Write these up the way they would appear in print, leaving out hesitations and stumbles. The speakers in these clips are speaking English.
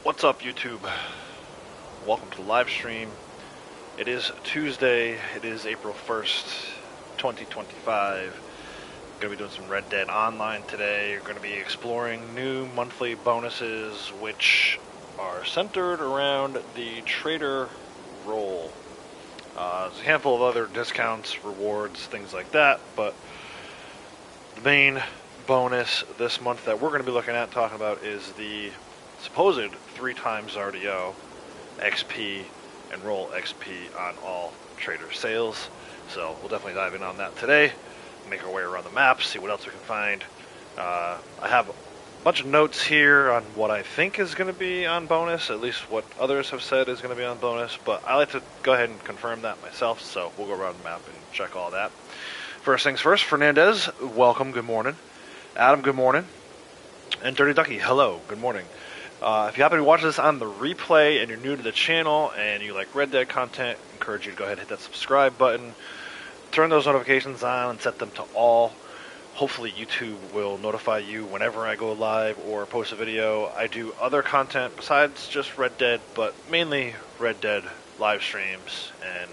What's up, YouTube? Welcome to the live stream. It is Tuesday. It is April 1st, 2025. Going to be doing some Red Dead Online today. You're going to be exploring new monthly bonuses, which are centered around the trader role. There's a handful of other discounts, rewards, things like that, but the main bonus this month that we're going to be looking at, talking about, is the supposed 3 times RDO, XP, and roll XP on all trader sales. So we'll definitely dive in on that today, make our way around the map, see what else we can find. I have a bunch of notes here on what I think is going to be on bonus, at least what others have said is going to be on bonus, but I like to go ahead and confirm that myself, so we'll go around the map and check all that. First things first, Fernandez, welcome, good morning. Adam, good morning. And Dirty Ducky, hello, good morning. If you happen to be watching this on the replay and you're new to the channel and you like Red Dead content, I encourage you to go ahead and hit that subscribe button. Turn those notifications on and set them to all. Hopefully YouTube will notify you whenever I go live or post a video. I do other content besides just Red Dead, but mainly Red Dead live streams and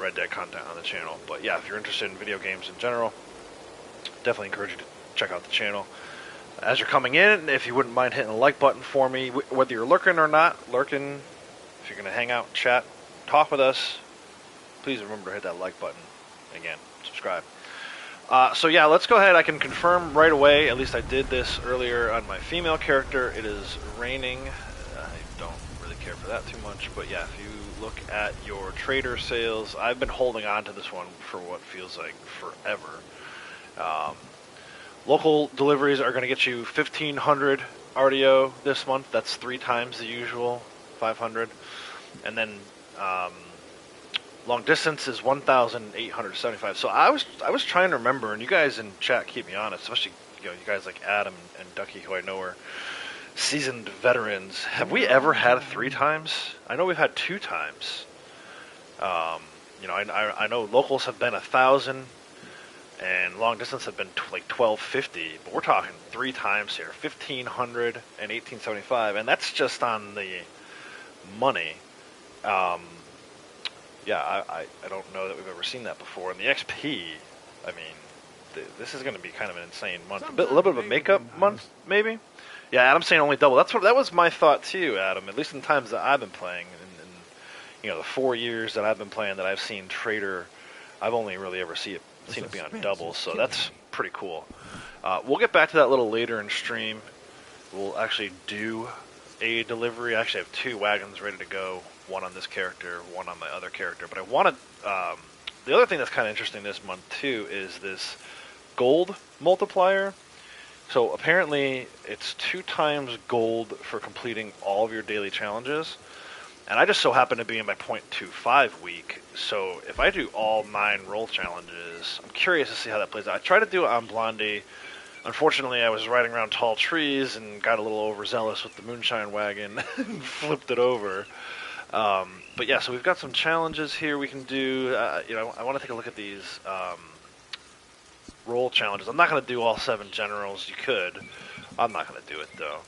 Red Dead content on the channel. But yeah, if you're interested in video games in general, definitely encourage you to check out the channel. As you're coming in, if you wouldn't mind hitting the like button for me, whether you're lurking or not, if you're going to hang out, chat, talk with us, please remember to hit that like button. Again, subscribe. So yeah, let's go ahead. I can confirm right away, at least I did this earlier on my female character. It is raining. I don't really care for that too much, but yeah, if you look at your trader sales, I've been holding on to this one for what feels like forever. Local deliveries are going to get you 1,500 RDO this month. That's 3 times the usual 500. And then long distance is 1,875. So I was trying to remember, and you guys in chat keep me honest, especially you guys like Adam and Ducky, who I know are seasoned veterans. Have we ever had 3 times? I know we've had 2 times. I know locals have been 1,000. And long distance have been like 1,250, but we're talking 3 times here, 1,500 and 1,875, and that's just on the money. Yeah, I don't know that we've ever seen that before. And the XP, I mean, this is going to be kind of an insane month. A little bit of a makeup month, maybe. Yeah, Adam's saying only double. That was my thought too, Adam. At least in the times that I've been playing, and the 4 years that I've been playing, that I've seen trader, I've only really ever seen it be on doubles, so that's pretty cool. We'll get back to that a little later in stream. We'll actually do a delivery. I actually have 2 wagons ready to go, one on this character, one on my other character. But I wanted, the other thing that's kind of interesting this month too is this gold multiplier. So apparently it's 2 times gold for completing all of your daily challenges. And I just so happen to be in my .25 week, so if I do all 9 roll challenges, I'm curious to see how that plays out. I tried to do it on Blondie. Unfortunately, I was riding around tall trees and got a little overzealous with the moonshine wagon and flipped it over. But yeah, so we've got some challenges here we can do. I want to take a look at these roll challenges. I'm not going to do all 7 generals. You could. I'm not going to do it, though.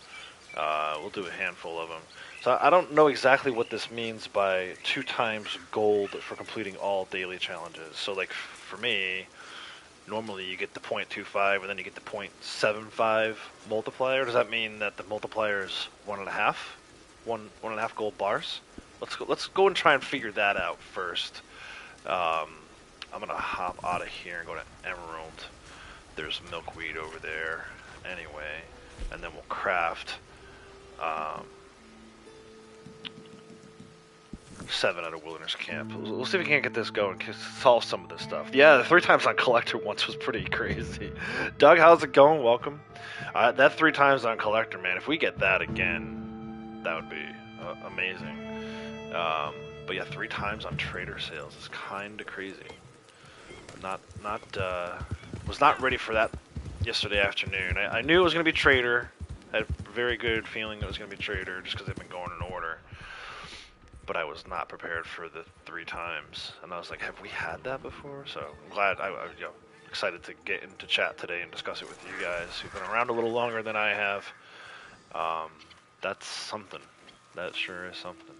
We'll do a handful of them. So I don't know exactly what this means by 2 times gold for completing all daily challenges. So like for me, normally you get the .25 and then you get the .75 multiplier. Does that mean that the multiplier is 1.5? 1.5 gold bars? Let's go and try and figure that out first. I'm gonna hop out of here and go to Emerald. There's milkweed over there anyway, and then we'll craft 7 at a wilderness camp. We'll see if we can't get this going, solve some of this stuff. Yeah, the 3 times on collector once was pretty crazy. Doug, how's it going? Welcome. That 3 times on collector, man, if we get that again, that would be amazing. But yeah, 3 times on trader sales is kind of crazy. Was not ready for that yesterday afternoon. I knew it was going to be trader. I had a very good feeling it was going to be trader just because they've been going in order. But I was not prepared for the 3 times, and I was like, have we had that before? So I'm glad, excited to get into chat today and discuss it with you guys who've been around a little longer than I have. That's something. That sure is something.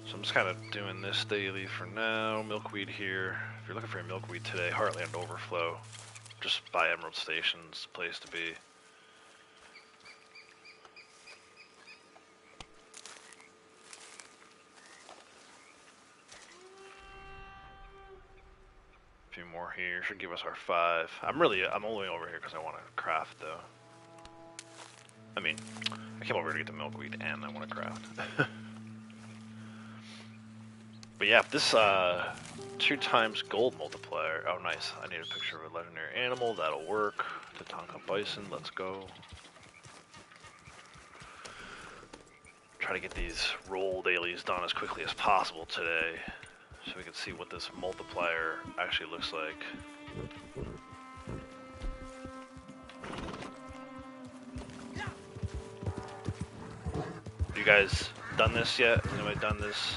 So I'm just kind of doing this daily for now. Milkweed here. If you're looking for a milkweed today, Heartland Overflow. Just by Emerald Station's place to be. A few more here. Should give us our 5. I'm only over here because I want to craft though. I mean, I came over here to get the milkweed and I want to craft. But yeah, this 2 times gold multiplier. Oh, nice. I need a picture of a legendary animal. That'll work. Tatanka bison. Let's go. Try to get these roll dailies done as quickly as possible today, so we can see what this multiplier actually looks like. You guys done this yet? Has anybody done this?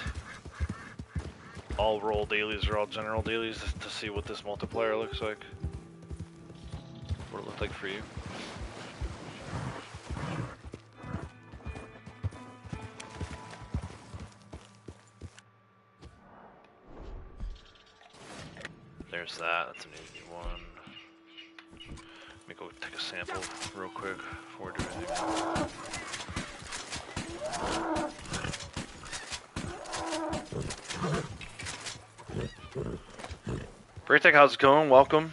All roll dailies or all general dailies to see what this multiplier looks like? What it looked like for you? There's that. That's an easy one. Let me go take a sample real quick before we do anything. Braytech, how's it going? Welcome.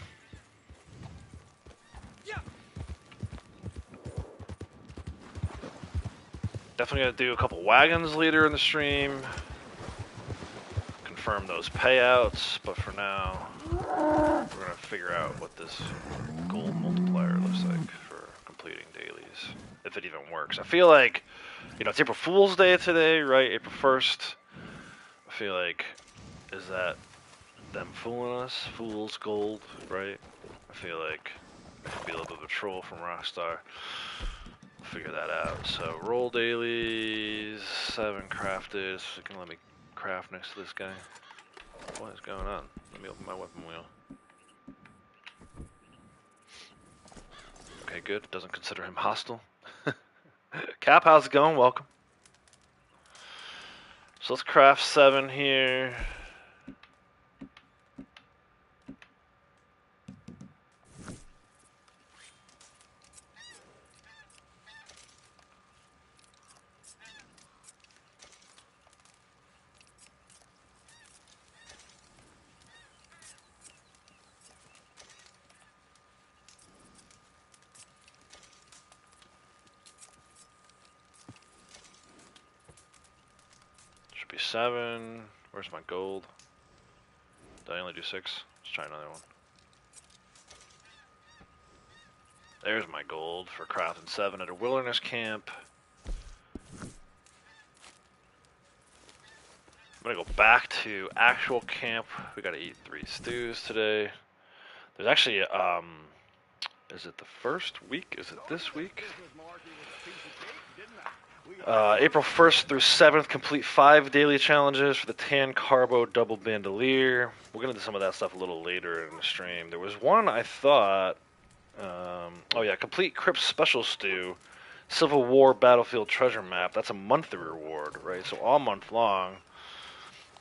Definitely gonna do a couple wagons later in the stream. Confirm those payouts, but for now, we're gonna figure out what this gold multiplier looks like for completing dailies, if it even works. I feel like, you know, it's April Fool's Day today, right? April 1st. I feel like, is that them fooling us? Fool's gold, right? I feel like it could be a little bit of a troll from Rockstar. We'll figure that out. So roll dailies, 7 crafted. So you can let me craft next to this guy. What is going on? Let me open my weapon wheel. Okay, good. Doesn't consider him hostile. Cap, how's it going? Welcome. So let's craft 7 here. Should be 7. Where's my gold? Did I only do 6? Let's try another one. There's my gold for crafting 7 at a wilderness camp. I'm gonna go back to actual camp. We gotta eat 3 stews today. There's actually, is it the first week? Is it this week? April 1st through 7th, complete 5 daily challenges for the Tan Carbo Double Bandolier. We're gonna do some of that stuff a little later in the stream. There was one I thought, oh yeah, complete Crypt Special Stew, Civil War Battlefield Treasure Map. That's a monthly reward, right? So all month long,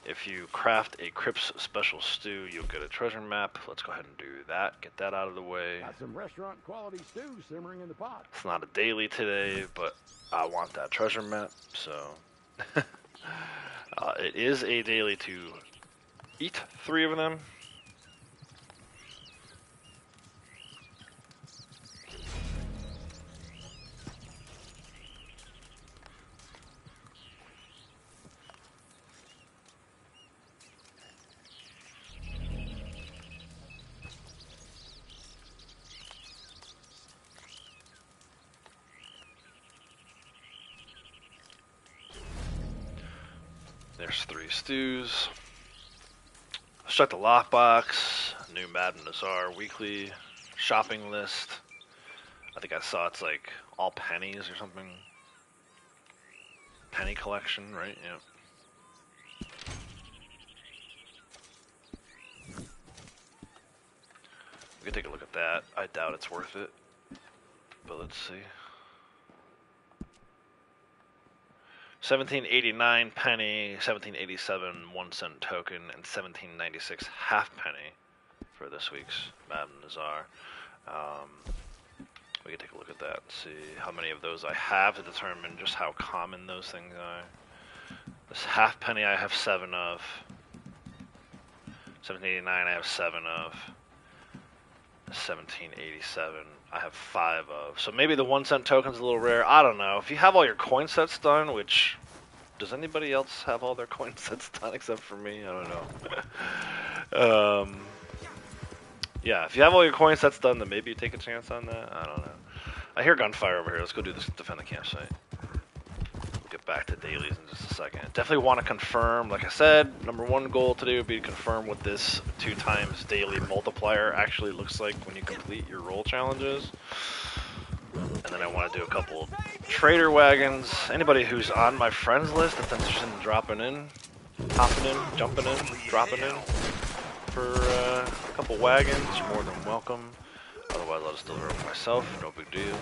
if you craft a Crypt's Special Stew, you'll get a treasure map. Let's go ahead and do that. Get that out of the way. Got some restaurant quality stew simmering in the pot. It's not a daily today, but I want that treasure map, so it is a daily to eat 3 of them. There's 3 stews. Let's check the lockbox. New Madden Nazar weekly shopping list. I think I saw it's like all pennies or something. Penny collection, right? Yeah. We can take a look at that. I doubt it's worth it. but let's see. 1789 penny, 1787 1 cent token, and 1796 half penny for this week's Madden Nazar. We can take a look at that and see how many of those I have to determine just how common those things are. This half penny I have 7 of. 1789 I have 7 of. 1787 I have 5 of. So maybe the 1 cent token's a little rare. I don't know. If you have all your coin sets done, which does anybody else have all their coin sets done except for me? I don't know. Yeah, if you have all your coin sets done, then maybe you take a chance on that. I don't know. I hear gunfire over here. Let's go do this. Defend the campsite. We'll get back to dailies in just a second. Definitely want to confirm. Like I said, #1 goal today would be to confirm what this 2 times daily multiplier actually looks like when you complete your roll challenges. And then I want to do a couple trader wagons. Anybody who's on my friends list that's interested in dropping in, hopping in, jumping in, dropping in for a couple wagons, you're more than welcome. Otherwise, I'll just deliver it myself. No big deal.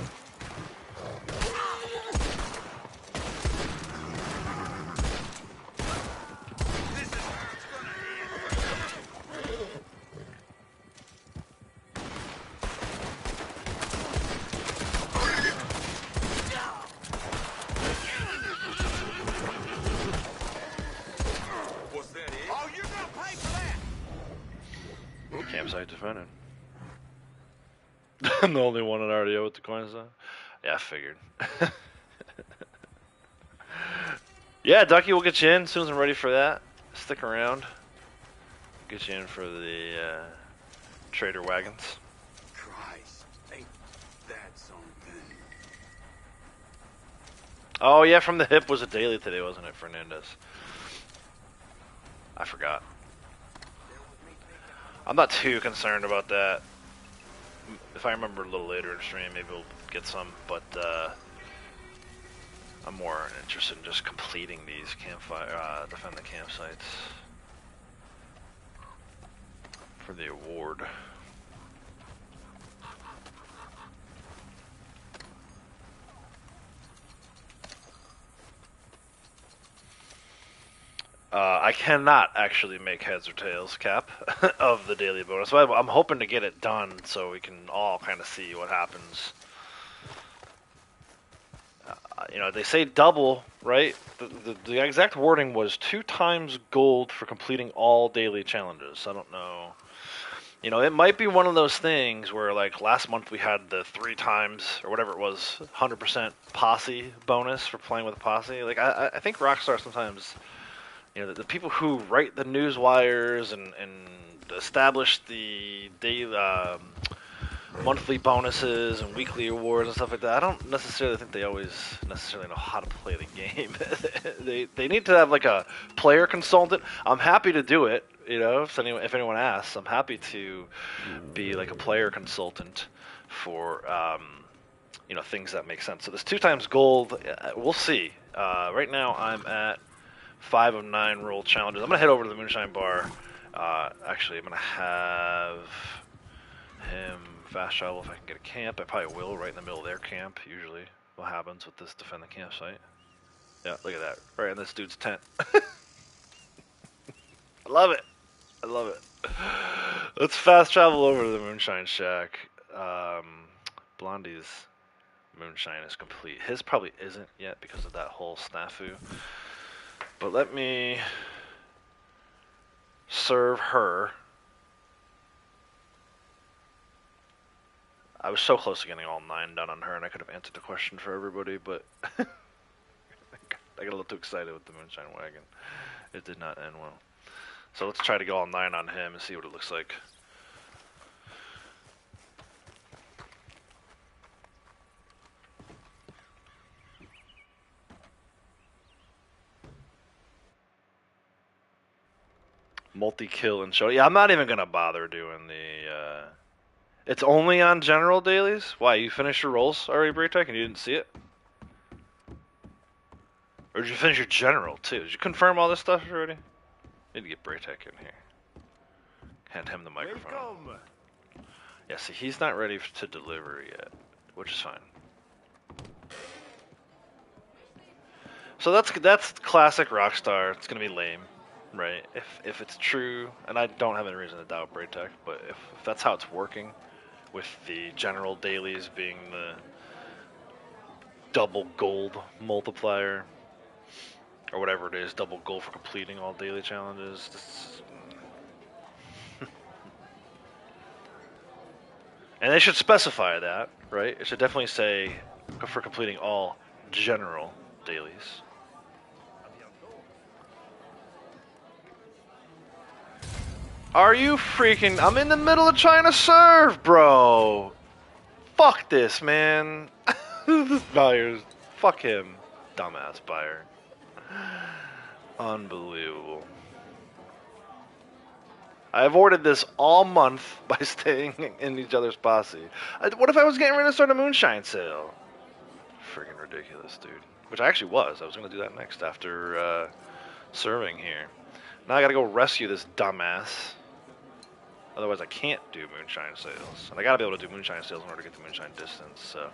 Campsite defended. I'm the only one in RDO with the coins though. Yeah, I figured. Yeah, Ducky, we'll get you in as soon as I'm ready for that. Stick around. Get you in for the trader wagons. Christ, ain't that something? Oh yeah, from the hip was a daily today, wasn't it, Fernandez? I forgot. I'm not too concerned about that. If I remember a little later in stream, maybe we'll get some, but I'm more interested in just completing these campfire, defend the campsites for the award. I cannot actually make heads or tails, Cap, of the daily bonus. So I'm hoping to get it done so we can all kind of see what happens. You know, they say double, right? The exact wording was 2 times gold for completing all daily challenges. I don't know. You know, it might be one of those things where, like, last month we had the 3 times, or whatever it was, 100% posse bonus for playing with a posse. Like, I think Rockstar sometimes... You know, the people who write the news wires and establish the daily, monthly bonuses and weekly awards and stuff like that, I don't necessarily think they always necessarily know how to play the game. they need to have like a player consultant. I'm happy to do it. You know, if anyone asks, I'm happy to be like a player consultant for you know, things that make sense. So this 2 times gold, we'll see. Right now I'm at 5 of 9 roll challenges. I'm gonna head over to the Moonshine Bar. Actually, I'm gonna have him fast travel if I can get a camp. I probably will, right in the middle of their camp. Usually, what happens with this defend the campsite? Yeah, look at that, right in this dude's tent. I love it. I love it. Let's fast travel over to the Moonshine Shack. Blondie's moonshine is complete. His probably isn't yet because of that whole snafu. But let me serve her. I was so close to getting all 9 done on her, and I could have answered the question for everybody, but I got a little too excited with the Moonshine Wagon. It did not end well. So let's try to go all 9 on him and see what it looks like. Multi-kill and show. Yeah, I'm not even gonna bother doing the. It's only on general dailies. Why? You finished your rolls already, Braytech, and you didn't see it? Or did you finish your general too? Did you confirm all this stuff already? Need to get Braytech in here. Hand him the microphone. Yeah, see, he's not ready to deliver yet. which is fine. So that's classic Rockstar. It's gonna be lame, right? If it's true, and I don't have any reason to doubt Braytech, but if that's how it's working, with the general dailies being the double gold multiplier, or whatever it is, double gold for completing all daily challenges. And they should specify that, right? It should definitely say for completing all general dailies. Are you freaking... I'm in the middle of trying to serve, bro! Fuck this, man. This buyer's... Fuck him. Dumbass buyer. Unbelievable. I avoided this all month by staying in each other's posse. What if I was getting ready to start a moonshine sale? Friggin' ridiculous, dude. Which I actually was. I was going to do that next after serving here. Now I gotta go rescue this dumbass. Otherwise I can't do moonshine sales. And I gotta be able to do moonshine sales in order to get the moonshine distance, so...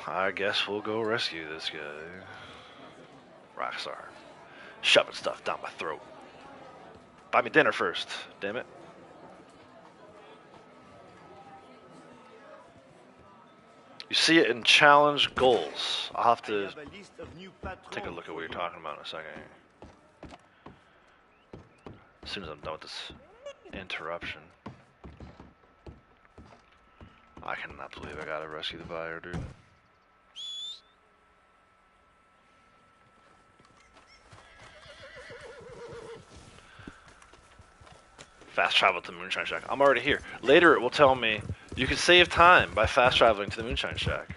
I guess we'll go rescue this guy. Rockstar. Shoving stuff down my throat. Buy me dinner first, damn it. You see it in challenge goals. I'll have to take a look at what you're talking about in a second. As soon as I'm done with this interruption. I cannot believe I gotta rescue the buyer, dude. Fast travel to the Moonshine Shack. I'm already here. Later it will tell me you can save time by fast traveling to the Moonshine Shack.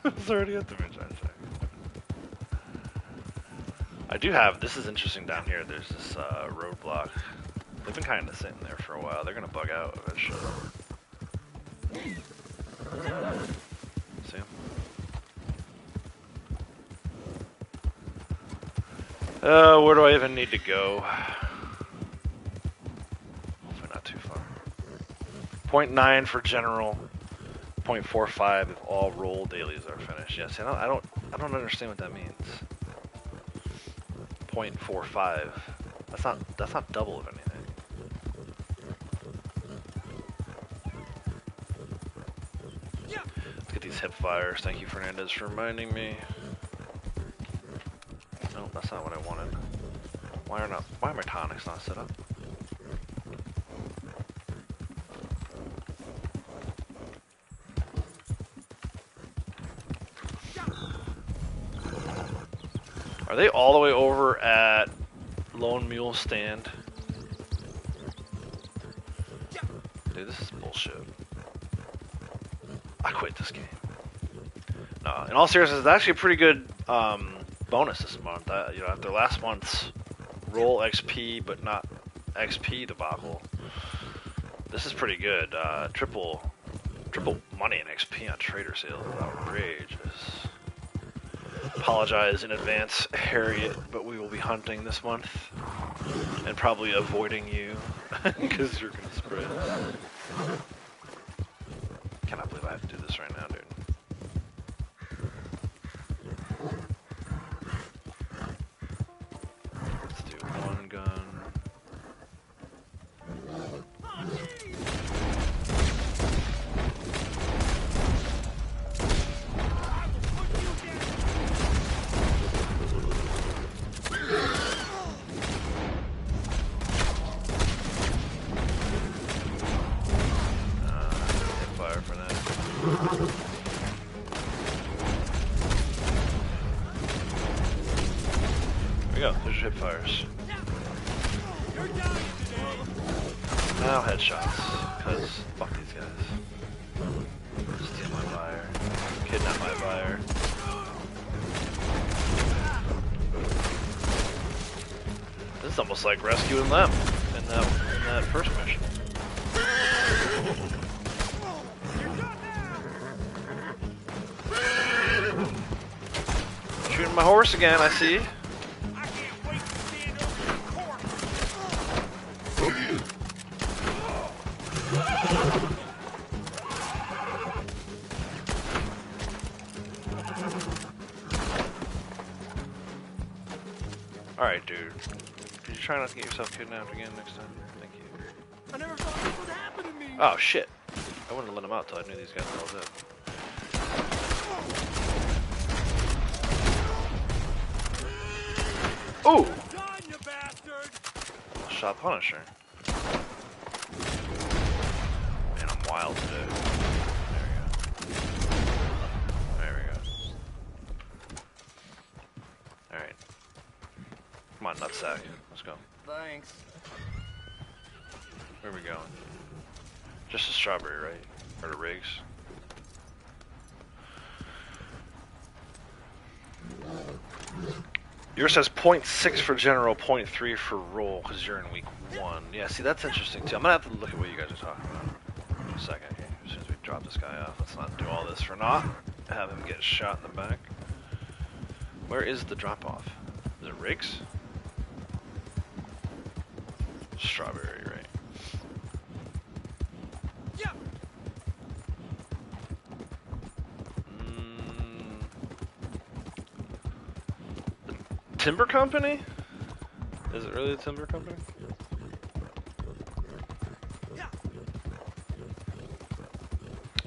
It's already at the Moonshine Shack. I do have, this is interesting down here, there's this roadblock. They've been kind of sitting there for a while. They're going to bug out eventually. See? Where do I even need to go? Hopefully not too far. 0.9 for general. 0.45 if all roll dailies are finished. Yes, I don't understand what that means. 0.45. That's not double of anything. Let's get these hip fires. Thank you, Fernandez, for reminding me. No, that's not what I wanted. Why are my tonics not set up? Are they all the way over at Lone Mule Stand? Dude, this is bullshit. I quit this game. No, in all seriousness, it's actually a pretty good bonus this month. You know, after last month's roll XP but not XP debacle, this is pretty good. Triple money and XP on trader sales is outrageous. Apologize in advance, Harriet, but we will be hunting this month and probably avoiding you because you're gonna spread. Cannot believe I have to do this right now, dude. Let's do one gun. Fires. Now headshots, because fuck these guys. Steal my buyer. Kidnap my buyer. This is almost like rescuing them in that first mission. Shooting my horse again, I see. Alright, dude. Could you try not to get yourself kidnapped again next time? Thank you. I never thought this would happen to me. Oh, shit. I wouldn't have let him out till I knew these guys were all dead. Ooh! Done, you bastard! Shot Punisher. Man, I'm wild today. There we go. Alright. Come on, nutsack. Let's go. Thanks. Where are we going? Just a strawberry, right? Or the rigs? Yours says 0.6 for general, 0.3 for roll, because you're in week 1. Yeah, see, that's interesting, too. I'm going to have to look at what you guys are talking about in a second here. As soon as we drop this guy off, let's not do all this for naught. Have him get shot in the back. Where is the drop-off? Is it rigs? Strawberry, right? Yeah. Timber company? Is it really a timber company?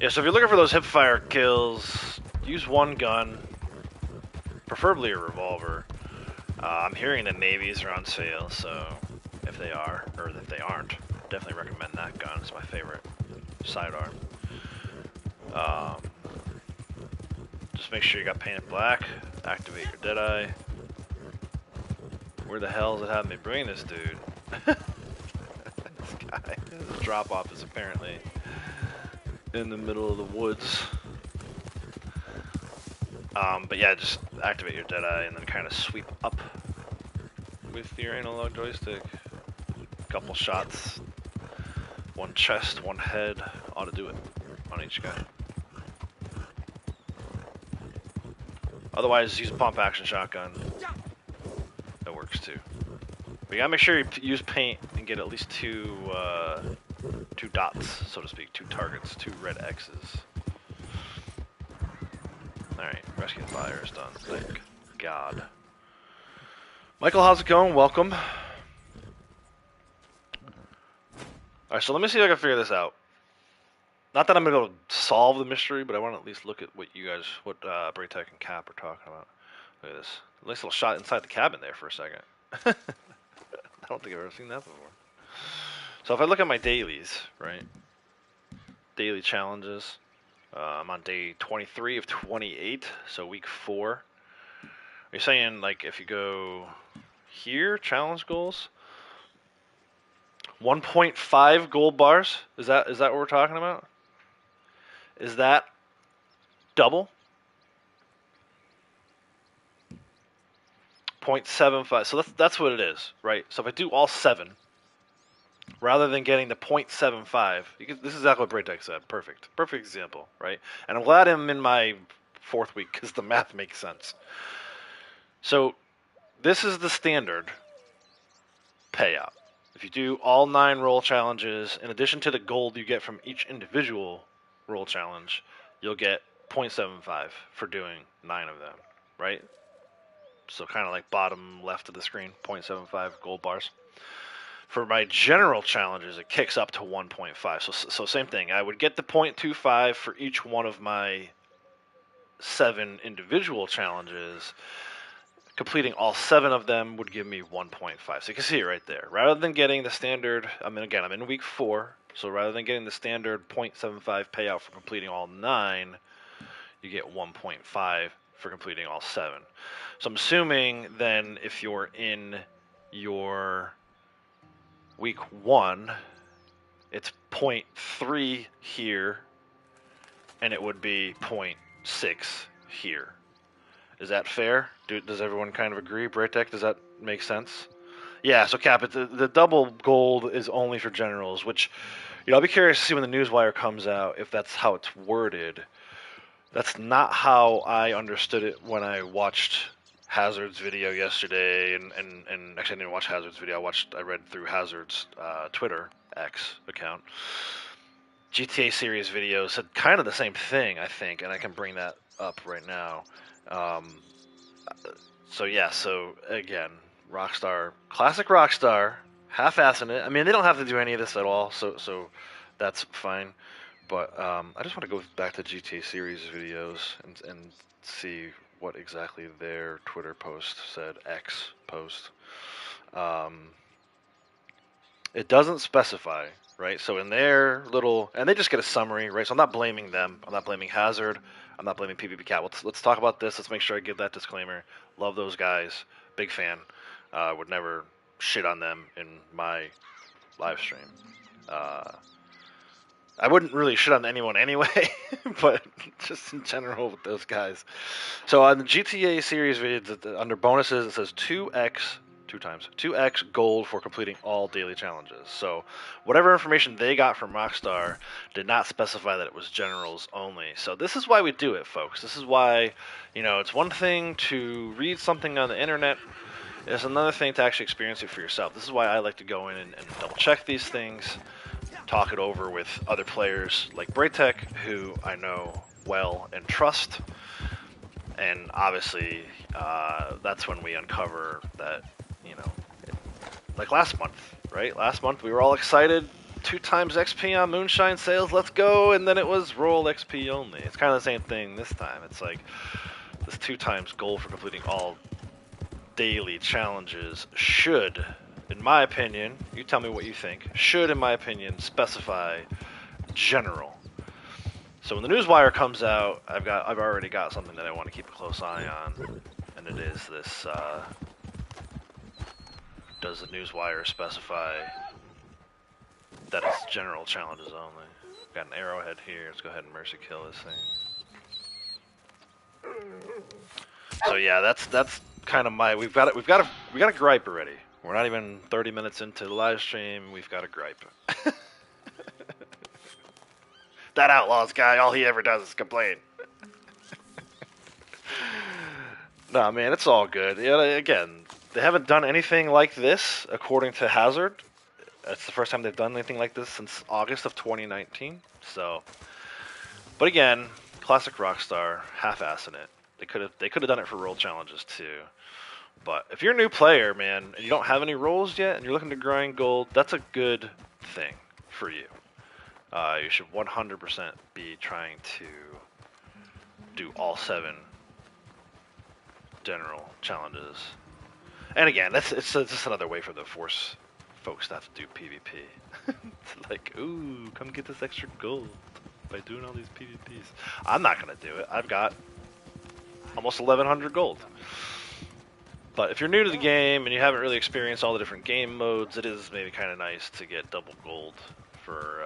Yeah, so if you're looking for those hip-fire kills, use one gun, preferably a revolver. I'm hearing that navies are on sale, so if they are, or if they aren't, definitely recommend that gun. It's my favorite sidearm. Just make sure you got painted black, activate your Deadeye. Where the hell is it having me bring this dude? This guy. The drop-off is apparently in the middle of the woods. But yeah, just activate your Deadeye and then kind of sweep up with your analog joystick. Couple shots. One chest, one head. Ought to do it on each guy. Otherwise, use a pump action shotgun. That works too. But you gotta make sure you use paint and get at least two dots, so to speak, 2 targets, 2 red X's. Alright, rescue the fire is done. Thank God. Michael, how's it going? Welcome. Alright, so let me see if I can figure this out. Not that I'm gonna be able to solve the mystery, but I want to at least look at what you guys, what Braytech and Cap are talking about. Look at this. Nice little shot inside the cabin there for a second. I don't think I've ever seen that before. So if I look at my dailies, right? Daily challenges. I'm on day 23 of 28, so week 4. Are you saying, like, if you go here, challenge goals? 1.5 gold bars? Is that what we're talking about? Is that double? 0.75. So that's what it is, right? So if I do all 7, rather than getting the 0.75, this is exactly what Braytech said. Perfect example, right? And I'm glad I'm in my 4th week because the math makes sense. So this is the standard payout. If you do all 9 roll challenges, in addition to the gold you get from each individual roll challenge, you'll get 0.75 for doing 9 of them, right? So kind of like bottom left of the screen, 0.75 gold bars. For my general challenges, it kicks up to 1.5. So same thing. I would get the 0.25 for each one of my 7 individual challenges. Completing all 7 of them would give me 1.5. So you can see it right there. Rather than getting the standard, I'm in week 4. So rather than getting the standard 0.75 payout for completing all 9, you get 1.5 for completing all 7. So I'm assuming then if you're in your week 1, it's 0.3 here, and it would be 0.6 here. Is that fair? Does everyone kind of agree? Braytech, does that make sense? Yeah, so Cap, the double gold is only for generals, which, I'll be curious to see when the newswire comes out if that's how it's worded. That's not how I understood it when I watched Hazard's video yesterday, and actually I didn't watch Hazard's video. I read through Hazard's Twitter X account. GTA series video said kind of the same thing, I think, and I can bring that up right now. So again, Rockstar, classic Rockstar, half-assing it. I mean, they don't have to do any of this at all, so that's fine. But I just want to go back to GTA series videos and see what exactly their Twitter post said, X post. It doesn't specify, right? So in their little, and they just get a summary, right? So I'm not blaming them. I'm not blaming Hazard. I'm not blaming PvP Cat. Let's talk about this. Let's make sure I give that disclaimer. Love those guys. Big fan. Would never shit on them in my live stream. I wouldn't really shit on anyone anyway, but just in general with those guys. So on the GTA series video, under bonuses, it says 2x gold for completing all daily challenges. So whatever information they got from Rockstar did not specify that it was generals only. So this is why we do it, folks. This is why, it's one thing to read something on the internet. It's another thing to actually experience it for yourself. This is why I like to go in and double check these things, talk it over with other players like Braytech, who I know well and trust. And obviously, that's when we uncover that, like last month, right? Last month we were all excited, 2 times XP on Moonshine sales, let's go, and then it was roll XP only. It's kind of the same thing this time. It's like this 2 times goal for completing all daily challenges should, in my opinion, you tell me what you think, should, in my opinion, specify general. So when the newswire comes out, I've already got something that I want to keep a close eye on, and it is this. Does the newswire specify that it's general challenges only? Got an arrowhead here. Let's go ahead and mercy kill this thing. So yeah, that's kind of my. We got a gripe already. We're not even 30 minutes into the live stream. We've got a gripe. That Outlaws guy, all he ever does is complain. Nah, man, it's all good. Yeah, again, they haven't done anything like this, according to Hazard. It's the first time they've done anything like this since August of 2019. So, but again, classic Rockstar, half-assing it. They could have done it for role challenges too. But if you're a new player, man, and you don't have any roles yet, and you're looking to grind gold, that's a good thing for you. You should 100% be trying to do all 7 general challenges. And again, it's just another way for the Force folks to have to do PvP. It's like, ooh, come get this extra gold by doing all these PvPs. I'm not going to do it. I've got almost 1100 gold. But if you're new to the game and you haven't really experienced all the different game modes, it is maybe kind of nice to get double gold for,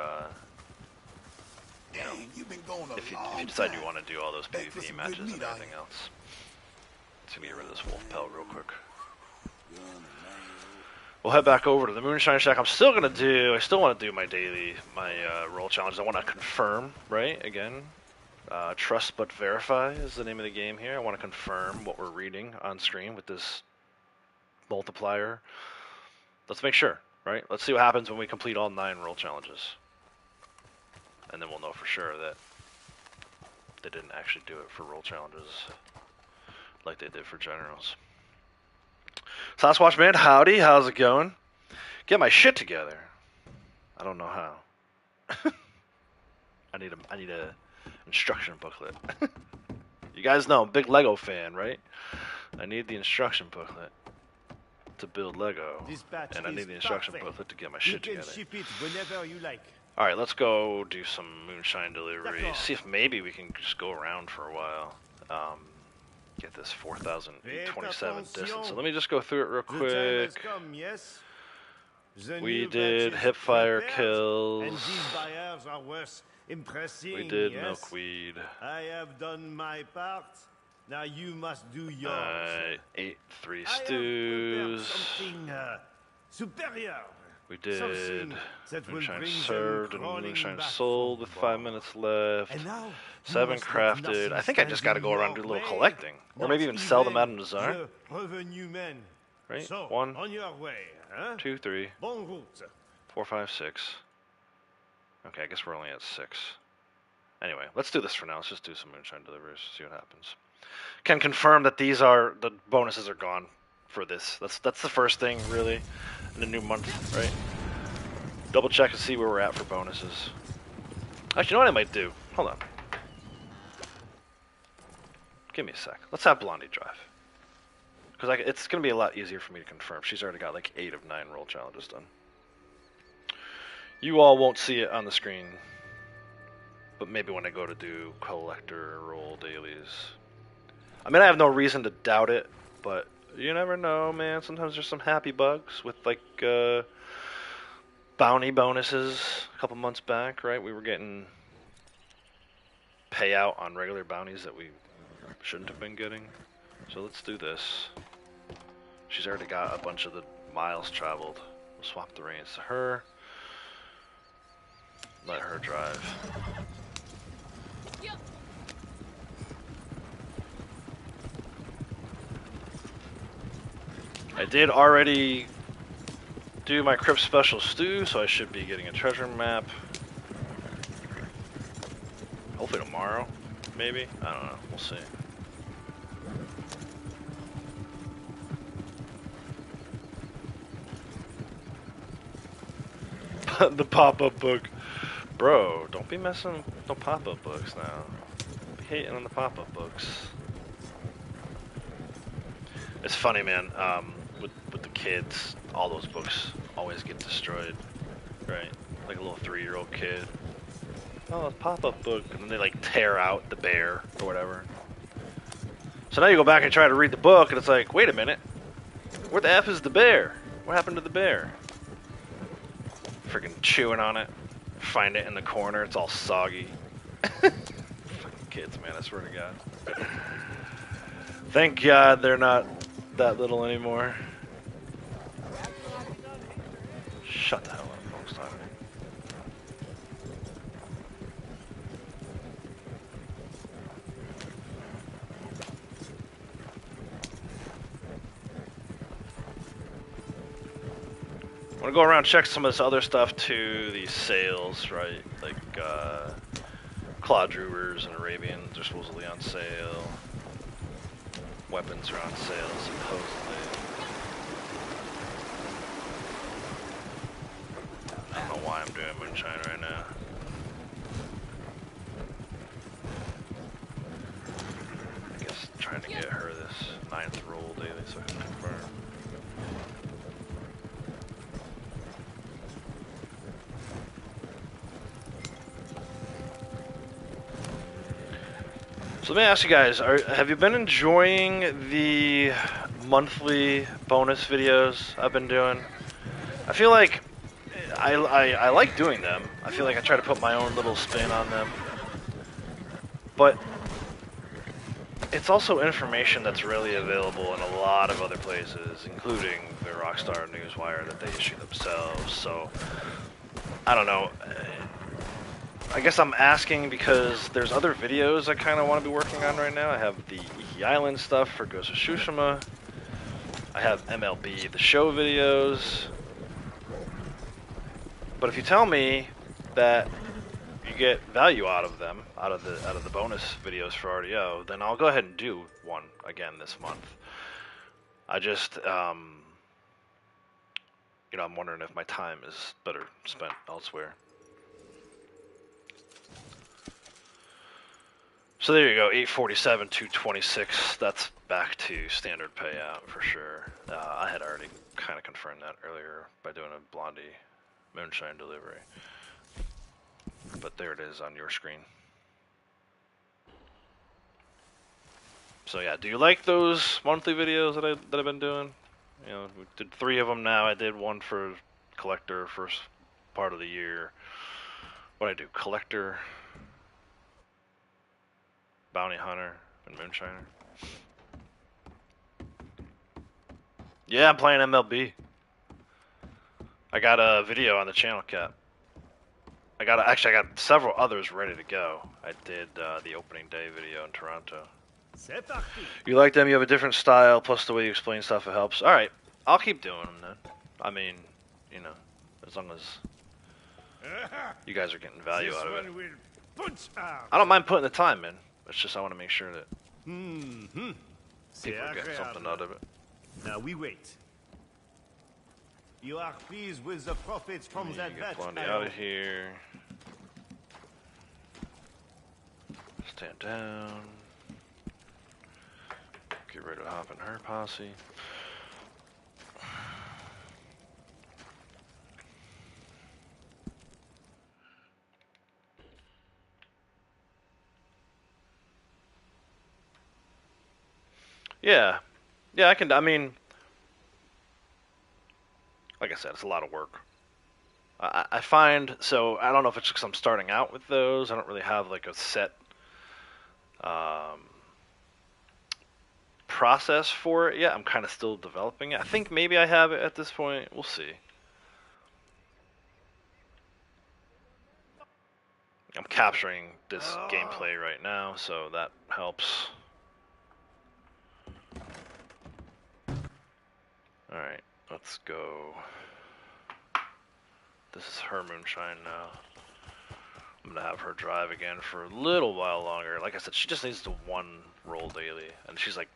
if you decide you want to do all those PvP matches and everything else. Let's get rid of this wolf pelt real quick. We'll head back over to the Moonshine Shack. I still want to do my daily, role challenges. I want to confirm, right? Again, trust but verify is the name of the game here. I want to confirm what we're reading on screen with this multiplier. Let's make sure, right? Let's see what happens when we complete all 9 role challenges. And then we'll know for sure that they didn't actually do it for role challenges like they did for generals. Sasquatch man, howdy, how's it going? Get my shit together. I don't know how. I need a instruction booklet. You guys know I'm a big Lego fan, right? I need the instruction booklet to build Lego, and I need the instruction booklet to get my shit together. Ship it whenever you like. All right, let's go do some moonshine deliveries. See if maybe we can just go around for a while. Get this 4,027 distance. So let me just go through it real quick. We did hipfire kills. And these buyers are worth impressing. We did yes? milkweed. I have done my part. Now you must do yours. Ate 3 stews. Something superior. We did that moonshine served and moonshine sold with 5 minutes left. 7 crafted. I think I just got to go around and do a little collecting, or maybe even sell them out in the Czar. Right? So, 1, on your way, huh? 2, 3, Bon route. 4, 5, 6. Okay, I guess we're only at 6. Anyway, let's do this for now. Let's just do some moonshine deliveries. See what happens. Can confirm that the bonuses are gone for this. That's the first thing, really, in the new month, right? Double check and see where we're at for bonuses. Actually, you know what I might do? Hold on. Give me a sec. Let's have Blondie drive. Because it's going to be a lot easier for me to confirm. She's already got like 8 of 9 roll challenges done. You all won't see it on the screen. But maybe when I go to do collector roll dailies. I mean, I have no reason to doubt it. But you never know, man. Sometimes there's some happy bugs with like bounty bonuses a couple months back, right? We were getting payout on regular bounties that we shouldn't have been getting. So let's do this. She's already got a bunch of the miles traveled. We'll swap the reins to her. Let her drive. Yep. I did already do my Crypt Special Stew, so I should be getting a treasure map. Hopefully tomorrow, maybe? I don't know, we'll see. The pop-up book. Bro, don't be messing with no pop-up books now. Don't be hating on the pop-up books. It's funny, man, with the kids, all those books always get destroyed, right? Like a little 3-year-old kid. Oh, a pop-up book, and then they like tear out the bear or whatever. So now you go back and try to read the book, and it's like, wait a minute, where the F is the bear? What happened to the bear? Freaking chewing on it. Find it in the corner, it's all soggy. Fucking kids, man, I swear to God. Thank God they're not that little anymore. Shut the hell up, folks. Time. I want to go around and check some of this other stuff too. These sales, right? Like Clawdrewers and Arabians are supposedly on sale. Weapons are on sale, supposedly. I don't know why I'm doing moonshine right now. I guess trying to get her this 9th roll daily so I can confirm. So let me ask you guys, have you been enjoying the monthly bonus videos I've been doing? I feel like I like doing them. I feel like I try to put my own little spin on them. But it's also information that's really available in a lot of other places, including the Rockstar Newswire that they issue themselves. So, I don't know. I guess I'm asking because there's other videos I kind of want to be working on right now. I have the Iki Island stuff for Ghost of Tsushima. I have MLB The Show videos. But if you tell me that you get value out of them, out of the bonus videos for RDO, then I'll go ahead and do one again this month. I just, you know, I'm wondering if my time is better spent elsewhere. So there you go, 847, 226. That's back to standard payout for sure. I had already kind of confirmed that earlier by doing a Blondie moonshine delivery. But there it is on your screen. So yeah, do you like those monthly videos that I've been doing? You know, we did 3 of them now. I did one for Collector first part of the year. What did I do? Collector, Bounty Hunter, and Moonshiner. Yeah, I'm playing MLB. I got a video on the channel, Cap. I got several others ready to go. I did the opening day video in Toronto. You like them? You have a different style, plus the way you explain stuff, it helps. All right, I'll keep doing them then. I mean, you know, as long as you guys are getting value out of it. I don't mind putting the time in. It's just I want to make sure that people are getting something out of it. Now we wait. You are pleased with the profits from You that get bet, Blondie I out hope. of here. Stand down. Get rid of Hop and her posse. Yeah. Yeah, I mean, like I said, it's a lot of work. I find, so I don't know if it's because I'm starting out with those. I don't really have like a set um, process for it yet. I'm kind of still developing it. I think maybe I have it at this point. We'll see. I'm capturing this gameplay right now, so that helps. Alright, let's go. This is her moonshine now. I'm gonna have her drive again for a little while longer. Like I said, she just needs to one roll daily, and she's like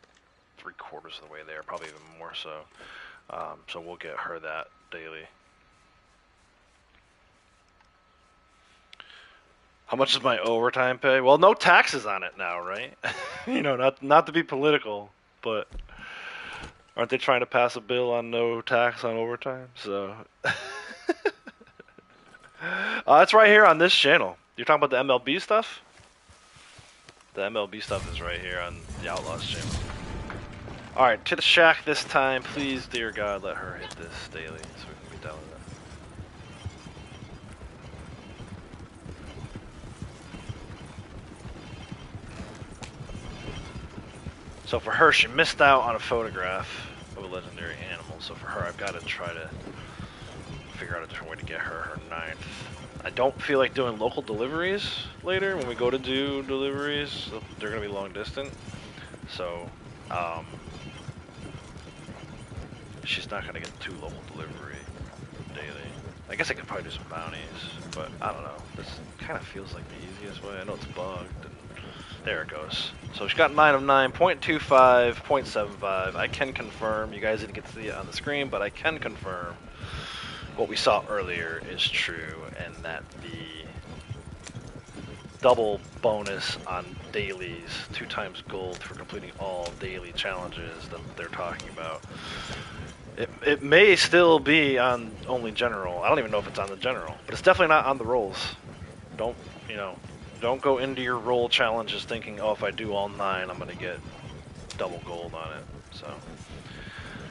3/4 of the way there, probably even more so. So we'll get her that daily. How much is my overtime pay? Well, no taxes on it now, right? You know, not to be political, but aren't they trying to pass a bill on no tax on overtime? So it's right here on this channel. You're talking about the MLB stuff? The MLB stuff is right here on the Outlaws channel. Alright, to the shack this time. Please, dear God, let her hit this daily so we can be done with it. So for her, she missed out on a photograph of a legendary animal. So for her, I've got to try to figure out a different way to get her 9th. I don't feel like doing local deliveries later. When we go to do deliveries, they're going to be long distance. So, she's not going to get 2 local delivery daily. I guess I could probably do some bounties, but I don't know. This kind of feels like the easiest way. I know it's bugged. There it goes. So she got 9 of 9, 0.25, 0.75. I can confirm. You guys didn't get to see it on the screen, but I can confirm what we saw earlier is true, and that the double bonus on dailies, 2 times gold for completing all daily challenges that they're talking about. It may still be on only general. I don't even know if it's on the general, but it's definitely not on the rolls. Don't go into your roll challenges thinking, oh, if I do all 9, I'm gonna get double gold on it. So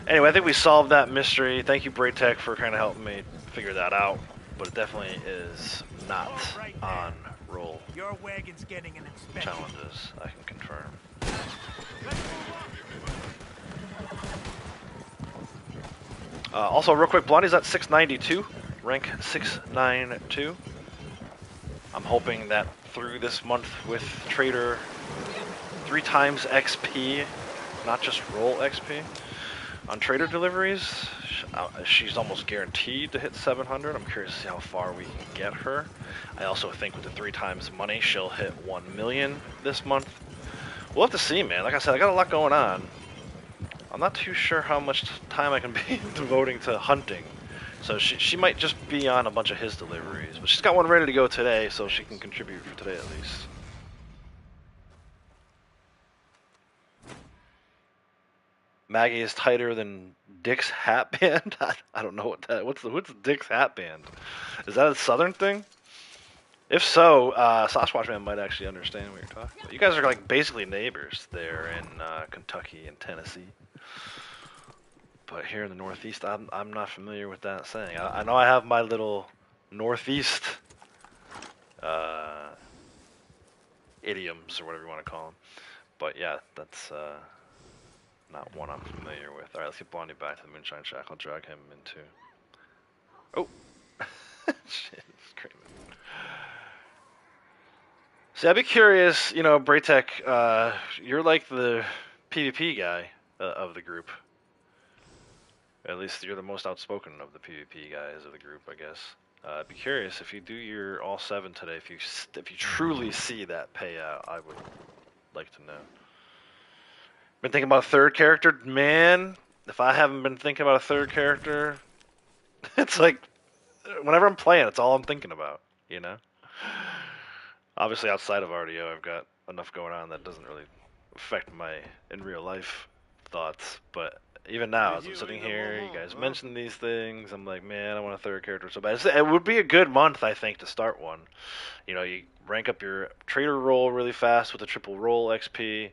anyway, I think we solved that mystery. Thank you, Braytech, for kind of helping me figure that out. But it definitely is not on roll Your wagon's getting an inspection. challenges. I can confirm. Also, real quick, Blondie's at 692, rank 692. I'm hoping that through this month with Trader 3 times XP, not just roll XP, on Trader deliveries, she's almost guaranteed to hit 700. I'm curious to see how far we can get her. I also think with the 3 times money, she'll hit 1 million this month. We'll have to see, man. Like I said, I got a lot going on. I'm not too sure how much time I can be devoting to hunting. So she might just be on a bunch of his deliveries. But she's got one ready to go today, so she can contribute for today at least. Maggie is tighter than Dick's hat band? I don't know what that... What's Dick's hat band? Is that a southern thing? If so, Sasquatch Man might actually understand what you're talking about. You guys are like basically neighbors there in Kentucky and Tennessee. But here in the Northeast, I'm not familiar with that saying. I know I have my little Northeast idioms or whatever you want to call them. But yeah, that's not one I'm familiar with. All right, let's get Blondie back to the Moonshine Shack. I'll drag him into... Oh! Shit, screaming. See, I'd be curious, you know, Braytech, you're like the PvP guy of the group. At least you're the most outspoken of the PvP guys of the group, I guess. I'd be curious if you do your all 7 today, if you truly see that payout, I would like to know. Been thinking about a 3rd character, man. if I haven't been thinking about a third character, it's like whenever I'm playing, it's all I'm thinking about. You know. Obviously, outside of RDO, I've got enough going on that doesn't really affect my in real life thoughts. But even now, as I'm sitting here, you guys mentioned these things. I'm like, man, I want a third character so bad. It would be a good month, I think, to start one. You know, you rank up your trader roll really fast with the triple roll XP.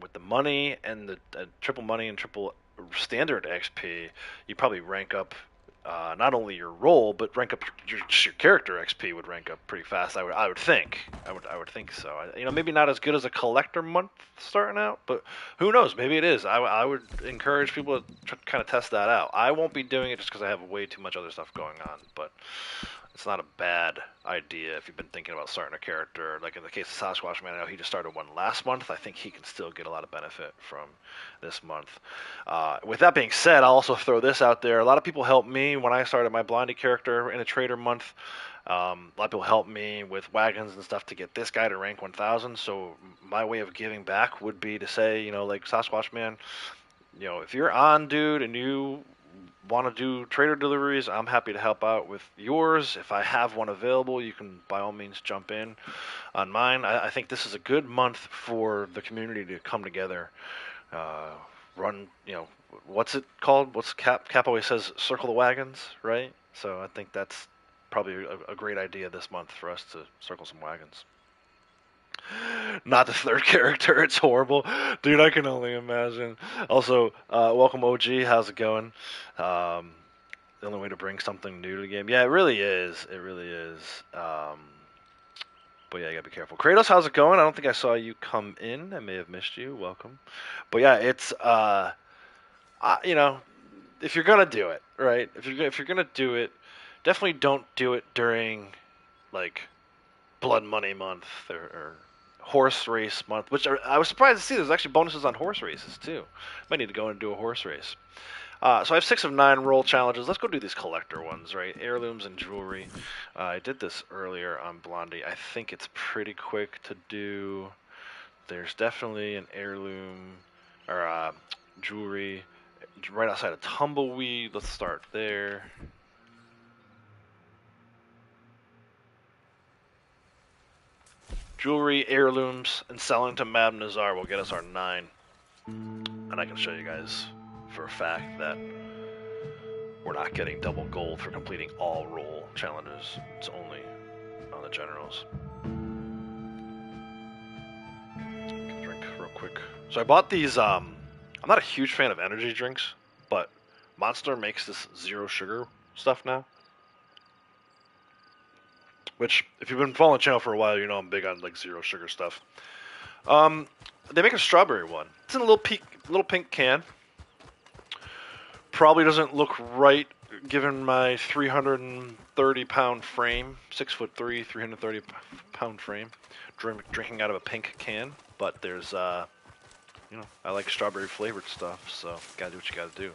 With the money and the triple money and triple standard XP, you probably rank up not only your role, but rank up your character XP would rank up pretty fast. I would think. I would think so. You know, maybe not as good as a collector month starting out, but who knows? Maybe it is. I would encourage people to kind of test that out. I won't be doing it just because I have way too much other stuff going on, but it's not a bad idea if you've been thinking about starting a character. Like in the case of Sasquatch Man, I know he just started one last month. I think he can still get a lot of benefit from this month. With that being said, I'll also throw this out there. A lot of people helped me when I started my Blondie character in a trader month. A lot of people helped me with wagons and stuff to get this guy to rank 1000. So my way of giving back would be to say, you know, like Sasquatch Man, you know, if you're on, dude, and you want to do trader deliveries, I'm happy to help out with yours. If I have one available, you can by all means jump in on mine. I think this is a good month for the community to come together, run, you know, what's it called? What's Cap always says, circle the wagons, right? So I think that's probably a great idea this month for us to circle some wagons. Not the third character, it's horrible. Dude, I can only imagine. Also, welcome OG, how's it going? The only way to bring something new to the game. Yeah, it really is. It really is. But yeah, you gotta be careful. Kratos, how's it going? I don't think I saw you come in. I may have missed you. Welcome. But yeah, it's you know, if you're gonna do it, right? If you're gonna do it, definitely don't do it during like Blood Money month or horse race month, which I was surprised to see there's actually bonuses on horse races too. Might need to go and do a horse race. So I have 6 of 9 roll challenges. Let's go do these collector ones, right? Heirlooms and jewelry. I did this earlier on Blondie. I think it's pretty quick to do. There's definitely an heirloom or jewelry right outside of Tumbleweed. Let's start there. Jewelry, heirlooms, and selling to Mab Nazar will get us our 9. And I can show you guys for a fact that we're not getting double gold for completing all roll challenges. It's only on the generals. Drink real quick. So I bought these, I'm not a huge fan of energy drinks, but Monster makes this 0 sugar stuff now. Which, if you've been following the channel for a while, you know I'm big on like 0 sugar stuff. They make a strawberry one. It's in a little pink can. Probably doesn't look right given my 330-pound frame, 6'3", 330-pound frame, drinking out of a pink can. But there's, you know, I like strawberry flavored stuff, so gotta do what you gotta do.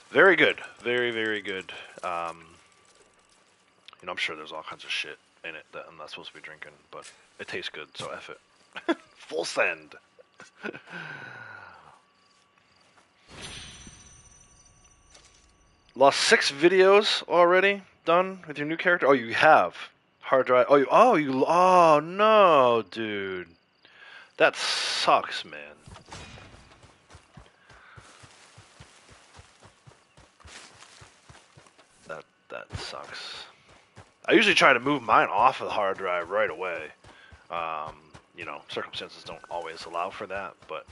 Very good, very, very good. You know, I'm sure there's all kinds of shit in it that I'm not supposed to be drinking, but it tastes good, so F it. Full send. Lost 6 videos already done with your new character. Oh, you have hard drive. Oh no, dude, that sucks, man. That sucks. I usually try to move mine off of the hard drive right away. You know, circumstances don't always allow for that, but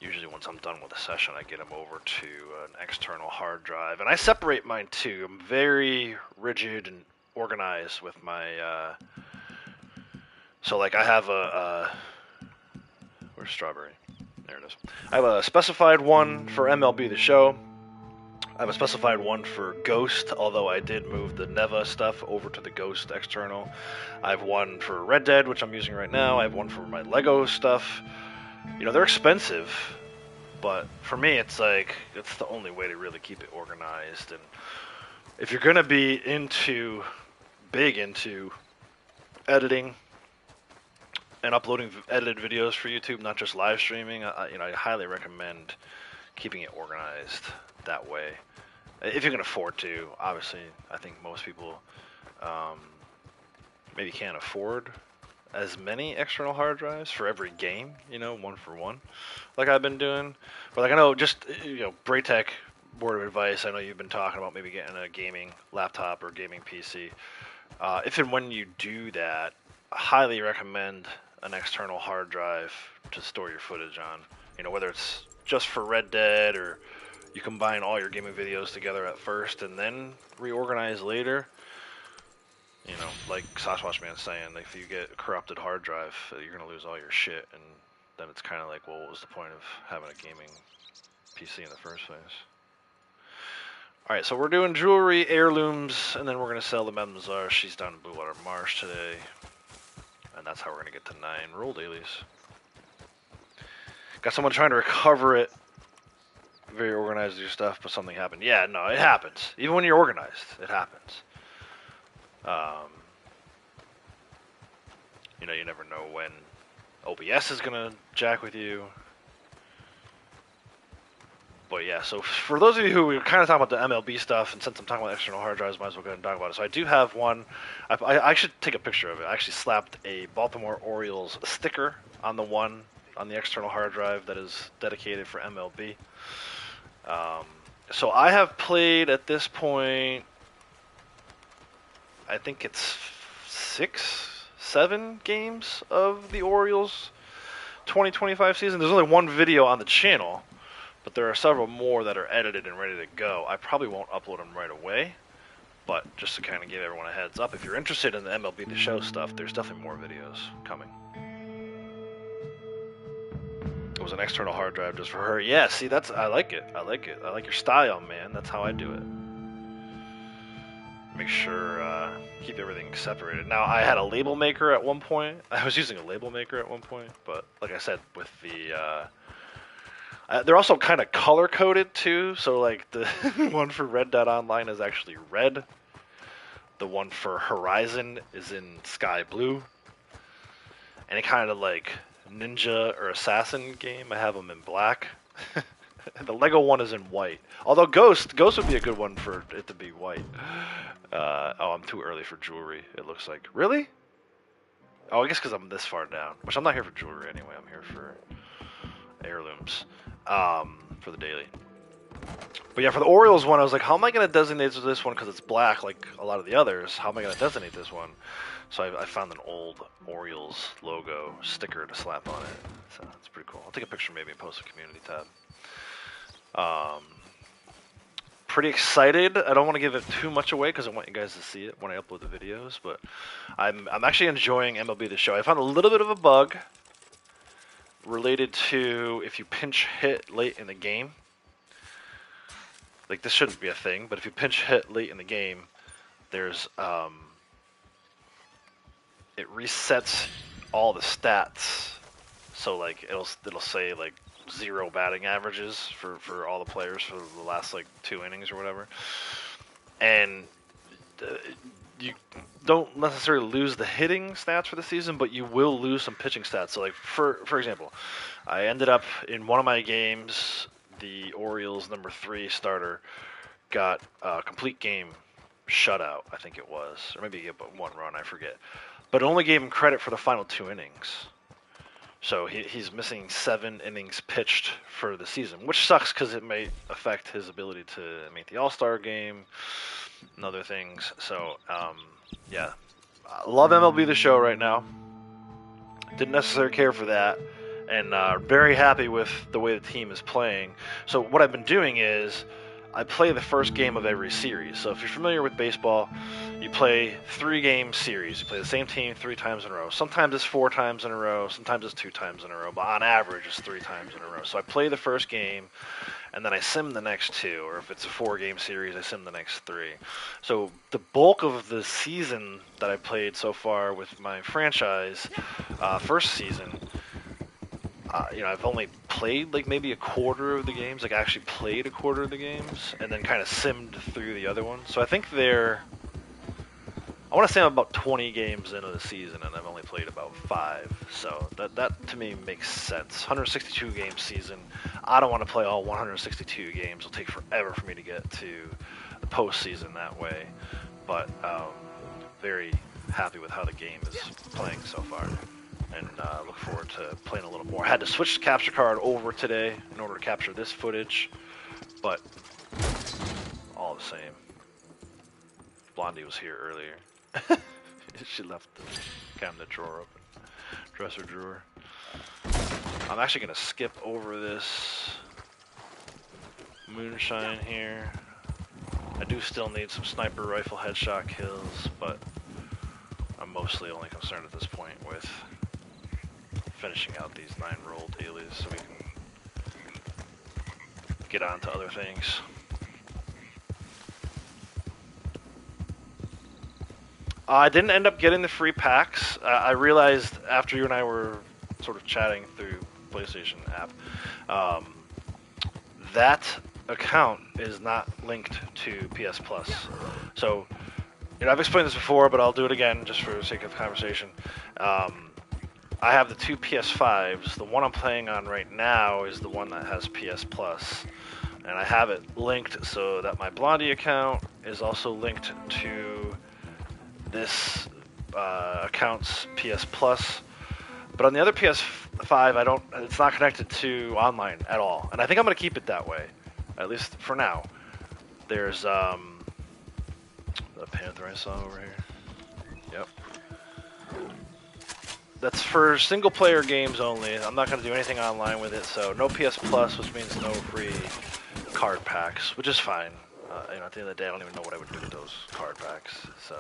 usually once I'm done with a session, I get them over to an external hard drive. And I separate mine too. I'm very rigid and organized with my... So like I have where's Strawberry? There it is. I have a specified one for MLB The Show. I have a specified one for Ghost, although I did move the Neva stuff over to the Ghost external. I have one for Red Dead, which I'm using right now. I have one for my Lego stuff. You know, they're expensive, but for me, it's like, it's the only way to really keep it organized. And if you're going to be big into editing and uploading edited videos for YouTube, not just live streaming, you know, I highly recommend keeping it organized that way. If you can afford to, obviously, I think most people maybe can't afford as many external hard drives for every game, you know, one for one, like I've been doing. But like I know, just Braytech word of advice. I know you've been talking about maybe getting a gaming laptop or gaming PC. If and when you do that, I highly recommend an external hard drive to store your footage on. You know, whether it's just for Red Dead or you combine all your gaming videos together at first and then reorganize later. You know, like Sasquatch Man's saying, if you get a corrupted hard drive, you're going to lose all your shit, and then it's kind of like, well, what was the point of having a gaming PC in the first place? Alright, so we're doing jewelry, heirlooms, and then we're going to sell the Mademoiselle. She's down in Blue Water Marsh today, and that's how we're going to get to 9 roll dailies. Got someone trying to recover it. Very organized with your stuff, but something happened. Yeah, no, it happens. Even when you're organized, it happens. You know, you never know when OBS is gonna jack with you. But yeah, so for those of you who were kind of talking about the MLB stuff, and since I'm talking about external hard drives, might as well go ahead and talk about it. So I do have one. I should take a picture of it. I actually slapped a Baltimore Orioles sticker on the external hard drive that is dedicated for MLB. So I have played at this point, I think it's 6, 7 games of the Orioles 2025 season. There's only one video on the channel, but there are several more that are edited and ready to go. I probably won't upload them right away, but just to kind of give everyone a heads up, if you're interested in the MLB The Show stuff, there's definitely more videos coming. It was an external hard drive just for her. Yeah, see, I like it. I like it. I like your style, man. That's how I do it. Make sure, keep everything separated. Now, I had a label maker at one point. I was using a label maker at one point, but like I said, with the, they're also kind of color-coded, too. So, like, the one for Red Dead Online is actually red. The one for Horizon is in sky blue. And it kind of, like, ninja or assassin game, I have them in black. The Lego one is in white. Although Ghost would be a good one for it to be white. Oh, I'm too early for jewelry, it looks like. Really? Oh, I guess because I'm this far down. Which I'm not here for jewelry anyway. I'm here for heirlooms. For the daily. But yeah, for the Orioles one, I was like, how am I going to designate this one? Because it's black like a lot of the others. How am I going to designate this one? So I found an old Orioles logo sticker to slap on it. So that's pretty cool. I'll take a picture maybe and post a community tab. Pretty excited. I don't want to give it too much away because I want you guys to see it when I upload the videos. But I'm actually enjoying MLB The Show. I found a little bit of a bug related to if you pinch hit late in the game. Like, this shouldn't be a thing, but if you pinch hit late in the game, there's it resets all the stats. So like it'll say like 0 batting averages for all the players for the last like 2 innings or whatever. And you don't necessarily lose the hitting stats for the season, but you will lose some pitching stats. So like for example, I ended up in one of my games, the Orioles number 3 starter got a complete game shutout, I think it was, or maybe he got 1 run, I forget. But it only gave him credit for the final 2 innings. So he's missing 7 innings pitched for the season, which sucks because it may affect his ability to make the All-Star game and other things. So, yeah. I love MLB The Show right now. Didn't necessarily care for that. And very happy with the way the team is playing. So what I've been doing is I play the first game of every series. So if you're familiar with baseball, you play 3-game series. You play the same team 3 times in a row. Sometimes it's 4 times in a row. Sometimes it's 2 times in a row. But on average, it's 3 times in a row. So I play the first game, and then I sim the next 2. Or if it's a 4-game series, I sim the next 3. So the bulk of the season that I played so far with my franchise, first season, I've only played like maybe a quarter of the games. Like I actually played a quarter of the games and then kind of simmed through the other ones. So I think they're I want to say I'm about 20 games into the season, and I've only played about 5. So that to me makes sense. 162 game season. I don't want to play all 162 games. It'll take forever for me to get to the postseason that way. But very happy with how the game is playing so far, and look forward to playing a little more. I had to switch the capture card over today in order to capture this footage, but all the same. Blondie was here earlier. She left the cabinet drawer open, dresser drawer. I'm actually gonna skip over this moonshine here. I do still need some sniper rifle headshot kills, but I'm mostly only concerned at this point with finishing out these 9 roll dailies so we can get on to other things. I didn't end up getting the free packs. I realized after you and I were sort of chatting through PlayStation app, that account is not linked to PS Plus. So, you know, I've explained this before, but I'll do it again just for the sake of conversation. I have the 2 PS5s. The one I'm playing on right now is the one that has PS Plus. And I have it linked so that my Blondie account is also linked to this account's PS Plus. But on the other PS5, it's not connected to online at all. And I think I'm going to keep it that way, at least for now. There's the panther I saw over here. Yep. That's for single player games only. I'm not going to do anything online with it, so no PS Plus, which means no free card packs, which is fine. You know, at the end of the day, I don't even know what I would do with those card packs. So,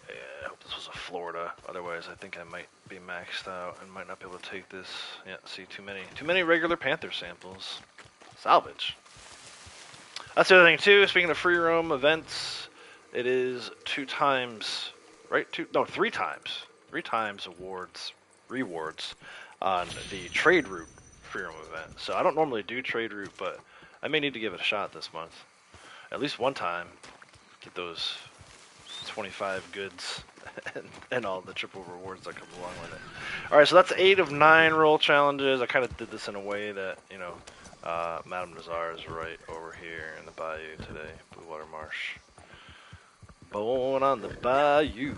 yeah, I hope this was a Florida. Otherwise, I think I might be maxed out and might not be able to take this. Yeah, see, too many regular Panther samples. Salvage. That's the other thing too. Speaking of free roam events, it is 2 times, right? 3 times. 3 times rewards on the trade route free roam event. So I don't normally do trade route, but I may need to give it a shot this month. At least one time. Get those 25 goods and all the triple rewards that come along with it. Alright, so that's 8 of 9 roll challenges. I kind of did this in a way that, you know, Madame Nazar is right over here in the bayou today. Blue Water Marsh. Born on the bayou.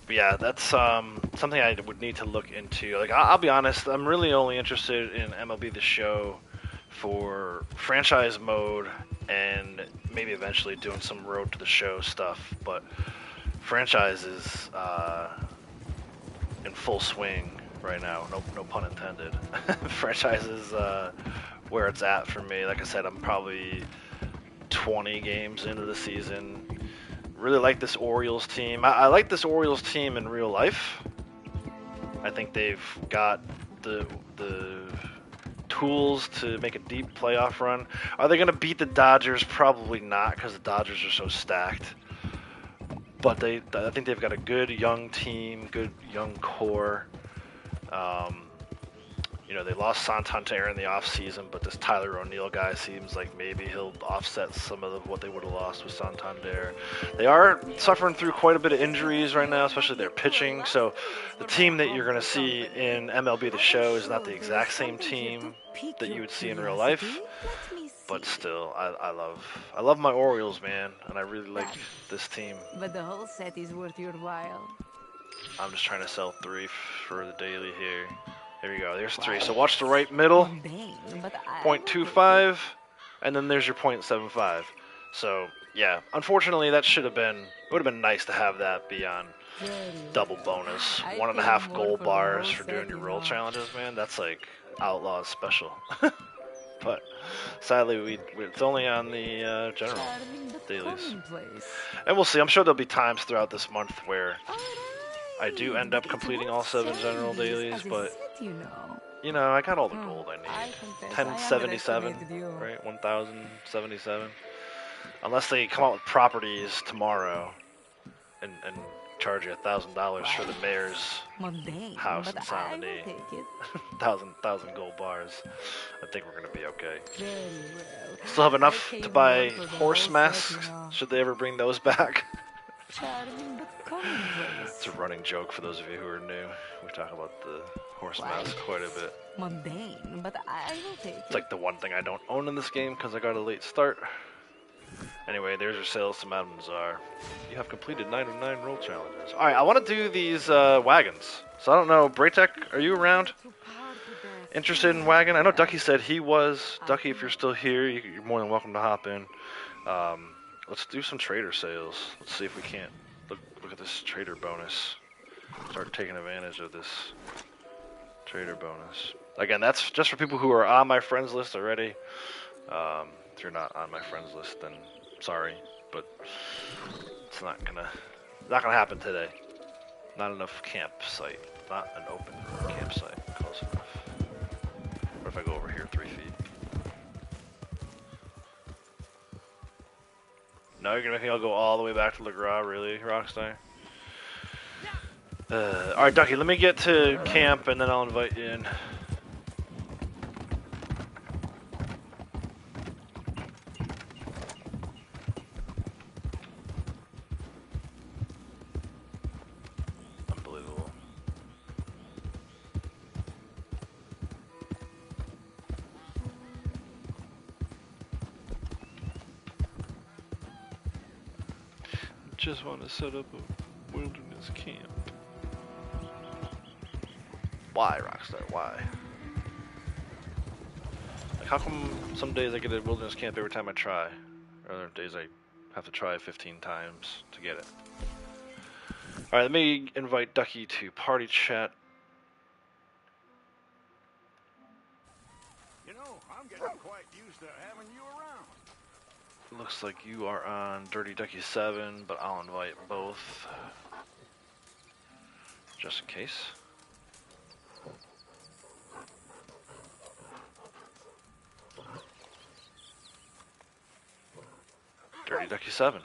But yeah, that's something I would need to look into. Like, I'll be honest, I'm really only interested in MLB The Show for franchise mode and maybe eventually doing some Road to the Show stuff. But franchise is in full swing right now. No pun intended. Franchise is where it's at for me. Like I said, I'm probably 20 games into the season. Really like this Orioles team. I like this Orioles team in real life. I think they've got the tools to make a deep playoff run. Are they going to beat the Dodgers? Probably not, because the Dodgers are so stacked. But I think they've got a good young team, good young core. You know, they lost Santander in the offseason, but this Tyler O'Neill guy seems like maybe he'll offset some of what they would have lost with Santander. They are suffering through quite a bit of injuries right now, especially their pitching. So the team that you're going to see in MLB The Show is not the exact same team that you would see in real life. But still, I love my Orioles, man, and I really like this team. But the whole set is worth your while. I'm just trying to sell 3 for the daily here. There you go. There's 3. So watch the right middle. 0.25, and then there's your 0.75. So yeah, unfortunately, that should have been. It would have been nice to have that be on double bonus. 1.5 gold bars for doing your roll challenges, man. That's like Outlaws special. But sadly, it's only on the general dailies. And we'll see. I'm sure there'll be times throughout this month where I do end up completing all 7 general dailies, but you know, I got all the gold I need. 1077, right? 1077. Unless they come out with properties tomorrow and charge you $1,000 for the mayor's Mundane, house in but Saint I will Denis. take it. thousand gold bars. I think we're gonna be okay. Very well. Still have enough I to came buy not for the horse whole masks. set, you know. Should they ever bring those back? Charming but It's a commonplace. running joke for those of you who are new. We talk about the horse masks quite a bit. Mundane, but I will take It's it. like the one thing I don't own in this game because I got a late start. Anyway, there's your sales to Madame Czar. You have completed 9 of 9 roll challenges. Alright, I want to do these wagons. So I don't know, Braytech, are you around? Interested in wagon? I know Ducky said he was. Ducky, if you're still here, you're more than welcome to hop in. Let's do some trader sales. Let's see if we can't look at this trader bonus. Start taking advantage of this trader bonus. Again, that's just for people who are on my friends list already. If you're not on my friends list, then sorry, but it's not gonna happen today. Not enough campsite. Not an open campsite close enough. What if I go over here 3 feet? No, you're gonna make me all go all the way back to Le Gras, really, Rockstar? Alright, Ducky, let me get to camp and then I'll invite you in. Unbelievable. Just want to set up a wilderness camp. Why, Rockstar? Why? Like, how come some days I get a wilderness camp every time I try? Other days I have to try 15 times to get it. Alright, let me invite Ducky to party chat. You know, I'm getting quite used to having you around. Looks like you are on Dirty Ducky 7, but I'll invite both. Just in case. Dirty Ducky 7.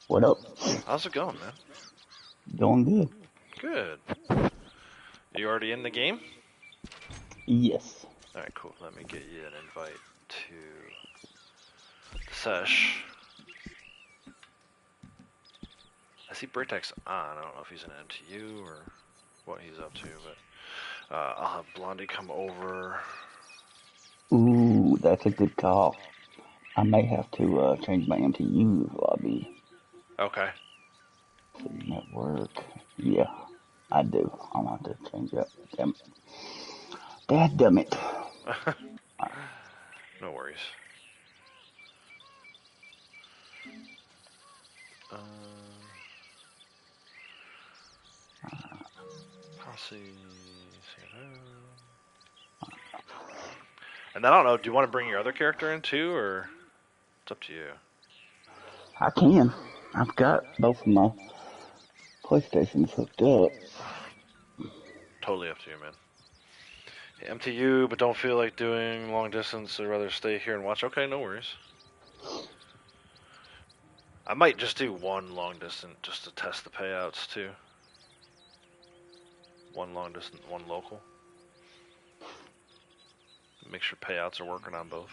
What up? How's it going, man? Going good. Good. You already in the game? Yes. Alright, cool. Let me get you an invite to the sesh. I see Braytech's on. I don't know if he's an MTU or what he's up to, but I'll have Blondie come over. Ooh, that's a good call. I may have to change my MTU lobby. Okay. Network. Yeah, I do. I'll have to change that. Damn it. No worries. Posse. And I don't know, do you want to bring your other character in too, or it's up to you? I can. I've got both of my PlayStations hooked up. Totally up to you, man. MTU, but don't feel like doing long distance, I'd rather stay here and watch. Okay, no worries. I might just do one long distance just to test the payouts too. One long distance, one local. Make sure payouts are working on both.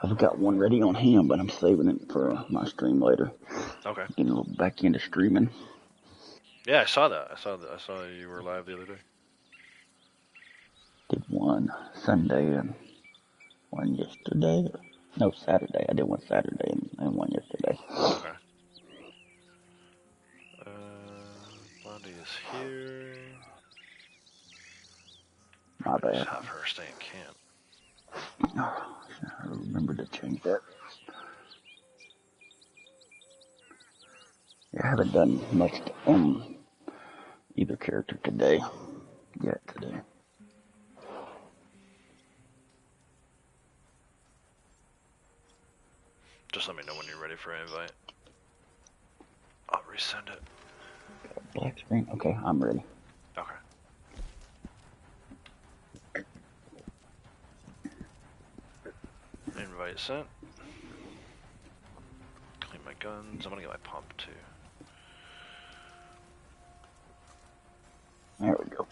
I've got one ready on hand, but I'm saving it for my stream later. Okay. Getting a little back into streaming. Yeah, I saw that. I saw you were live the other day. Did one Sunday and one yesterday. No, Saturday. I did one Saturday and one yesterday. Okay. Blondie is here. My Just bad. have her stay in camp. I remember to change that. Yeah, I haven't done much on either character today. Just let me know when you're ready for an invite. I'll resend it. Black screen? Okay, I'm ready. Okay. Invite sent. Clean my guns. I'm gonna get my pump too. There we go.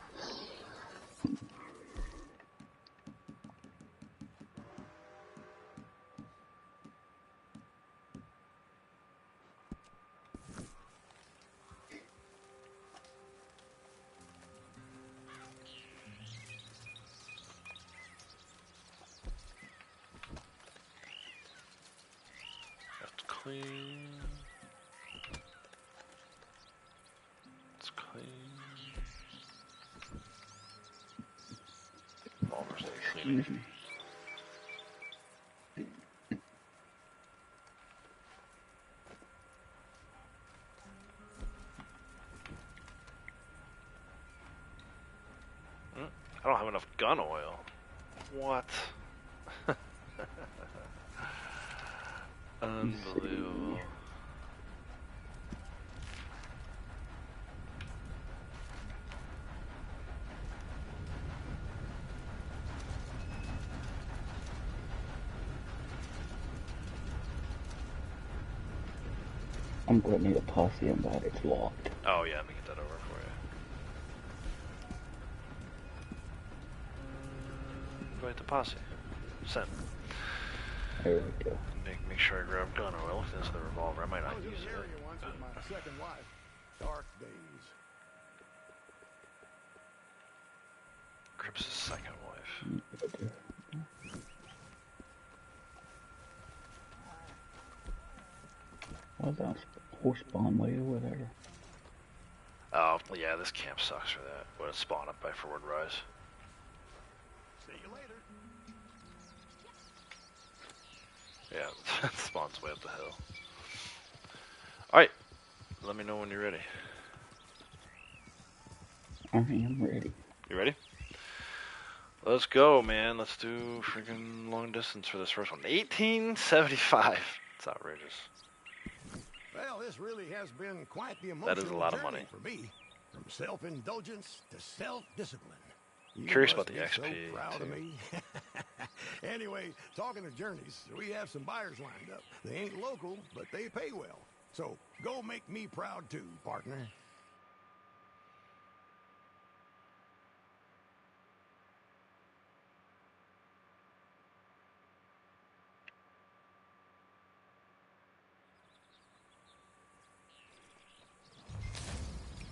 That's clean. It's clean. Revolver's there cleaning. I don't have enough gun oil. What? Unbelievable. I'm going to need a posse in, but it's locked. Oh yeah, let me get that over for you. Invite the posse. Send. There we go. Make sure I grab gun oil. If this is the revolver, I might I not was in use the it. area once with my second wife. Dark days. Cripps' second wife. What's that horse spawn way over there? Oh, well, yeah, this camp sucks for that. What a spawn up by forward rise. See you later. Yeah, that spawn's way up the hill. Alright, let me know when you're ready. I am ready. You ready? Let's go, man. Let's do freaking long distance for this first one. 1875. It's outrageous. Well, this really has been quite the emotional That is a lot of journey money. for me. From self-indulgence to self-discipline. You Curious must about the be XP, so proud of too. me. Anyway, talking of journeys, we have some buyers lined up. They ain't local, but they pay well. So go make me proud too, partner.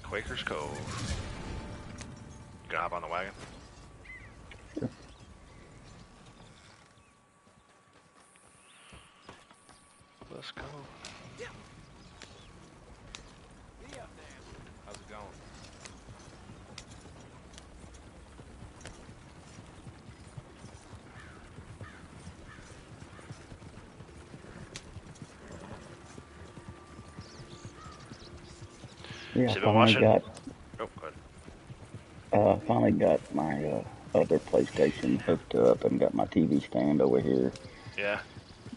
Quaker's Cove. You gonna hop on the wagon? Sure. Let's go. How's it going? Yeah, So I you been finally watching? got Oh, go ahead. finally got my other PlayStation hooked up and got my TV stand over here. Yeah,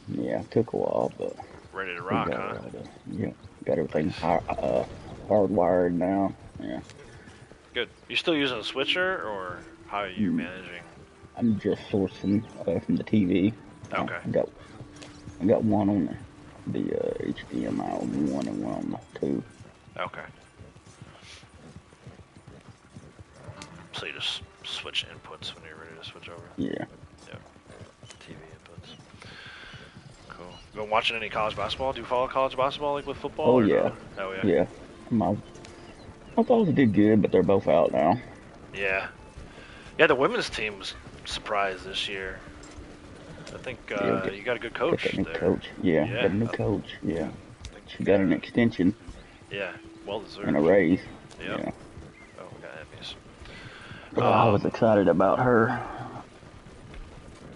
Yeah, it took a while, but ready to we rock, got huh? it all done. Yeah, got everything Nice. hardwired now. Yeah, Good. You still using a switcher, or how are you managing? I'm just sourcing from the TV. Okay. I got one on the HDMI one and one on the two. Okay. So you just switch inputs when you're ready to switch over? Yeah. Yep. TV inputs. Cool. You been watching any college basketball? Do you follow college basketball like with football? Oh or yeah. No? Oh yeah. Yeah. My thoughts did good, but they're both out now. Yeah. Yeah, the women's team was surprised this year. I think Yeah, you got a good Got coach that new there. coach. Yeah, Yeah. got a new coach. Yeah. I think, She got an extension Yeah, well deserved. and a raise. Yep. Yeah. Oh, we got enemies. I was excited about her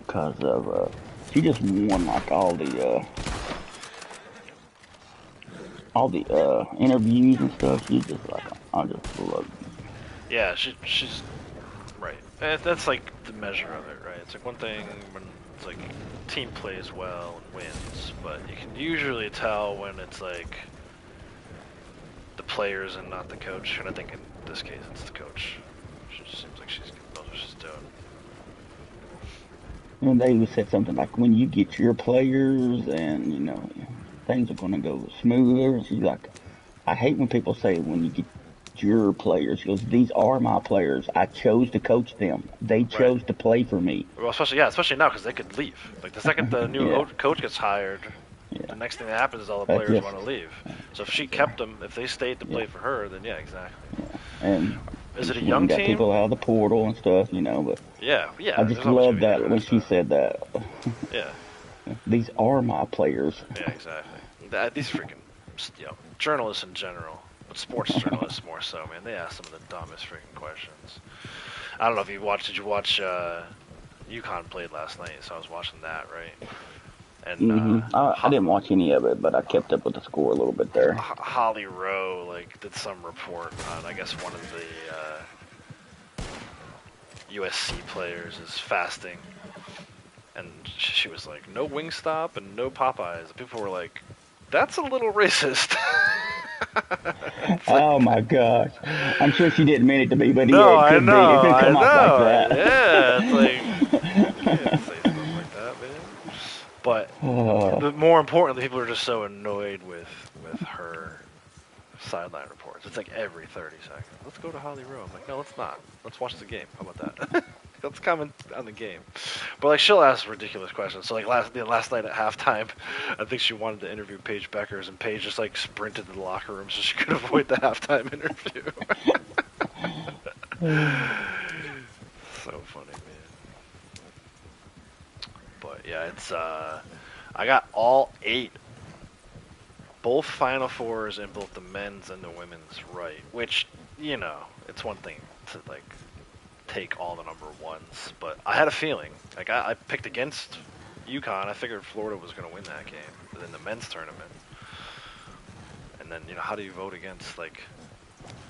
because of she just won like all the interviews and stuff. She just like I just love it. Yeah, she's right. That's like the measure of it, right? It's like one thing when it's like team plays well and wins, but you can usually tell when it's like the players and not the coach. And I think in this case, it's the coach. She just seems like she knows what she's doing. And they said something like, when you get your players and, things are going to go smoother. She's like, I hate when people say when you get your players. She goes, these are my players. I chose to coach them. They Right. chose to play for me. Well, especially now because they could leave. Like the second the new Yeah, coach gets hired, yeah. the next thing that happens is all the That's players just, want to leave. So if she yeah, kept them, if they stayed to yeah, play for her, then yeah, exactly. yeah. And Is it a she went young and got team? people out of the portal and stuff, but Yeah, I yeah. just There's always gonna love be that that when kind of she stuff. said that. Yeah, These are my players. yeah, exactly. These freaking, journalists in general, but sports journalists more so, man. They ask some of the dumbest freaking questions. I don't know if you watched. Did you watch? UConn played last night, so I was watching that, right? And I didn't watch any of it, but I kept up with the score a little bit there. Holly Rowe did some report on, I guess, one of the USC players is fasting, and she was like, no Wingstop and no Popeyes. And people were like, that's a little racist. Oh my gosh. I'm sure she didn't mean it to be, but No, yeah, it I could be. It know, could I come off like know. that. Yeah, it's like, you can't say stuff like that, man. But more importantly, people are just so annoyed with her sideline reports. It's like every 30 seconds. Let's go to Holly Rowe. I'm like, no, let's not. Let's watch the game. How about that? Let's comment on the game. But like, she'll ask ridiculous questions. So like last night at halftime, I think she wanted to interview Paige Beckers, and Paige just like sprinted to the locker room so she could avoid the halftime interview. So funny, man. But yeah, it's I got all 8, both Final Fours in both the men's and the women's right. Which, it's one thing to like take all the number ones, but I had a feeling. Like I picked against UConn. I figured Florida was going to win that game in the men's tournament. And then how do you vote against like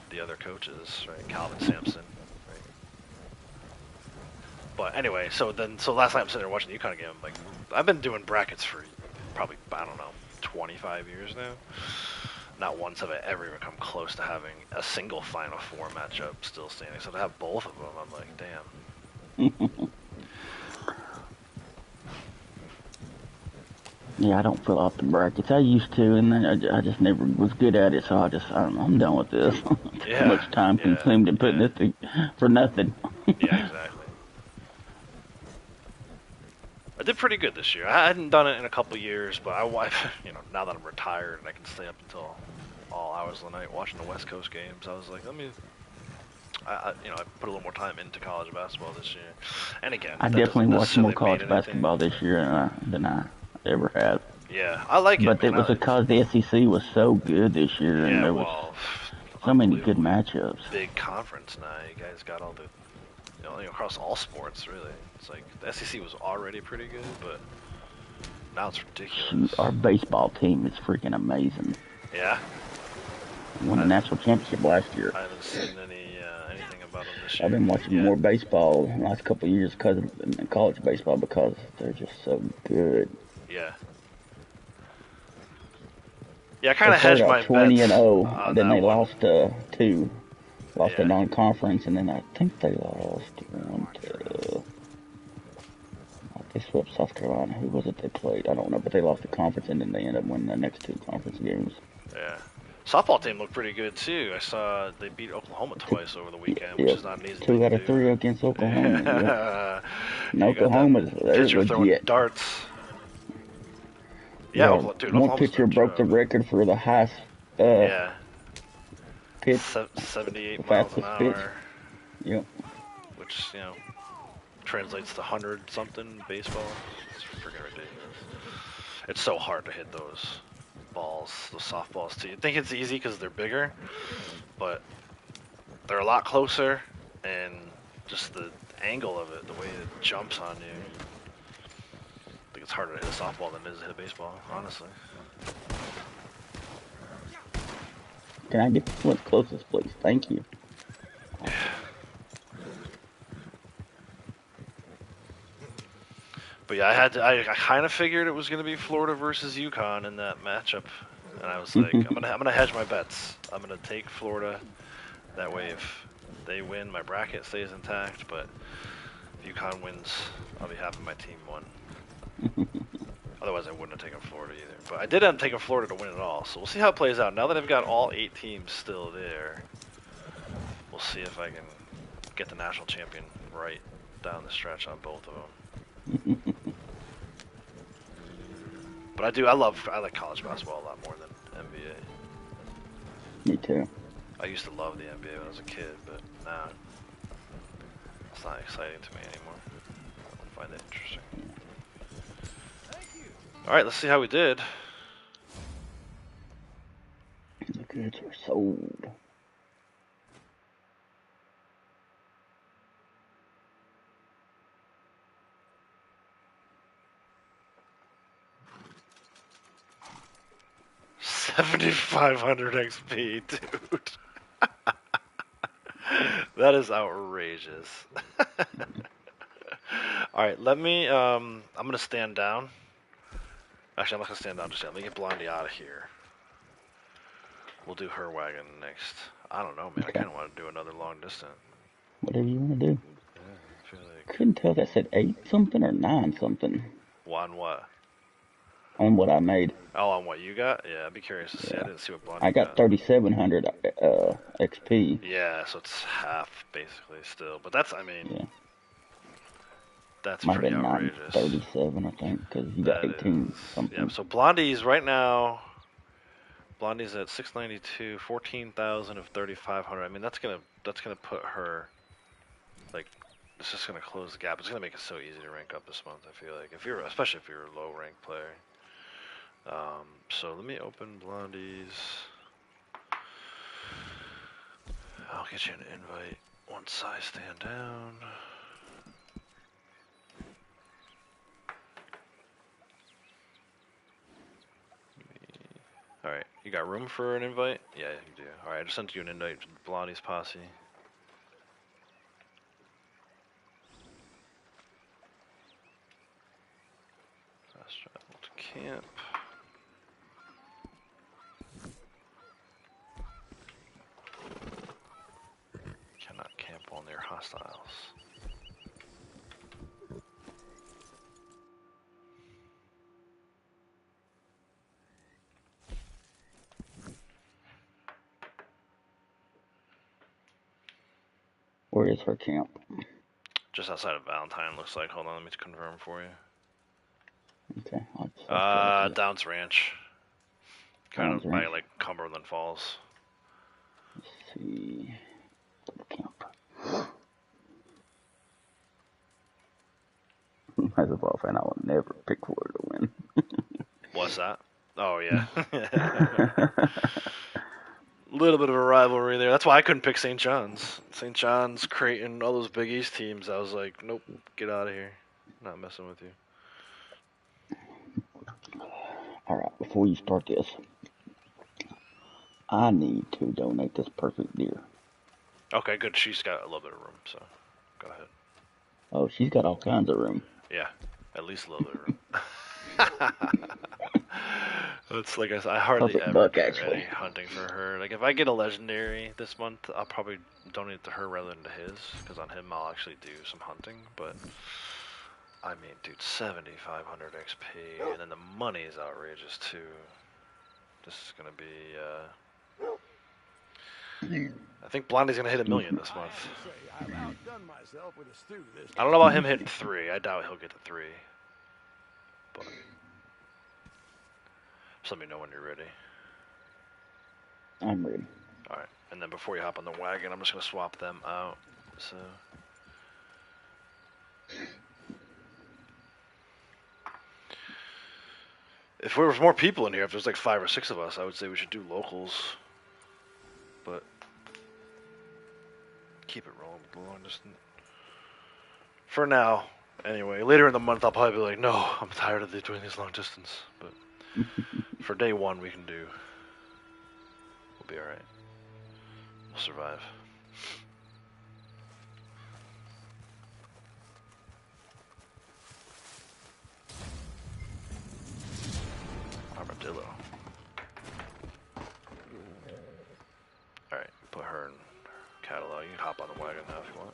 the other coaches, right? Calvin Sampson, right? But anyway, so last night I'm sitting there watching the UConn game. I'm like, I've been doing brackets for probably, I don't know, 25 years now. Not once have I ever even come close to having a single Final Four matchup still standing. So to have both of them, I'm like, damn. Yeah, I don't fill out the brackets. I used to, and then I just never was good at it, so I don't know, I'm done with this. Yeah, Too much time consumed in putting this for nothing. Yeah, exactly. I did pretty good this year. I hadn't done it in a couple years, but now that I'm retired and I can stay up until all hours of the night watching the West Coast games, I was like, I put a little more time into college basketball this year. And again, I definitely watched more college basketball this year than I ever have. Yeah, I like it. But it was because the SEC was so good this year, and there was so many good matchups. Big conference now. You guys got all the, across all sports, really. It's like the SEC was already pretty good, but now it's ridiculous. Shoot, our baseball team is freaking amazing. Yeah. Won the national championship last year. I haven't seen anything about them this year. I've been watching more baseball in the last couple of years because of college baseball because they're just so good. Yeah. Yeah, I kind of hedged my bets. 20-0. Then they lost 2. Lost a Yeah. non-conference, and then I think they lost 1 to. They swept South Carolina. Who was it they played? I don't know, but they lost the conference, and then they ended up winning the next 2 conference games. Yeah. Softball team looked pretty good too. I saw they beat Oklahoma twice over the weekend, which is not an easy 2 out of to 3 do. against Oklahoma. Yeah. And Oklahoma's they're Pitcher throwing legit. darts. Yeah, One Oklahoma's pitcher no broke the joke. record for the highest Yeah. pitch, 78 miles an fastest pitch. hour, Yep. which translates to 100 something baseball. It's freaking ridiculous. It's so hard to hit those balls, those softballs too. You think it's easy because they're bigger, but they're a lot closer, and just the angle of it, the way it jumps on you. I think it's harder to hit a softball than it is to hit a baseball, honestly. Can I get this one closest, please? Thank you. But yeah, I kind of figured it was going to be Florida versus UConn in that matchup, and I was like, I'm gonna hedge my bets. I'm gonna take Florida. That way, if they win, my bracket stays intact. But If UConn wins, I'll be happy my team won. Otherwise, I wouldn't have taken Florida either. But I did end up taking Florida to win it all, so we'll see how it plays out. Now that I've got all 8 teams still there, we'll see if I can get the national champion right down the stretch on both of them. But I like college basketball a lot more than NBA. Me too. I used to love the NBA when I was a kid, but now it's not exciting to me anymore. I don't find it interesting. Alright, let's see how we did. The goods are sold. $7,500 XP, dude. That is outrageous. Alright, let me, I'm gonna stand down. Actually, I'm not gonna stand down just yet. Let me get Blondie out of here. We'll do her wagon next. I don't know, man. I kinda wanna do another long distance. Whatever you want to do. Yeah, I feel like... Couldn't tell if that said 8 something or 9 something. On what? On what I made. Oh, on what you got? Yeah, I'd be curious to see. I didn't see what Blondie I got 3,700 XP. Yeah, so it's half, basically, still. But that's, I mean... Yeah. That's Might have pretty been outrageous. 937, I think, because you got 18 something. Yeah, so Blondie's right now... Blondie's at 692, 14,000 of 3,500. I mean, that's gonna put her... Like, it's just gonna close the gap. It's gonna make it so easy to rank up this month, I feel like. Especially if you're a low-ranked player. So let me open Blondie's. I'll get you an invite once I stand down. Alright, you got room for an invite? Yeah, you do. Alright, I just sent you an invite to Blondie's posse. Fast travel to camp. Cannot camp while near hostiles. Where is her camp? Just outside of Valentine, looks like. Hold on, let me confirm for you. Okay. Downs Ranch. Kind Downs of by Ranch. like Cumberland Falls. Let's see. The camp. As a ball fan, I will never pick Florida to win. What's that? Oh, yeah. Little bit of a rivalry there. That's why I couldn't pick St. John's. St. John's, Creighton, all those Big East teams. I was like, nope, get out of here. Not messing with you. Alright, before you start this, I need to donate this perfect deer. Okay, good. She's got a little bit of room, so go ahead. Oh, she's got all kinds of room. Yeah, at least a little bit of room. It's like I said, I hardly Perfect ever buck, do actually. any hunting for her. Like, if I get a legendary this month, I'll probably donate to her rather than to his, because on him I'll actually do some hunting, but... I mean, dude, 7,500 XP, and then the money is outrageous, too. This is gonna be, I think Blondie's gonna hit 1 million this month. I've outdone myself with a stew this I don't know about him hitting 3. I doubt he'll get to 3. But just let me know when you're ready. I'm ready. Alright, and then before you hop on the wagon, I'm just gonna swap them out, so... If there was more people in here, if there's like 5 or 6 of us, I would say we should do locals. But keep it rolling with the long distance. For now, anyway. Later in the month, I'll probably be like, no, I'm tired of doing this long distance. But for day 1, we can do. We'll be alright. We'll survive. Armadillo. Alright, put her in catalog. You can hop on the wagon now if you want.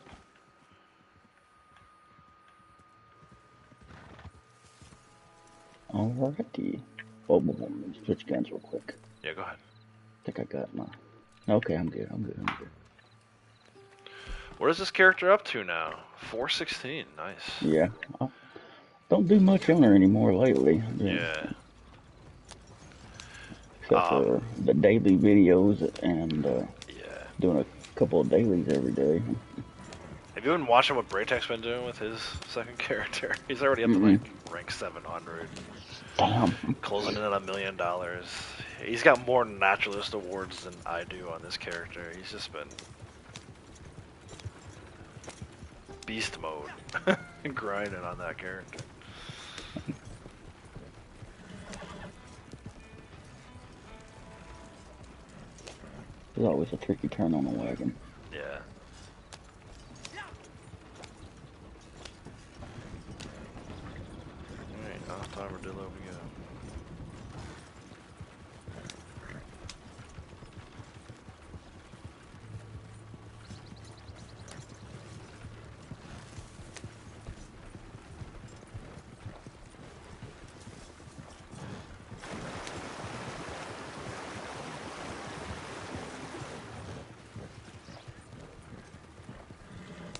Alrighty. Oh, let me switch guns real quick. Yeah, go ahead. I think I got my... Okay, I'm good. I'm good. What is this character up to now? 416. Nice. Yeah. I don't do much on her anymore lately. Yeah. Except for the daily videos and yeah. doing a couple of dailies every day. Have you been watching what Braytek's been doing with his second character? He's already up to like rank 700. Damn. Closing in at $1 million. He's got more naturalist awards than I do on this character. He's just been beast mode, grinding on that character. There's always a tricky turn on the wagon. Yeah. Alright, off timer Dillo we go.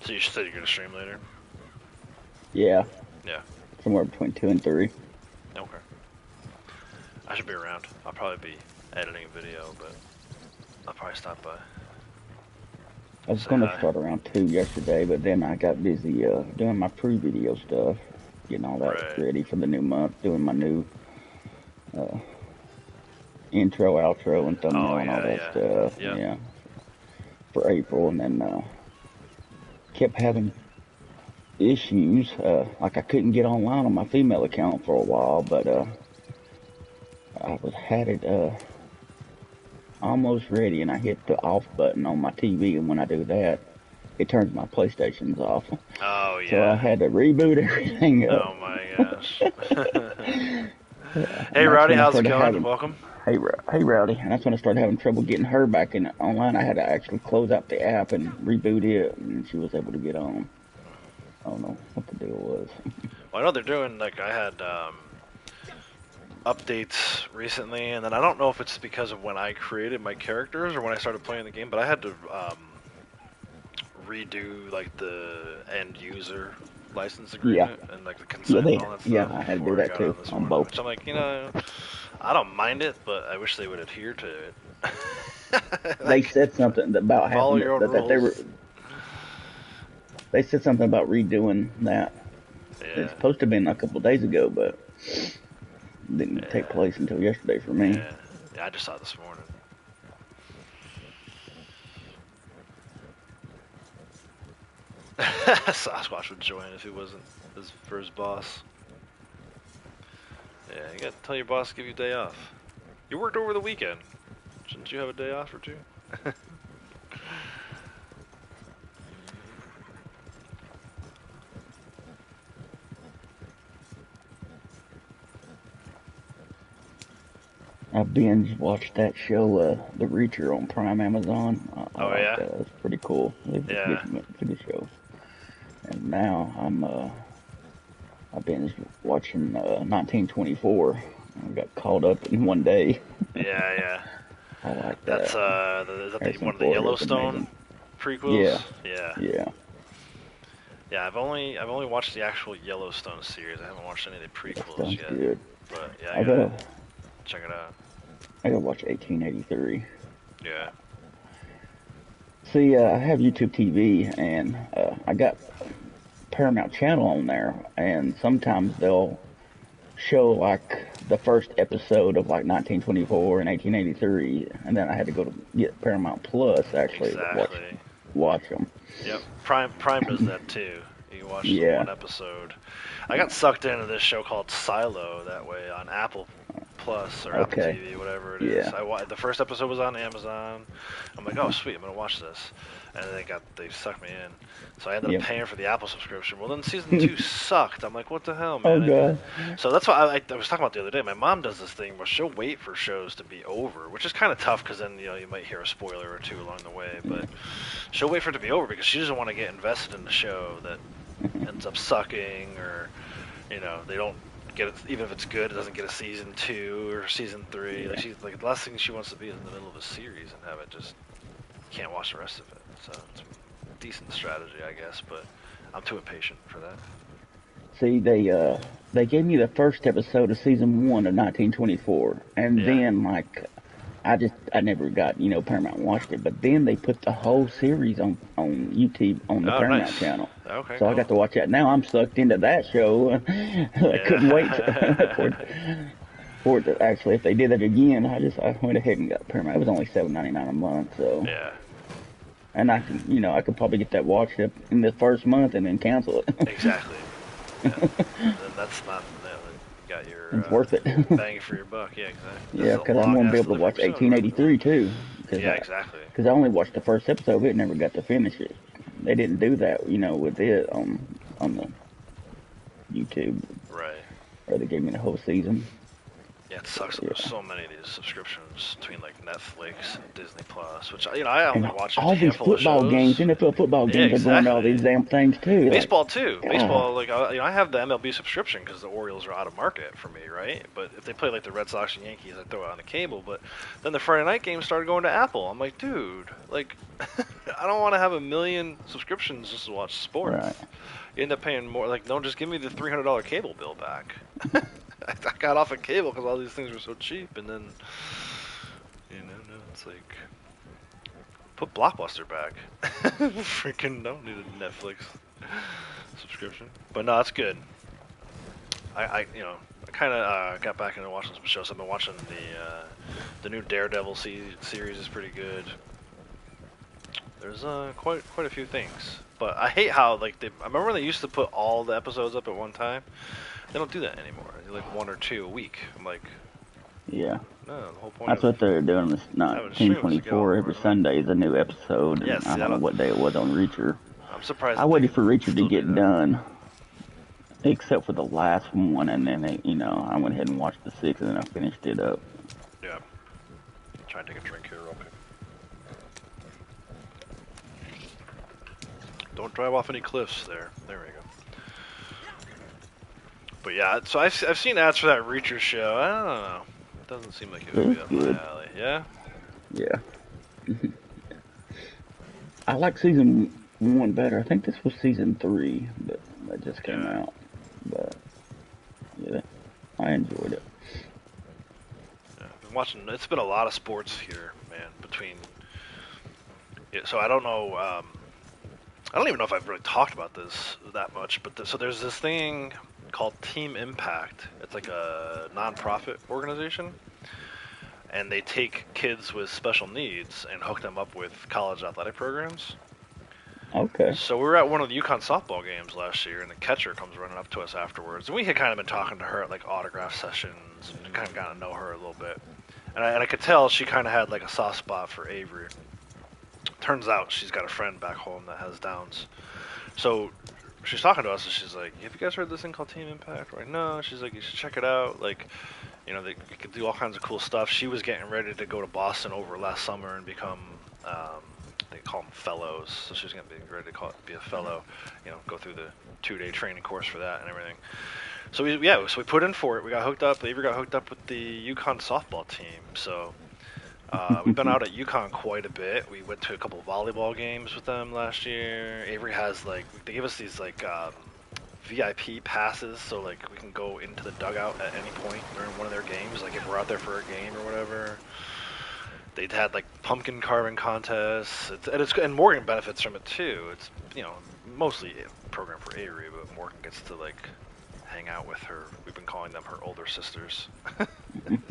So you said you're gonna stream later? Yeah. Yeah. Somewhere between 2 and 3. Okay. I should be around. I'll probably be editing a video, but I'll probably stop by. I was going to start around 2 yesterday, but then I got busy doing my pre-video stuff, getting all that ready for the new month, doing my new intro, outro, and thumbnail and all that stuff. Yep. Yeah. For April, and then kept having issues. Like I couldn't get online on my female account for a while, but I had it almost ready, and I hit the off button on my TV, and when I do that, it turns my PlayStations off. Oh yeah. So I had to reboot everything up. Oh my gosh. Hey Rowdy, how's it going? Welcome. Hey Rowdy, and that's when I started having trouble getting her back in online. I had to actually close out the app and reboot it, and she was able to get on. I don't know what the deal was. Well, I know they're doing, like, I had updates recently, and then I don't know if it's because of when I created my characters or when I started playing the game, but I had to redo, like, the end user license agreement and, like, the consent and all that stuff. Yeah, I had to do that too, on both. Which I'm like, you know, I don't mind it, but I wish they would adhere to it. Like, they said something about having that they were. They said something about redoing that. Yeah. It's supposed to have been a couple of days ago, but didn't take place until yesterday for me. Yeah, I just saw it this morning. Sasquatch would join if he wasn't his first boss. Yeah, you gotta tell your boss to give you a day off. You worked over the weekend. Shouldn't you have a day off or two? I binge watched that show, The Reacher, on Prime Amazon. I liked that. It's pretty cool. It's a good show. And now I've been watching 1924. I got caught up in one day. Yeah. I like that. That's is that one of the Yellowstone prequels? Yeah. Yeah, I've only watched the actual Yellowstone series. I haven't watched any of the prequels yet. Good. But yeah, I gotta check it out. I gotta watch 1883. Yeah. See, I have YouTube TV, and I got Paramount Channel on there, and sometimes they'll show like the first episode of like 1924 and 1883, and then I had to go to get Paramount Plus actually to watch them. Yep, Prime does that too. You can watch the one episode. I got sucked into this show called Silo that way on Apple Plus or Apple TV, whatever it is. The first episode was on Amazon. I'm like, oh sweet, I'm gonna watch this, and they sucked me in. So I ended up paying for the Apple subscription. Well, then season 2 sucked. I'm like, what the hell, man? Oh god. So that's what I was talking about the other day. My mom does this thing where she'll wait for shows to be over, which is kind of tough because then you might hear a spoiler or two along the way. But she'll wait for it to be over because she doesn't want to get invested in the show that ends up sucking, or they don't get it, even if it's good, it doesn't get a season 2 or season 3. Yeah. Like she's like the last thing she wants to be is in the middle of a series and have it just can't watch the rest of it. So it's a decent strategy, I guess, but I'm too impatient for that. See, they gave me the first episode of season 1 of 1924, and Yeah. then like I never got Paramount watched it, but then they put the whole series on YouTube on the Oh, Paramount nice. channel. Okay, So cool. I got to watch that. Now I'm sucked into that show. I couldn't wait for it to actually. If they did it again, I went ahead and got Paramount. It was only $7.99 a month, so. Yeah. And I could probably get that watched up in the first month and then cancel it. Exactly. Yeah. And that's not. You got your. It's worth it. Bang for your buck. Yeah, exactly. Yeah, because I'm going to be able to watch 1883 too. Yeah, exactly. Because I only watched the first episode of it, never got to finish it. They didn't do that, with it on the YouTube. Right. Or they gave me the whole season. Yeah, it sucks. Yeah. There's so many of these subscriptions between like Netflix and Disney Plus, which I only And watch all a these handful of football shows. games, NFL football Yeah, games, are going to all exactly. these damn things too. Baseball too. God. Baseball, like I have the MLB subscription because the Orioles are out of market for me, right? But if they play like the Red Sox and Yankees, I throw it on the cable. But then the Friday night games started going to Apple. I'm like, dude, like I don't want to have a million subscriptions just to watch sports. Right. You end up paying more. Like, no, just give me the $300 cable bill back. I got off of cable because all these things were so cheap, and then no, it's like put Blockbuster back. Freaking don't need a Netflix subscription, but no, it's good. I kind of got back into watching some shows. I've been watching the new Daredevil series is pretty good. There's quite a few things, but I hate how I remember when they used to put all the episodes up at one time. They don't do that anymore. They do like 1 or 2 a week. I'm like, Yeah. no, the whole point. That's what they're doing. It's not having streamers to get 10/24 all every over. Sunday is a new episode. And Yes, I see, don't know what day it was on Reacher. I'm surprised. I that waited they for Reacher to still do get that. done, except for the last one, and then I went ahead and watched the 6th, and then I finished it up. Yeah. Try and take a drink here real quick. Don't drive off any cliffs there. There we go. But yeah, so I've seen ads for that Reacher show. I don't know. It doesn't seem like it would be up my Good. alley. Yeah? Yeah. I like season 1 better. I think this was season 3, but that just came Yeah. out. But yeah, I enjoyed it. Yeah, I've been watching. It's been a lot of sports here, man. So I don't know. I don't even know if I've really talked about this that much. But so there's this thing called Team Impact. It's like a non-profit organization, and they take kids with special needs and hook them up with college athletic programs. Okay. So we were at one of the UConn softball games last year, and the catcher comes running up to us afterwards. And we had kind of been talking to her at like autograph sessions and kind of got to know her a little bit. And I could tell she kind of had like a soft spot for Avery. Turns out she's got a friend back home that has Downs. So she's talking to us, and she's like, "Have you guys heard this thing called Team Impact?" Right? No. She's like, "You should check it out. Like, they could do all kinds of cool stuff." She was getting ready to go to Boston over last summer and become. They call them fellows, so she's gonna be ready to be a fellow, go through the 2-day training course for that and everything. So we put in for it. We got hooked up. Avery got hooked up with the UConn softball team. So we've been out at UConn quite a bit. We went to a couple of volleyball games with them last year. Avery has they give us these VIP passes, so like we can go into the dugout at any point during one of their games. Like if we're out there for a game or whatever. They'd had like pumpkin carving contests, and Morgan benefits from it too. It's mostly a program for Avery, but Morgan gets to like hang out with her. We've been calling them her older sisters,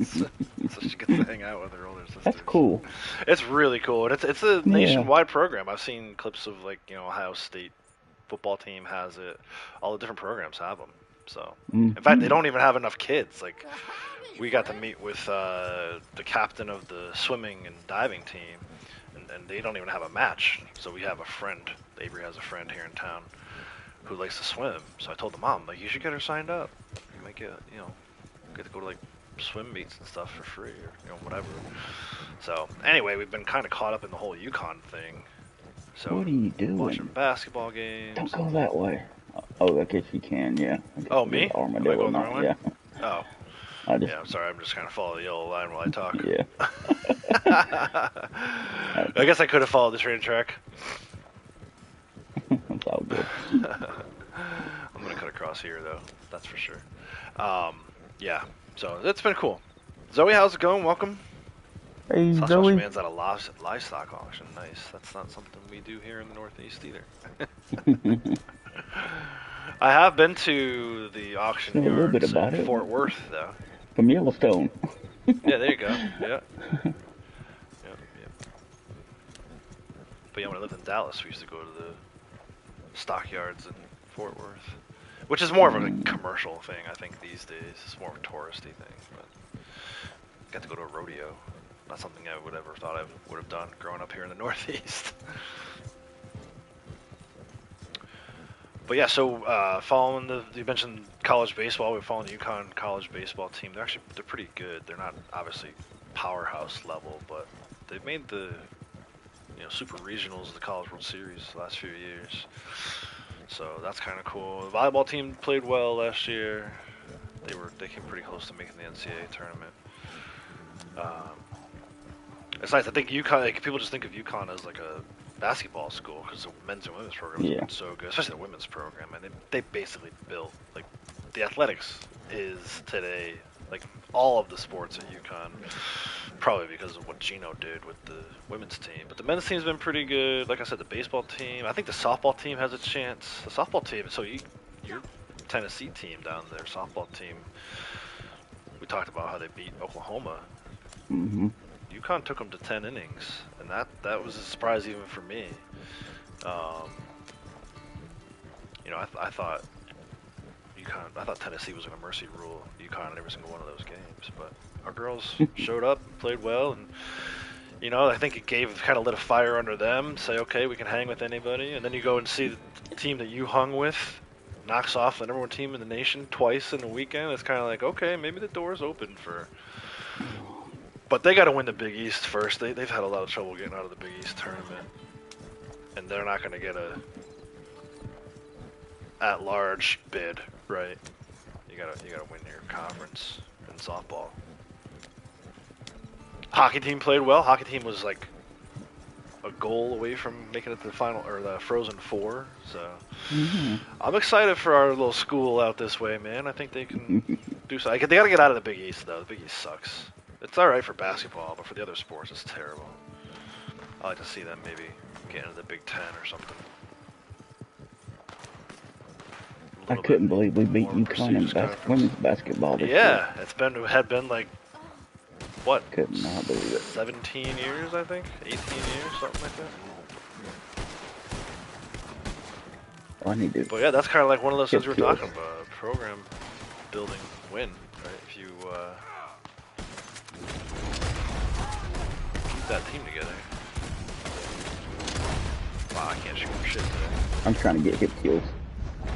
so she gets to hang out with her older sisters. That's cool. It's really cool, and it's a nationwide program. I've seen clips of Ohio State football team has it. All the different programs have them. So in fact, they don't even have enough kids. Like. We got to meet with the captain of the swimming and diving team, and they don't even have a match. So we have a friend. Avery has a friend here in town who likes to swim. So I told the mom, you should get her signed up. You might get to go to swim meets and stuff for free or whatever. So anyway, we've been kind of caught up in the whole UConn thing. So What are you doing? watching basketball games. Don't go that way. Oh, I guess you can, yeah. I guess Oh, it is me? Am I armadillo, going the not, wrong way? yeah. Oh, I just, yeah, I'm sorry. I'm just kind of following the yellow line while I talk. yeah. I guess I could have followed the train track. It's all good. I'm going to cut across here, though. That's for sure. Yeah, so it's been cool. Zoe, how's it going? Welcome. Hey, Sasquatch Zoe. Man's at a livestock auction. Nice. That's not something we do here in the Northeast either. I have been to the auction Know a little bit yards about in it. Fort Worth, though. From Yellowstone. Yeah, there you go. Yeah. Yep. But yeah, when I lived in Dallas, we used to go to the stockyards in Fort Worth, which is more of a commercial thing, I think, these days. It's more of a touristy thing. But got to go to a rodeo. Not something I would ever thought I would have done growing up here in the Northeast. But yeah, so following you mentioned college baseball. We're following the UConn college baseball team. They're pretty good. They're not obviously powerhouse level, but they've made the super regionals of the College World Series the last few years. So that's kind of cool. The volleyball team played well last year. They came pretty close to making the NCAA tournament. It's nice. I think UConn. Like, people just think of UConn as like a basketball school because the men's and women's program has been so good, especially the women's program. And they basically built like the athletics is today like all of the sports at UConn. Probably because of what Gino did with the women's team. But the men's team's been pretty good. Like I said, the baseball team. I think the softball team has a chance. The softball team. So your Tennessee team down there, softball team. We talked about how they beat Oklahoma. Mm-hmm. UConn took them to 10 innings, and that was a surprise even for me. I thought Tennessee was going to mercy rule UConn in every single one of those games, but our girls showed up, played well, and I think it lit a fire under them. Say, okay, we can hang with anybody, and then you go and see the team that you hung with knocks off the number one team in the nation twice in a weekend. It's kind of like, okay, maybe the door's open for. But they got to win the Big East first. They've had a lot of trouble getting out of the Big East tournament, and they're not going to get a at-large bid, right? You gotta win your conference in softball. Hockey team played well. Hockey team was like a goal away from making it to the final or the Frozen Four. So I'm excited for our little school out this way, man. I think they can do so. They got to get out of the Big East though. The Big East sucks. It's all right for basketball, but for the other sports, it's terrible. I like to see them maybe get into the Big Ten or something. I couldn't believe we beat UConn in women's basketball this year. Yeah, had been like what? Could not believe it. 17 years, I think. 18 years, something like that. Oh, I need to. But yeah, that's kind of like one of those things we were talking about. A program building win, right? If you keep that team together. Wow, I can't shoot for shit today. I'm trying to get hit kills.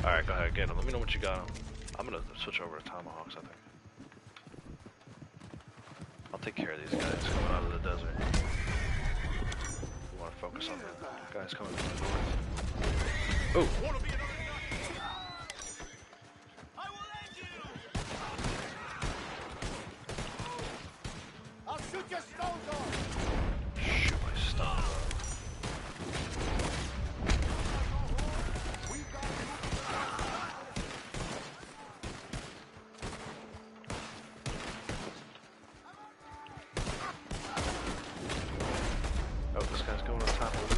Alright, go ahead, get him. Let me know what you got. I'm gonna switch over to Tomahawks, I think. I'll take care of these guys coming out of the desert. We want to focus on the guys coming from the north. Oh! I'll shoot your stones off. Shoot my stones off. Oh, this guy's going on top of it.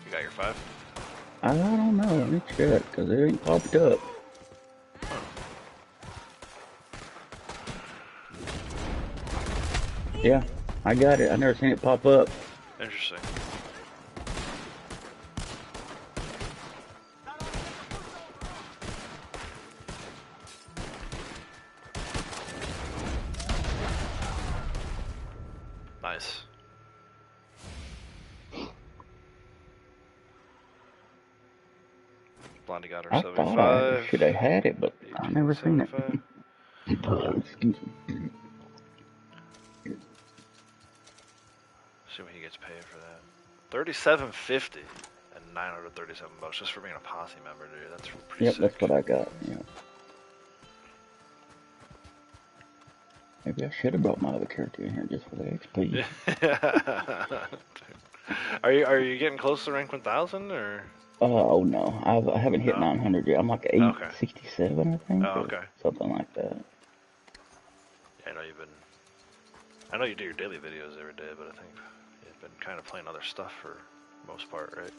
You got your 5? I don't know. Let me check, because it ain't popped up. Yeah, I got it. I never seen it pop up. Interesting. Nice. Blondie got her I 75. thought I should have had it, but I never seen it. 75. Excuse me. pay for that. $37.50 and 937 bucks just for being a posse member, dude. That's pretty Yep, sick. that's what I got. Yeah. Maybe I should have brought my other character in here just for the XP. Are you getting close to rank 1000 or? Oh no, I haven't hit No? 900 yet. I'm like Okay. 867, I think, Oh, or okay. something like that. Yeah, I know you do your daily videos every day, but I think you've been kind of playing other stuff for the most part, right?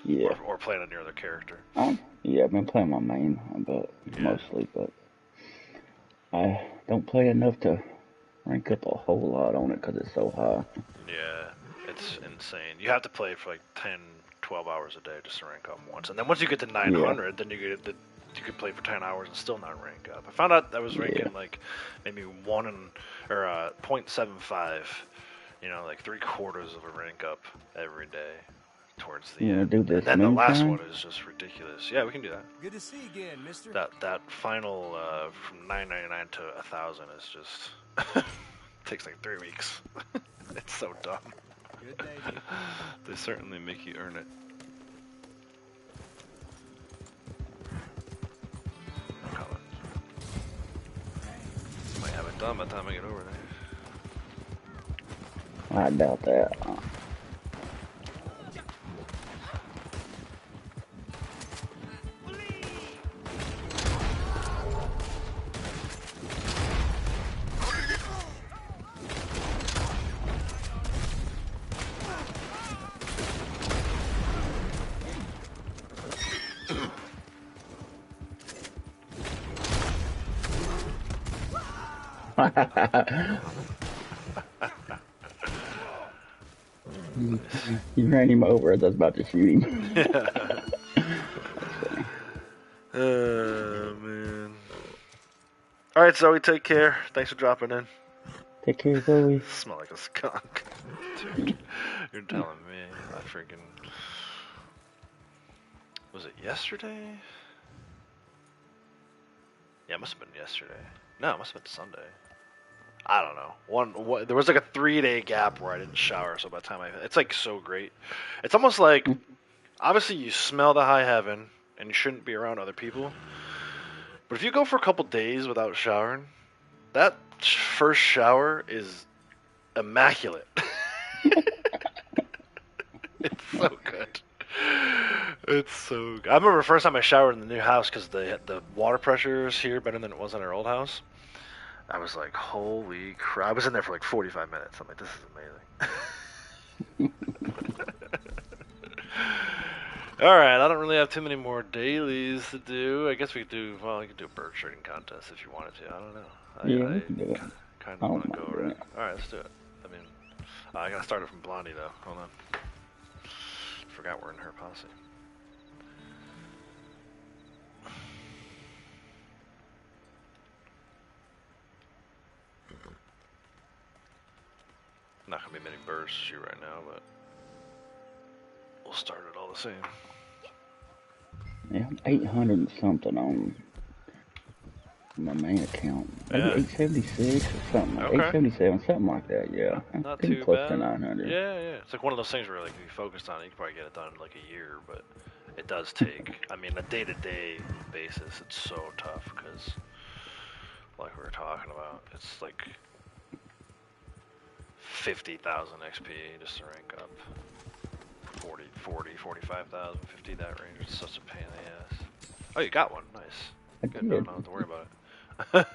Yeah. Or playing on your other character. Yeah, I've been playing my main, but mostly, but I don't play enough to rank up a whole lot on it because it's so high. Yeah, it's insane. You have to play for like 10, 12 hours a day just to rank up once. And then once you get to 900, then you could play for 10 hours and still not rank up. I found out I was ranking like maybe 0.75, you know, like 3/4 of a rank up every day towards the end. Do this And then the last moonshine? one is just ridiculous. Yeah, we can do that. Good to see you again, mister. That final from 999 to 1,000 is just takes like 3 weeks. It's so dumb. Good day, dude. They certainly make you earn it. No comment. Might have it done by the time I get over there. I doubt that. You ran him over as I was about to shoot him. Oh, man. Alright, Zoe, take care. Thanks for dropping in. Take care, Zoe. Smell like a skunk. Dude, you're telling me. I freaking... Was it yesterday? Yeah, it must have been yesterday. No, it must have been Sunday. I don't know. There was like a 3-day gap where I didn't shower, so by the time it's like so great. It's almost like, obviously you smell the high heaven, and you shouldn't be around other people. But if you go for a couple days without showering, that first shower is immaculate. It's so good. It's so good. I remember the first time I showered in the new house because the water pressure is here better than it was in our old house. I was like, holy crap. I was in there for like 45 minutes. I'm like, this is amazing. Alright, I don't really have too many more dailies to do. I guess we could do, well, we could do a bird shooting contest if you wanted to. I don't know. Yeah, we can do it. Kind of want to go around. Alright, let's do it. I mean, I gotta start it from Blondie though. Hold on. Forgot we're in her posse. Not gonna be many birds to shoot right now, but we'll start it all the same. Yeah, 800 and something on my main account. Maybe 876 or something. Okay. 877, something like that. Yeah, Not getting too close bad. to 900. Yeah. It's like one of those things where, like, if you focused on it, you could probably get it done in like a year, but it does take. I mean, a day-to-day basis, it's so tough because, like we were talking about, it's like 50,000 XP just to rank up. 40, 45,000, 50, that range. It's such a pain in the ass. Oh, you got one. Nice. Good. No, don't have to worry about it.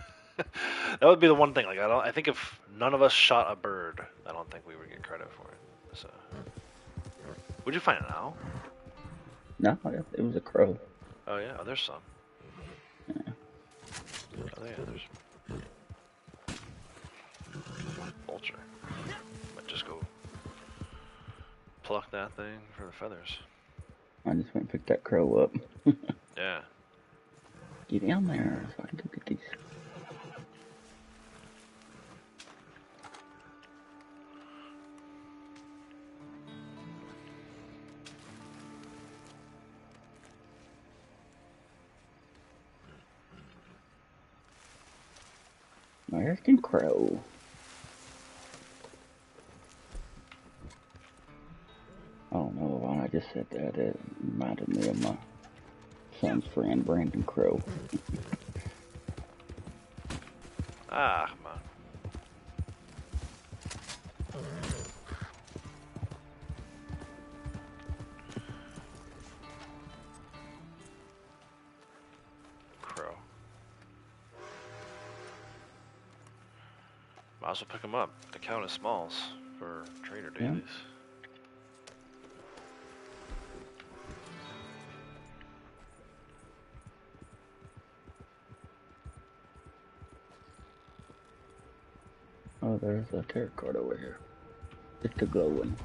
That would be the one thing. Like, I think if none of us shot a bird, I don't think we would get credit for it. So, would you find an owl? No, it was a crow. Oh yeah, there's some. Yeah. Oh yeah, there's vulture. Might just go pluck that thing for the feathers. I just went and picked that crow up. Yeah. Get down there so I can go get these. American crow. just said that. It reminded me of my son's friend, Brandon Crow. Ah, come on. Crow. Might as well pick them up. The count is smalls for trader dailies. Oh, there's a tarot card over here. It's the glow one.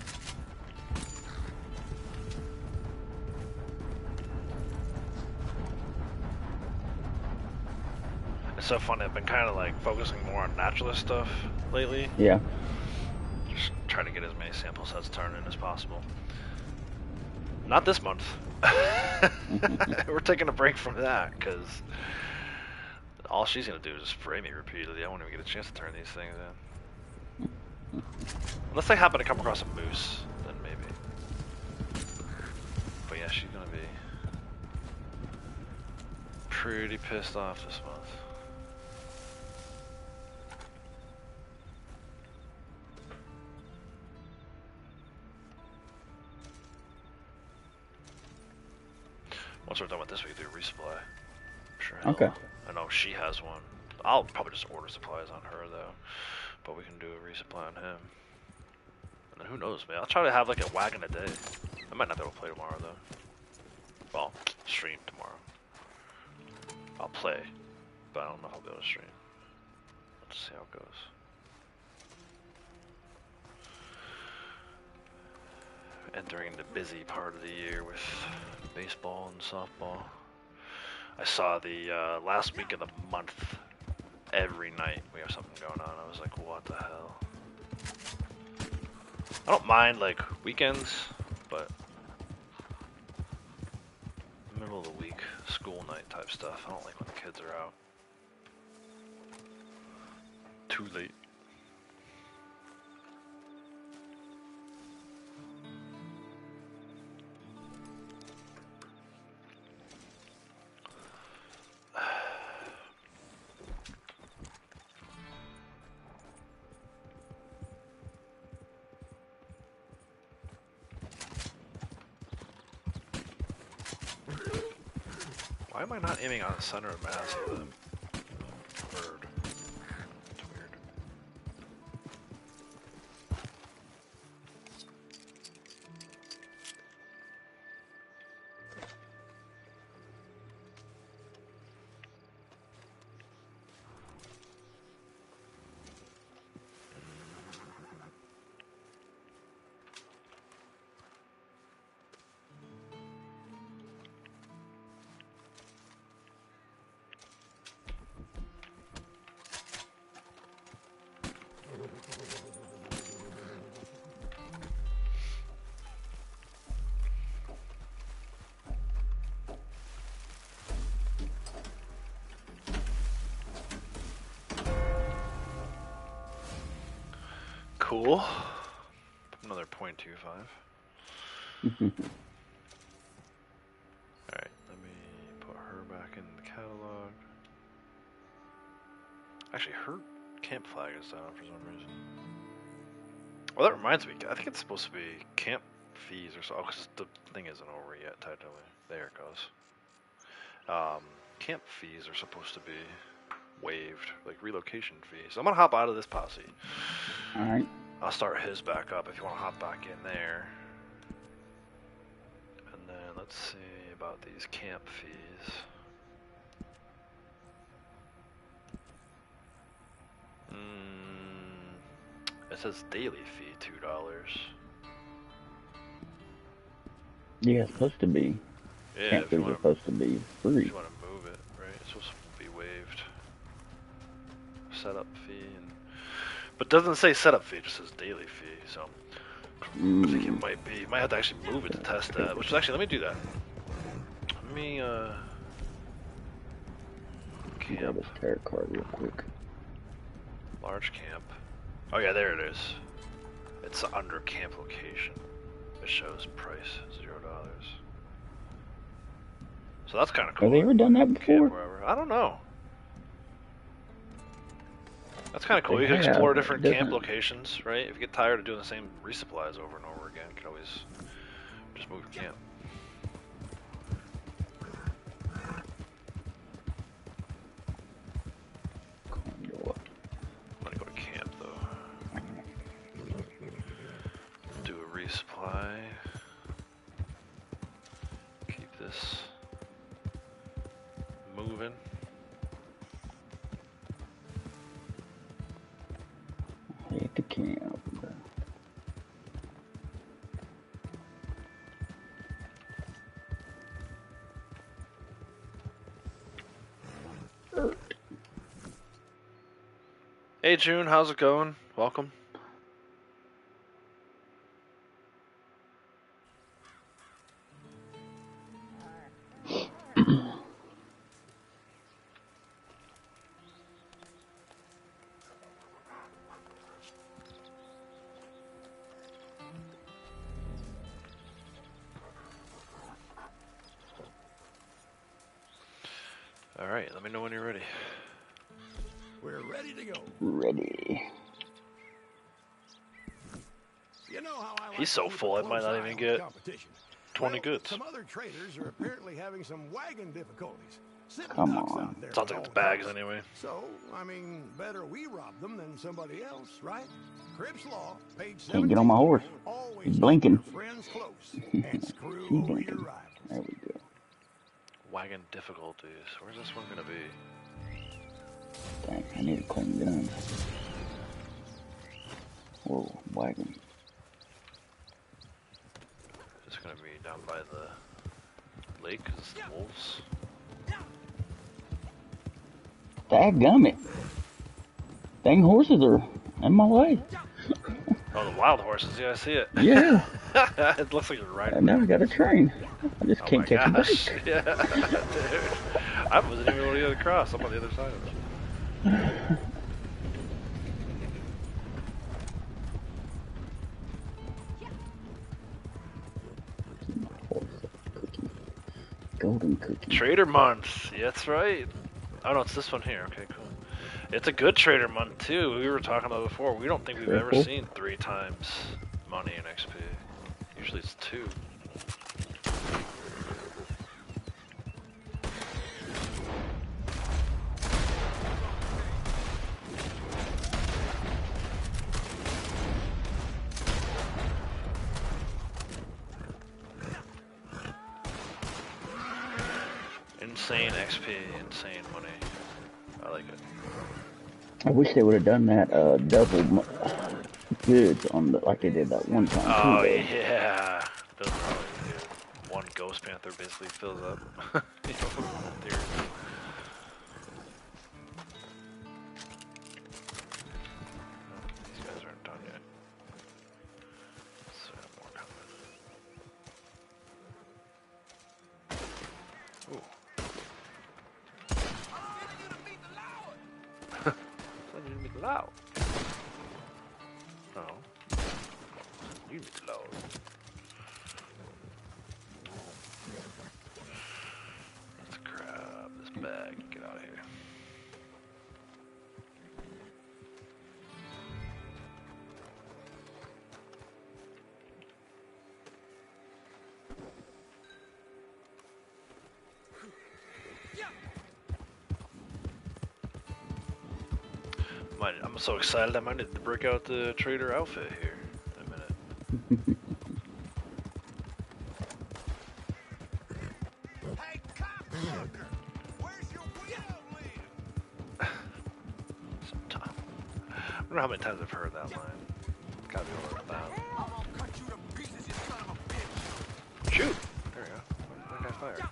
It's so funny. I've been kind of like focusing more on naturalist stuff lately. Yeah. Just trying to get as many sample sets turned in as possible. Not this month. We're taking a break from that because all she's gonna do is just spray me repeatedly. I won't even get a chance to turn these things in. Unless I happen to come across a moose, then maybe. But yeah, she's gonna be pretty pissed off this month. Once we're done with this, we can do a resupply. I'm sure. Okay. I know she has one. I'll probably just order supplies on her though, but we can do a resupply on him. And then who knows, man? I'll try to have like a wagon a day. I might not be able to play tomorrow though. Well, stream tomorrow. I'll play, but I don't know if I'll be able to stream. Let's see how it goes. Entering the busy part of the year with baseball and softball. I saw the last week of the month, every night we have something going on. I was like, what the hell? I don't mind like weekends, but middle of the week, school night type stuff, I don't like when the kids are out. Too late. Why am I not aiming on the center of mass of the bird? It's weird. Cool. Another 0.25. Alright, let me put her back in the catalog. Actually, her camp flag is down for some reason. Well, that reminds me, I think it's supposed to be camp fees or so. Oh, because the thing isn't over yet, technically. There it goes. Camp fees are supposed to be waived, like relocation fees. I'm gonna hop out of this posse. Alright. I'll start his back up if you want to hop back in there. And then let's see about these camp fees. It says daily fee $2. Yeah, it's supposed to be. Yeah, Camp fees are supposed to be free. If you want to move it, right? It's supposed to be waived. Setup fee, but it doesn't say setup fee, it just says daily fee, so I think it might be. Might have to actually move it to test that, which is actually, let me do that. Let me, Grab camp. this tarot card real quick. Large camp. Oh yeah, there it is. It's under camp location. It shows price $0. So that's kind of cool. Have they ever done that before? Camp wherever. I don't know. That's kind of cool. They You can have, explore different doesn't camp it? locations, right? If you get tired of doing the same resupplies over and over again, you can always just move your camp. I'm gonna go to camp though. Do a resupply. Keep this moving. At the camp. Hey June, how's it going? Welcome. Alright, let me know when you're ready. We're ready to go. Ready. You know how I like He's to so keep a full, I might close not eye even on get the competition. 20 goods. Some other traders are apparently having some wagon difficulties. Sitting Come ducks on. out there Sounds with like it's all bags trucks. anyway. So, I mean, better we rob them than somebody else, right? Cribbs Law, page 17. Can't get on my horse. Always He's keep blinking. your friends close and screw He's over blinking. your rivals. There we go. Wagon difficulties. Where's this one gonna be? Dang, I need a clean gun. Whoa, wagon. It's gonna be down by the lake, 'cause it's the wolves. Dadgummit. Dang horses are in my way. Oh, the wild horses. Yeah, I see it. Yeah. It looks like you're riding. And now I got a train. I just Oh can't my catch a gosh. break. Yeah, dude. I wasn't even able to get across. I'm on the other side of it. Cookie. Golden cookie. Trader month. Yeah, that's right. Oh no, it's this one here. Okay, cool. It's a good trader month too. We were talking about before. We don't think we've ever Cool. seen 3 times money in XP. Usually it's 2. Insane XP, insane money. I like it. I wish they would have done that double goods on the like they did that one time. Oh too, though. yeah, those are always good. One Ghost Panther basically fills up. You know, in theory. These guys aren't done yet. So more coming. Ooh. I need to meet the loud. No. You meet the loud. Let's grab this bag and get out of here. I'm so excited I might need to break out the trader outfit here in a minute. Hey, cocksucker! Where's your widow live? Sometime. I don't know how many times I've heard that line. It's gotta be over 1,000. I'm gonna cut you to pieces, you son of a bitch! Shoot! There we go. That guy fired.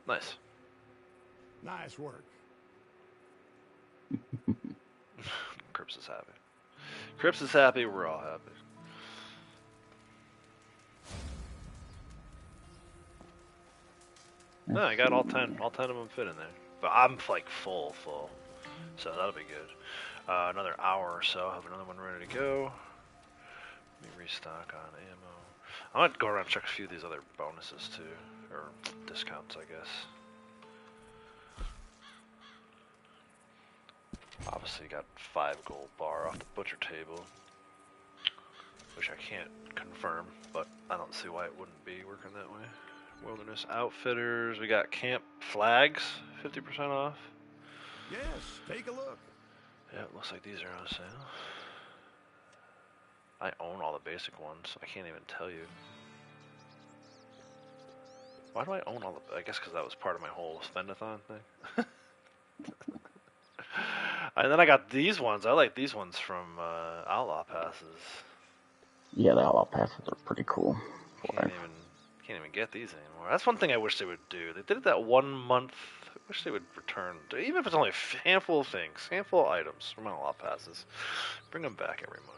Nice. Nice work. Crips is happy. Crips is happy. We're all happy. No, I got all 10 of them fit in there. But I'm like full. So that'll be good. Another hour or so, I'll have another one ready to go. Let me restock on ammo. I might go around and check a few of these other bonuses too. Or discounts, I guess. Obviously got 5 gold bar off the butcher table. Which I can't confirm, but I don't see why it wouldn't be working that way. Wilderness Outfitters, we got camp flags, 50% off. Yes, take a look. Yeah, it looks like these are on sale. I own all the basic ones, so I can't even tell you. Why do I own all the... I guess because that was part of my whole spend-a-thon thing. And then I got these ones. I like these ones from Outlaw Passes. Yeah, the Outlaw Passes are pretty cool. Can't even get these anymore. That's one thing I wish they would do. They did it that 1 month. I wish they would return, even if it's only a handful of things, handful of items from Outlaw Passes. Bring them back every month.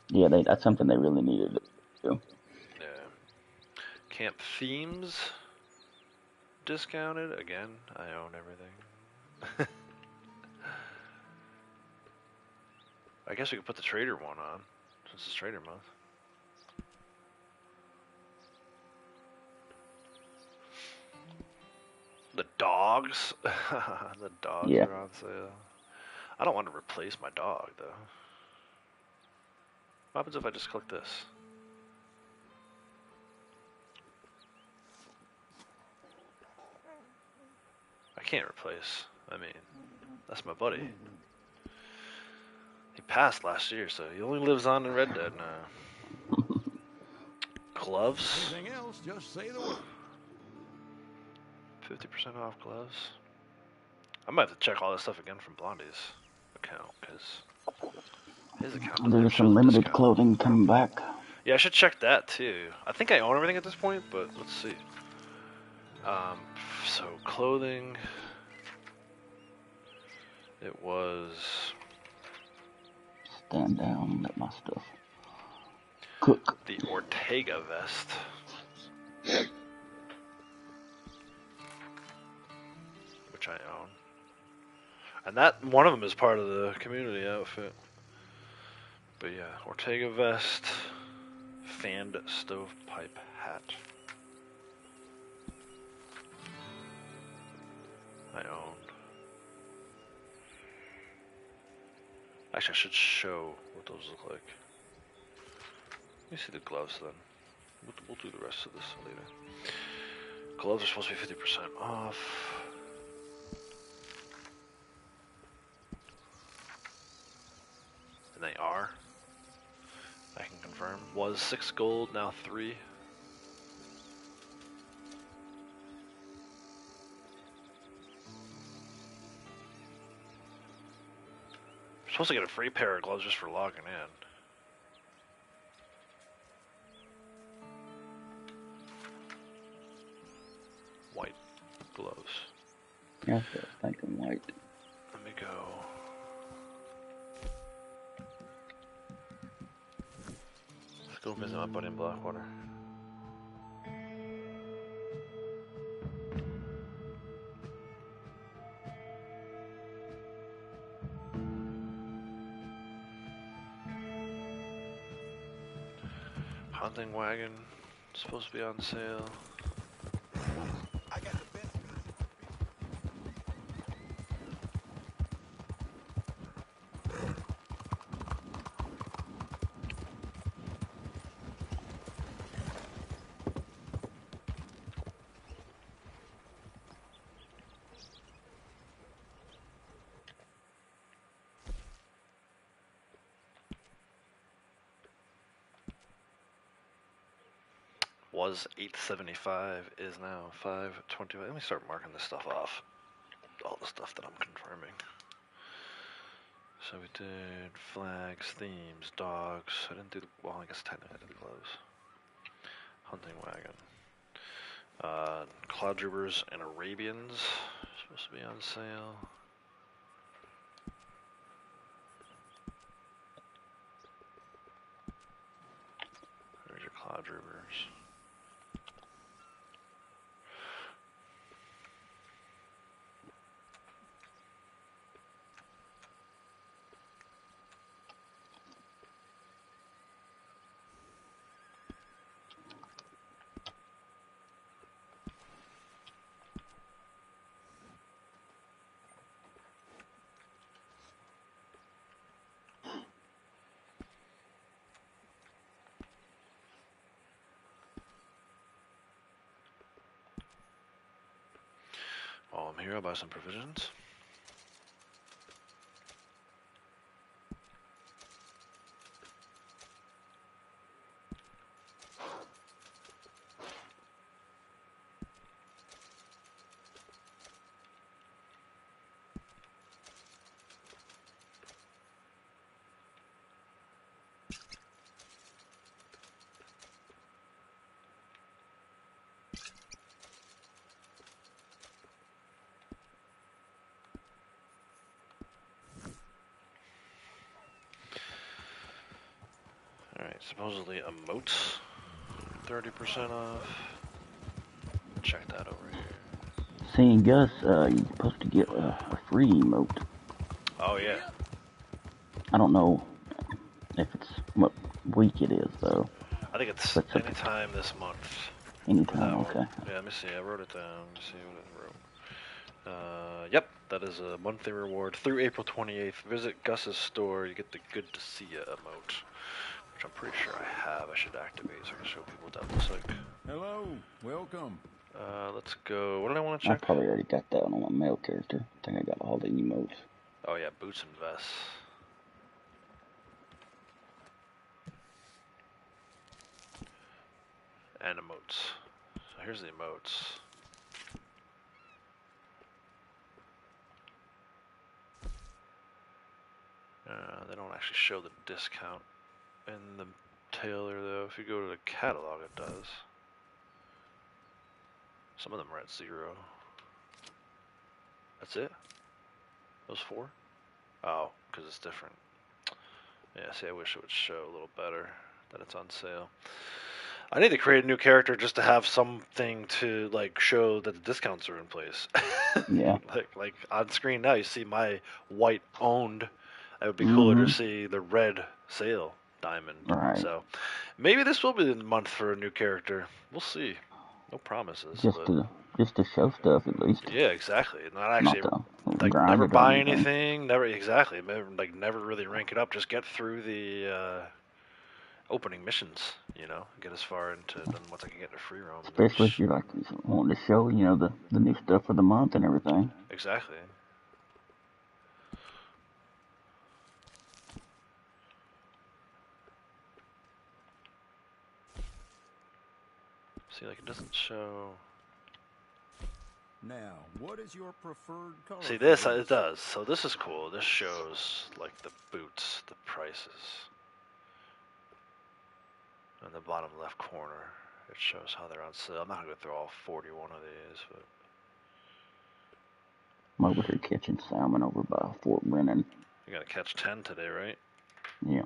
Yeah, that's something they really needed to do. Yeah. Camp themes discounted again. I own everything. I guess we could put the trader one on since it's trader month. The dogs. The dogs are on sale. I don't want to replace my dog though. What happens if I just click this? I can't replace. I mean, that's my buddy. He passed last year, so he only lives on in Red Dead now. Gloves. Anything else, just say the word. 50% off gloves. I might have to check all this stuff again from Blondie's account, because his account doesn't There's show some the limited discount. clothing coming back. Yeah, I should check that too. I think I own everything at this point, but let's see. So clothing. It was... Stand down, let my stuff cook. The Ortega vest. Which I own. And that, one of them is part of the community outfit. But yeah, Ortega vest, fanned stovepipe hat. I own. Actually, I should show what those look like. Let me see the gloves then. We'll do the rest of this later. Gloves are supposed to be 50% off. And they are. I can confirm. Was 6 gold, now 3. Supposed to get a free pair of gloves just for logging in. White gloves. Yeah, I was thinking white. Let me go. Let's go visit my buddy in Blackwater. Hunting wagon, supposed to be on sale. I got the best. Was 875, is now 525. Let me start marking this stuff off. All the stuff that I'm confirming. So we did flags, themes, dogs. I didn't do the, well, I guess technically I did the gloves. Hunting wagon. Cloud Troopers and Arabians supposed to be on sale. There's your Cloud Troopers. While I'm here, I'll buy some provisions. Alright, supposedly emotes 30% off. Check that over here. Seeing Gus, you're supposed to get a free emote. Oh yeah. I don't know if it's what week it is though. I think it's What's up? anytime this month. Anytime, For that okay. one. Yeah, let me see. I wrote it down. Let me see what I wrote. Yep, that is a monthly reward through April 28th. Visit Gus's store. You get the good to see ya emote, which I'm pretty sure I have. I should activate so I can show people what that looks like. Hello, welcome. Let's go. What did I want to I check? probably already got that on my male character. I think I got all the emotes. Oh yeah, boots and vests. And emotes. So here's the emotes. They don't actually show the discount in the tailor though. If you go to the catalog, it does. Some of them are at 0. That's it? Those 4? Oh, because it's different. Yeah, see, I wish it would show a little better that it's on sale. I need to create a new character just to have something to like show that the discounts are in place. Yeah. like on screen now, you see my white owned. It would be cooler to see the red sale diamond. Right. So maybe this will be the month for a new character. We'll see. No promises. Just to show stuff at least. Yeah, exactly. Not actually Not to like grind never it or buy anything. anything. Never exactly. Never really rank it up. Just get through the opening missions. You know, get as far into then once I can get to free roam. Especially if you're like wanting to show, the new stuff for the month and everything. Exactly. See, like it doesn't show. Now, what is your preferred color? See this, it does. So this is cool. This shows like the boots, the prices. In the bottom left corner, it shows how they're on sale. I'm not gonna go through all 41 of these, but I'm over here catching salmon over by Fort Brennan. you gotta catch 10 today, right? Yeah.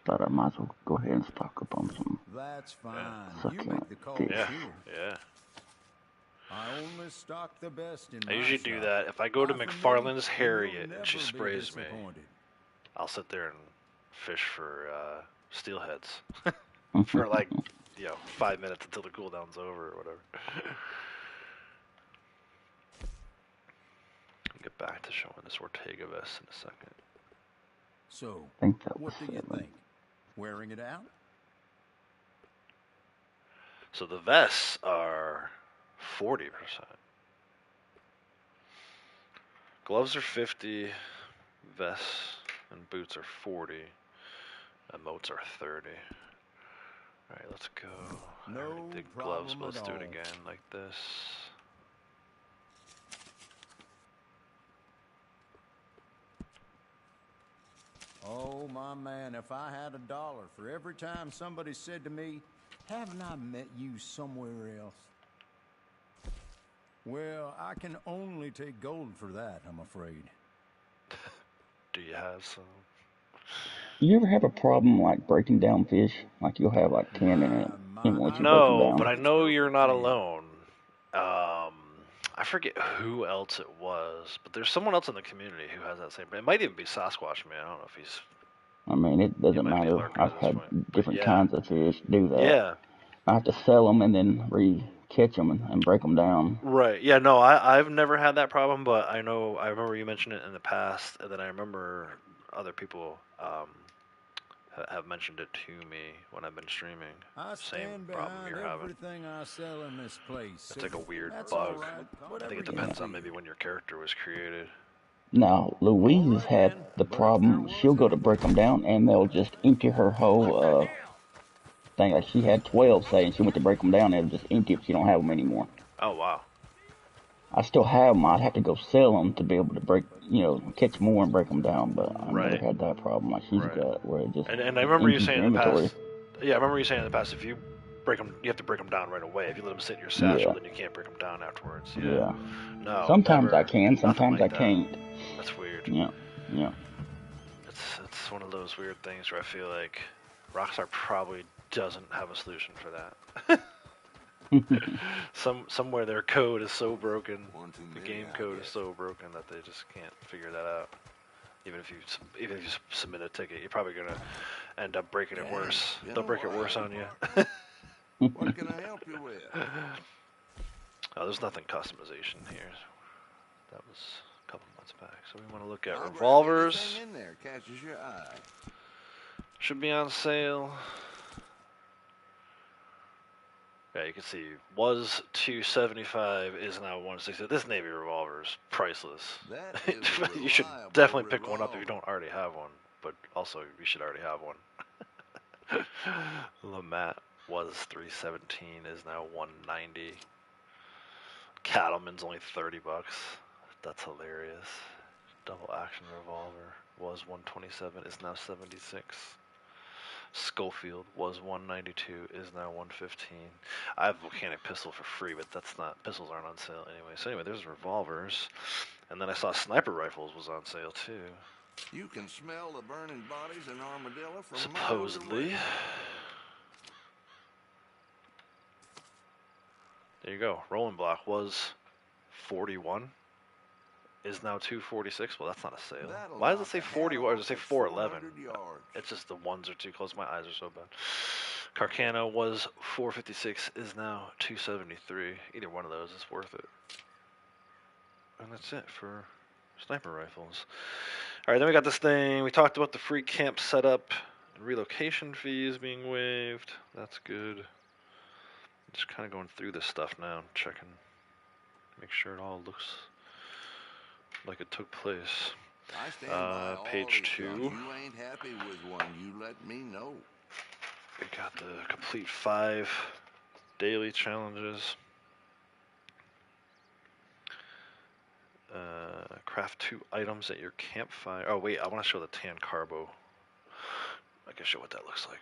Thought I might as well go ahead and stock up on some. That's fine. You Succulent make the call fish. Yeah, here. yeah. I only stock the best in I my usually do shop. that. If I go to Buy from me, McFarland's and Harriet you'll and she never be sprays me, disappointed. I'll sit there and fish for steelheads for like 5 minutes until the cooldown's over or whatever. I'll get back to showing this Ortega vest in a second. So, I think that was what do you 7. think? Wearing it out? So the vests are 40%. Gloves are 50, vests and boots are 40, emotes are 30. Alright, let's go. I already No did gloves, problem but let's at do it all. again like this. Oh, my man, if I had $1 for every time somebody said to me, haven't I met you somewhere else? Well, I can only take gold for that, I'm afraid. Do you have some? You ever have a problem like breaking down fish? Like you'll have like 10 in it, even once you break them No, down. but I know you're not alone. I forget who else it was, but there's someone else in the community who has that same. It might even be Sasquatch Man. I don't know if he's. I mean, it He doesn't might be a matter. lurker I've at this had point. But different yeah, kinds of fish do that. yeah, I have to sell them and then re-catch them and break them down. right. Yeah, no, I've never had that problem, but I know I remember you mentioned it in the past, and then I remember other people have mentioned it to me when I've been streaming. I Same stand problem behind you're having. everything I sell in this place. It's like a weird That's bug. all right. I Whatever think it you depends on feel. maybe when your character was created. Now, Louise has had the problem. She'll go to break them down and they'll just empty her whole thing. Like she had 12, say, and she went to break them down and it'll just empty if she don't have them anymore. Oh wow. I still have them. I'd have to go sell them to be able to break, catch more and break them down. But I've never had that problem like she's got, where it just And I remember you empties saying your in the inventory. past. Yeah, I remember you saying in the past if you break them, you have to break them down right away. If you let them sit in your satchel, Yeah. then you can't break them down afterwards. Yeah. No. Sometimes never, I can. Sometimes like I can't. That's weird. Yeah. Yeah. It's one of those weird things where I feel like Rockstar probably doesn't have a solution for that. Somewhere their code is so broken, the game code is so broken that they just can't figure that out. Even if you submit a ticket, you're probably gonna end up breaking it worse. They'll break it worse on you. What can I help you with? Oh, there's nothing customization here. That was a couple months back. So we want to look at revolvers. In there catches your eye. Should be on sale. Yeah, you can see was $275 is now $160. This Navy revolver is priceless. You should definitely pick one up if you don't already have one, but also you should already have one. Lamat was $317, is now $190. Cattleman's only $30. That's hilarious. Double action revolver was $127, is now $76. Schofield was $192, is now $115. I have volcanic pistol for free, but pistols aren't on sale anyway. So anyway, there's revolvers, and then I saw sniper rifles was on sale too. You can smell the burning bodies in Armadillo from supposedly. There you go. Rolling block was 41. Is now 246. Well, that's not a sale. Why does it say 41 or does it say 411? It's just the ones are too close. My eyes are so bad. Carcano was 456. Is now 273. Either one of those is worth it. And that's it for sniper rifles. All right, then we got this thing. We talked about the free camp setup and relocation fees being waived. That's good. Just kind of going through this stuff now, checking, make sure it all looks like it took place. Page 2. You ain't happy with one, you let me know. We got the complete 5 daily challenges. Craft 2 items at your campfire. Oh wait, I want to show the tan carbo. I can show what that looks like.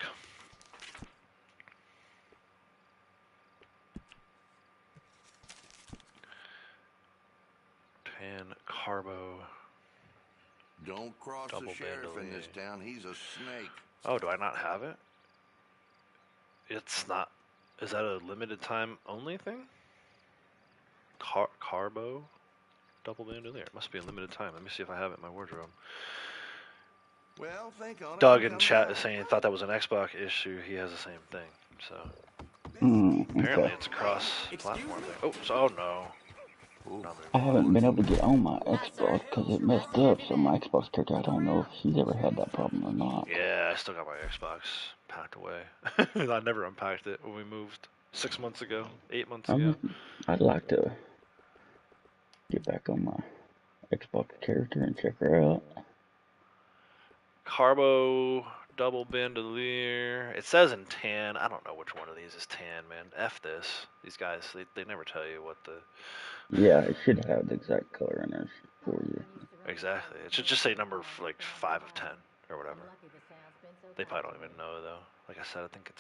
Tan carbo. Don't cross Double the sheriff in bandolier. this town. He's a snake. Oh, do I not have it? It's not. Is that a limited time only thing? Carbo? Double bandolier. It must be a limited time. Let me see if I have it in my wardrobe. Well, think on it. Doug in chat is saying he thought that was an Xbox issue. He has the same thing. So apparently Okay. it's a cross-platform thing. Oh, oh no. I haven't been able to get on my Xbox because it messed up, so my Xbox character, I don't know if he's ever had that problem or not. Yeah, I still got my Xbox packed away. I never unpacked it when we moved 6 months ago, 8 months ago. I'd like to get back on my Xbox character and check her out. Carbo, double bandolier. It says in tan. I don't know which one of these is tan, man. F this. These guys, they never tell you what the... Yeah, it should have the exact color in there for you. Exactly. It should just say number like 5 of 10 or whatever. They probably don't even know though. Like I said, I think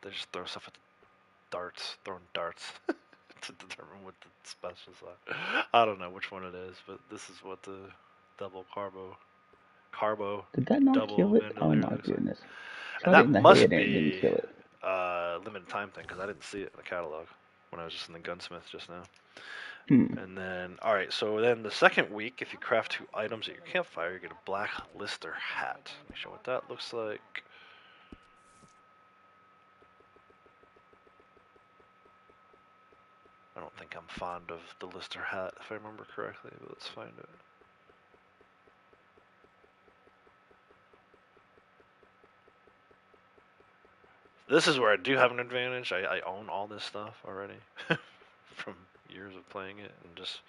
they just throw stuff at the throwing darts to determine what the specials are. I don't know which one it is, but this is what the double carbo Did that not double kill it? Oh bandolier my looks like. goodness. And Shot it that in the must head and it didn't be kill it. limited time thing because I didn't see it in the catalog when I was just in the gunsmith just now. And then, alright, so then the second week, if you craft 2 items at your campfire, you get a black lister hat. Let me show what that looks like. I don't think I'm fond of the lister hat, if I remember correctly, but let's find it. This is where I do have an advantage. I own all this stuff already from years of playing it and just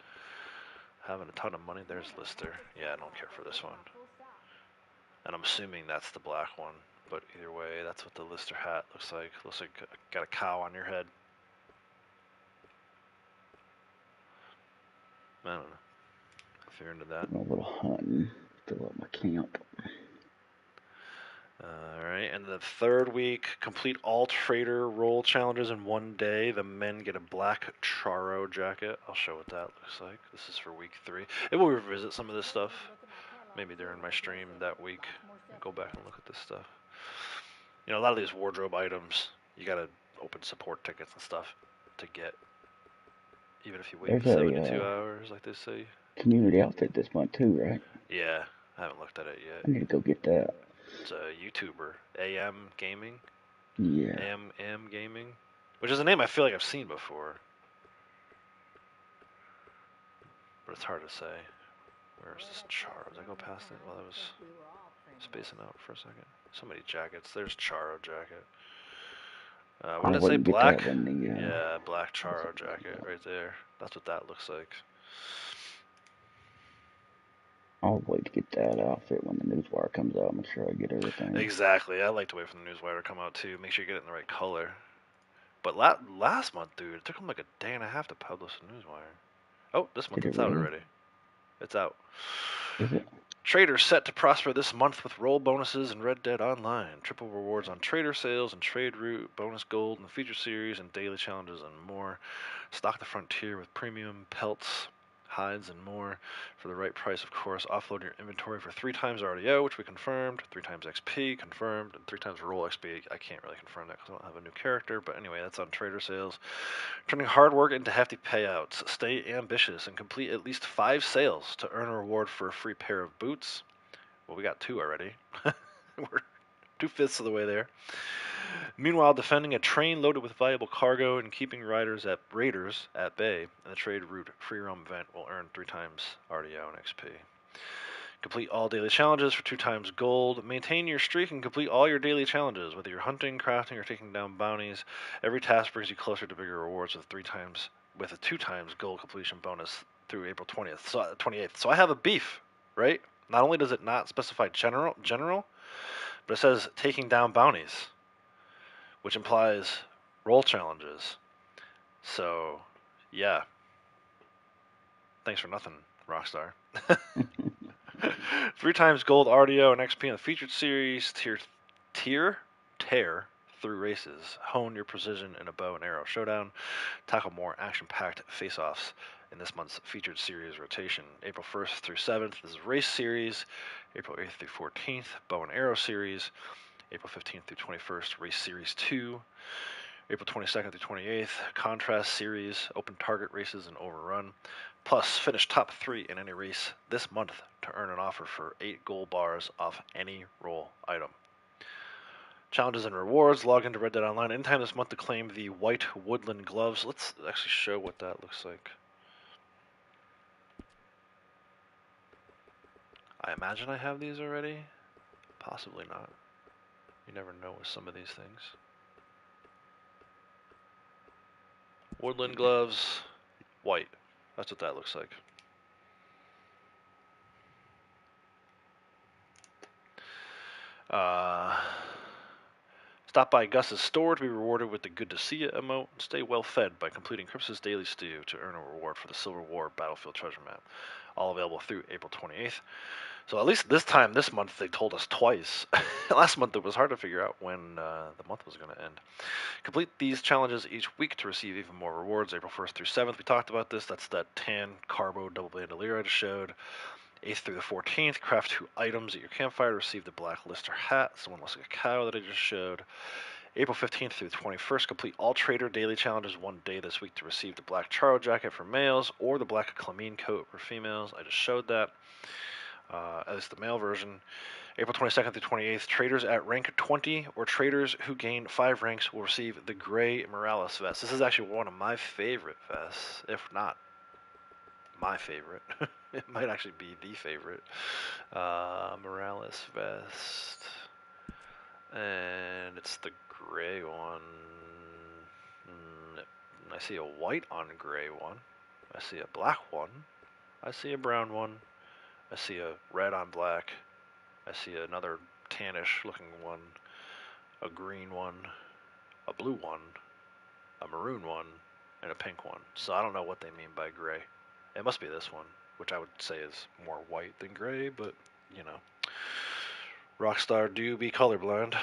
having a ton of money. There's Lister. Yeah, I don't care for this one. And I'm assuming that's the black one. But either way, that's what the Lister hat looks like. Looks like got a cow on your head. I don't know if you're into that. A little hunting. Fill up my camp. Alright, and the third week, complete all trader role challenges in 1 day. The men get a black Charo jacket. I'll show what that looks like. This is for week 3. It will revisit some of this stuff. Maybe during my stream that week. Go back and look at this stuff. You know, a lot of these wardrobe items, you gotta open support tickets and stuff to get. Even if you wait 72 hours, like they say. Community outfit this month too, right? Yeah, I haven't looked at it yet. I need to go get that. It's a YouTuber, AM Gaming. Yeah. AM Gaming, which is a name I feel like I've seen before, but it's hard to say. Where's this Charo? Did I go past it while I was spacing out for a second? So many jackets. There's Charo jacket. What did it say? Black? Yeah, black Charo jacket right there. That's what that looks like. I'll wait to get that outfit when the newswire comes out. Make sure I get everything. Exactly. I like to wait for the newswire to come out too. Make sure you get it in the right color. But last month, dude, it took them like a day and a half to publish the newswire. Oh, this month it's out already. It's out. Is it? Traders set to prosper this month with roll bonuses in Red Dead Online. Triple rewards on trader sales and trade route, bonus gold in the feature series, and daily challenges and more. Stock the frontier with premium pelts, hides, and more for the right price, of course. Offload your inventory for 3 times RDO, which we confirmed, 3 times XP, confirmed, and 3 times roll XP. I can't really confirm that because I don't have a new character, but anyway, that's on trader sales. Turning hard work into hefty payouts. Stay ambitious and complete at least 5 sales to earn a reward for a free pair of boots. Well, we got 2 already. We're 2/5 of the way there. Meanwhile, defending a train loaded with valuable cargo and keeping raiders at bay in the trade route free roam event will earn 3 times RDO and XP. Complete all daily challenges for 2 times gold. Maintain your streak and complete all your daily challenges, whether you're hunting, crafting, or taking down bounties. Every task brings you closer to bigger rewards with a 2 times gold completion bonus through April 28th. So I have a beef, right? Not only does it not specify general, but it says taking down bounties, which implies roll challenges. So, yeah. Thanks for nothing, Rockstar. 3 times gold RDO and XP in the featured series. Tear through races. Hone your precision in a bow and arrow showdown. Tackle more action-packed face-offs in this month's featured series rotation. April 1st through 7th is race series. April 8th through 14th, bow and arrow series. April 15th through 21st, race series 2. April 22nd through 28th, contrast series, open target races, and overrun. Plus, finish top 3 in any race this month to earn an offer for 8 gold bars off any roll item. Challenges and rewards. Log into Red Dead Online anytime this month to claim the white woodland gloves. Let's actually show what that looks like. I imagine I have these already. Possibly not. You never know with some of these things. Woodland gloves, white. That's what that looks like. Stop by Gus's store to be rewarded with the Good to See You emote. Stay well fed by completing Crips's Daily Stew to earn a reward for the Silver War Battlefield Treasure Map. all available through April 28th. So at least this time, this month, they told us twice. Last month, it was hard to figure out when the month was going to end. Complete these challenges each week to receive even more rewards. April 1st through 7th, we talked about this. That's that tan carbo double bandolier I just showed. 8th through the 14th, craft 2 items at your campfire to receive the black lister hat. Someone looks like a cow that I just showed. April 15th through the 21st, complete all trader daily challenges one day this week to receive the black charo jacket for males or the black clamine coat for females. I just showed that. As the male version. April 22nd through 28th, traders at rank 20 or traders who gain 5 ranks will receive the gray Morales vest. This is actually one of my favorite vests, if not my favorite. It might actually be the favorite. Morales vest. And it's the gray one. I see a white on gray one. I see a black one. I see a brown one. I see a red on black. I see another tannish looking one, a green one, a blue one, a maroon one, and a pink one. So I don't know what they mean by gray. It must be this one, which I would say is more white than gray, but, you know. Rockstar do be colorblind.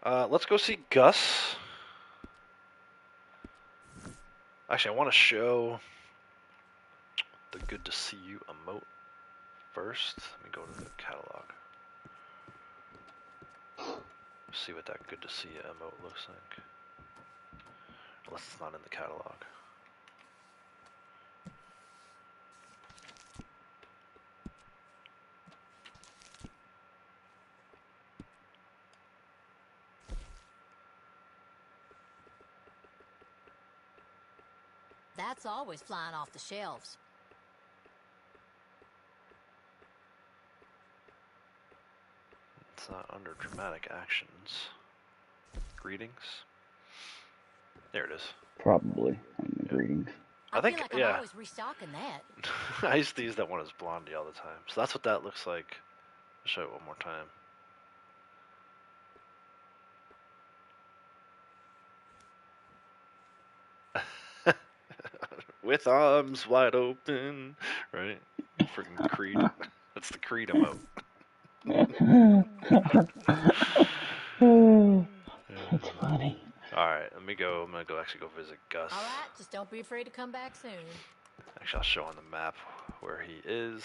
Let's go see Gus. Actually, I want to show the good to see you emote first. Let me go to the catalog. See what that good to see you emote looks like. Unless it's not in the catalog. That's always flying off the shelves. It's not under dramatic actions. Greetings. There it is. Probably. Greetings. I think, feel like yeah. I'm always restocking that. I used to use that one as Blondie all the time. So that's what that looks like. I'll show it one more time. With arms wide open, right? Freaking Creed. That's the Creed emote. That's funny. Alright, let me go. I'm gonna go visit Gus. All right, just don't be afraid to come back soon. Actually, I'll show on the map where he is.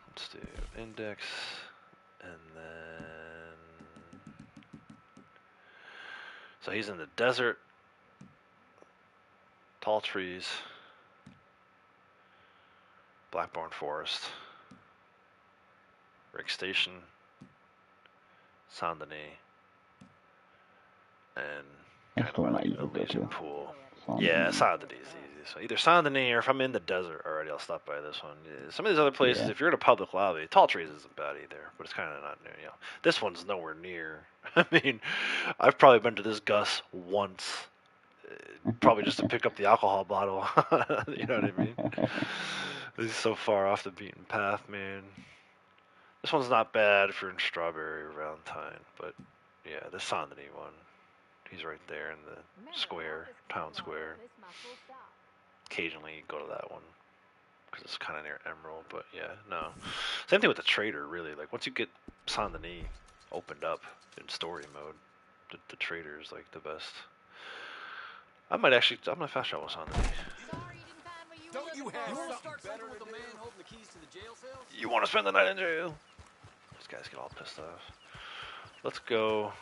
Let's do index, and then... So he's in the desert. Tall trees. Blackbourne Forest. Rick Station. Saint Denis. And That's kind the one of I usually go Elysian to. Pool. Saint Yeah, Denis. Saint Denis is easy. So either Saint Denis, or if I'm in the desert already, I'll stop by this one. Yeah, some of these other places, Yeah. if you're in a public lobby, Tall Trees isn't bad either, but it's kind of not near. You know, this one's nowhere near. I mean, I've probably been to this Gus once, probably just to pick up the alcohol bottle. You know what I mean? This is so far off the beaten path, man. This one's not bad if you're in Strawberry or Valentine, but yeah, the Saint Denis one. He's right there in the square, town square. Occasionally go to that one because it's kind of near Emerald, but yeah, no. Same thing with the Trader, really. Like once you get Saint Denis opened up in story mode, the Trader is like the best. I'm gonna fast travel Saint Denis. Don't you have something better with the man holding the keys to the jail cells? You want to spend the night in jail? These guys get all pissed off. Let's go.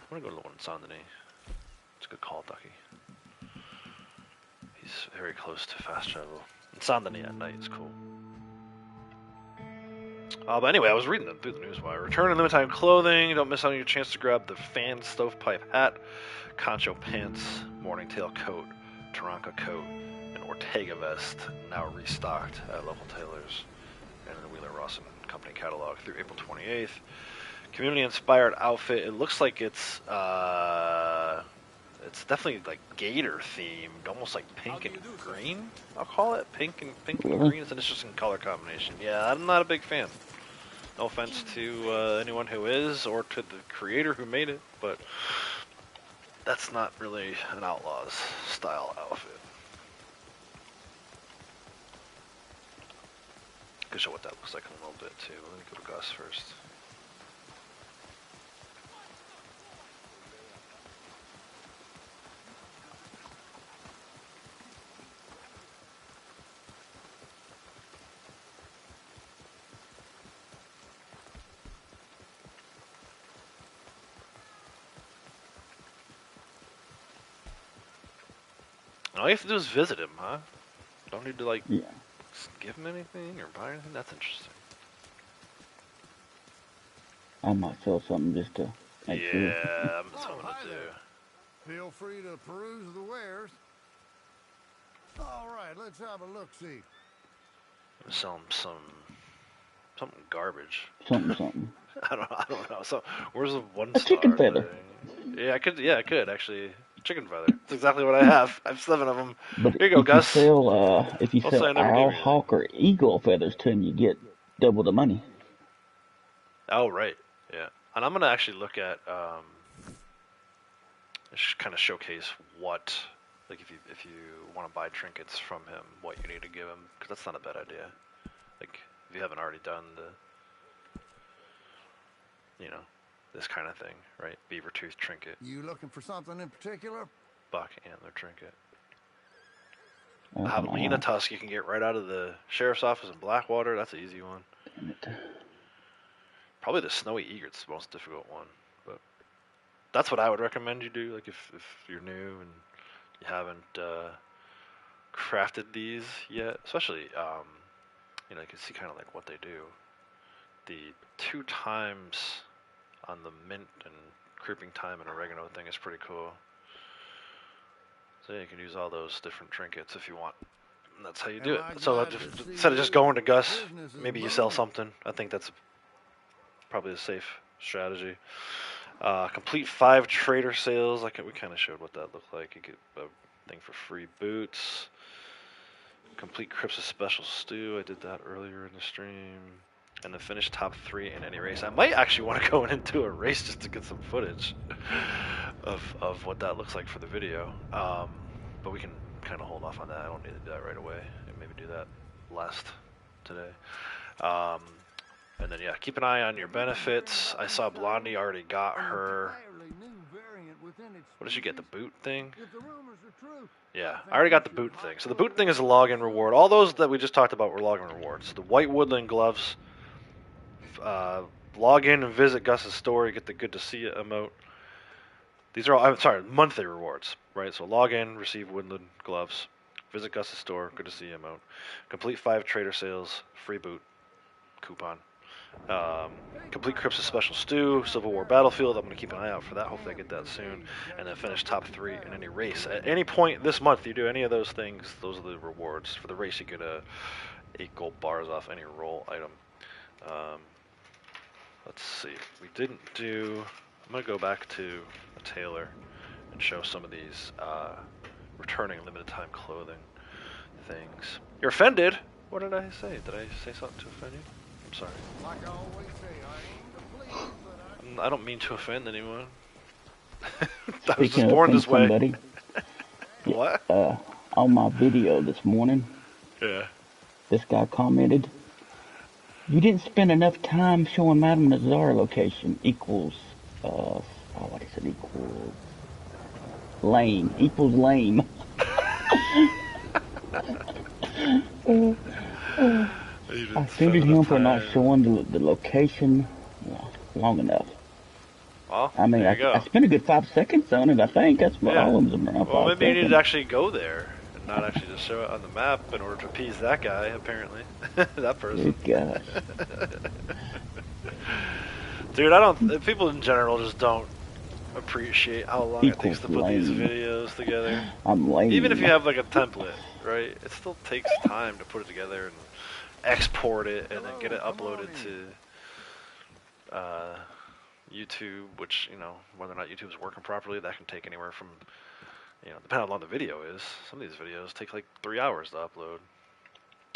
I'm gonna go to the one in Saint Denis. It's a good call, Ducky. He's very close to fast travel. And Saint Denis at night is cool. But anyway, I was reading through the newswire. Return in limited time clothing. Don't miss out on your chance to grab the fan stovepipe hat, concho pants, morning tail coat, Taranka coat, and Ortega vest. Now restocked at local tailors and in the Wheeler Rawson Company catalog through April 28th. Community-inspired outfit. It looks like it's definitely like gator themed, almost like pink and green. I'll call it pink and green. It's an interesting color combination. Yeah, I'm not a big fan. No offense to anyone who is, or to the creator who made it, but That's not really an Outlaws style outfit. Could show what that looks like in a little bit too. Let me go to Gus first. All you have to do is visit him, huh? Don't need to like Yeah. give him anything or buy anything. That's interesting. I might sell something just to make sure. Yeah, that's what I'm hi gonna do. there. Feel free to peruse the wares. All right, let's have a look-see. I'm gonna sell him something garbage. Something. I don't know. So where's the one A star chicken feather. thing? Yeah, I could actually. Chicken feather. That's exactly what I have. I have 7 of them. But Here you go, Gus. if you I'll say sell I never gave owl, you hawk, or eagle feathers to him, you get double the money. Oh, right. Yeah. And I'm gonna actually look at kind of showcase what, like, if you want to buy trinkets from him, what you need to give him, because that's not a bad idea. Like, if you haven't already done this kind of thing, right? Beaver tooth trinket, You looking for something in particular? buck antler trinket. Javelina Uh, tusk you can get right out of the sheriff's office in Blackwater. That's an easy one. damn it. Probably the snowy egret's the most difficult one, but that's what I would recommend you do. Like if you're new and you haven't crafted these yet, especially you can see kind of like what they do. The 2 times on the mint and creeping thyme and oregano thing is pretty cool. So yeah, you can use all those different trinkets if you want. And that's how you do it. So instead of just going to Gus, maybe you sell something. I think that's probably a safe strategy. Complete 5 trader sales. We kind of showed what that looked like. You get a thing for free boots. Complete Crips' special stew. I did that earlier in the stream. And the finish top 3 in any race. I might actually want to go into a race just to get some footage of what that looks like for the video. But we can kind of hold off on that. I don't need to do that right away. Maybe do that last today. And then, yeah, keep an eye on your benefits. I saw Blondie already got her. What did she get? The boot thing? Yeah, I already got the boot thing. So the boot thing is a login reward. All those that we just talked about were login rewards. The white woodland gloves. Log in and visit Gus's store. You get the good to see you emote. These are all, I'm sorry, monthly rewards, right? So log in, receive woodland gloves. Visit Gus's store. Good to see you emote. Complete 5 trader sales. Free boot coupon. Complete Crips' special stew, Civil War Battlefield. I'm going to keep an eye out for that. Hopefully I get that soon. And then finish top 3 in any race. At any point this month you do any of those things, those are the rewards. For the race you get 8 gold bars off any roll item. Let's see. We didn't do... I'm going to go back to a tailor and show some of these returning limited time clothing things. You're offended? What did I say? Did I say something to offend you? I'm sorry. Like I always say, I aim to please, but I don't mean to offend anyone. I was Speaking just of born this way. somebody, What? on my video this morning, Yeah. this guy commented, "You didn't spend enough time showing Madame Nazar location equals, what is it, equals lame, equals lame." I offended him for not showing the location long enough. Well, I mean, there you go. I spent a good 5 seconds on it, I think. That's what all of them are around. Well, 5 maybe you need seconds. to actually go there and not actually just show it on the map in order to appease that guy, apparently. That person. Good gosh. Dude, people in general just don't appreciate how long it takes to put these lame. videos together. I'm lame. Even if you have like a template, right? It still takes time to put it together and export it and then get it uploaded to YouTube, which, whether or not YouTube's working properly, that can take anywhere from, depending on how long the video is. Some of these videos take like 3 hours to upload.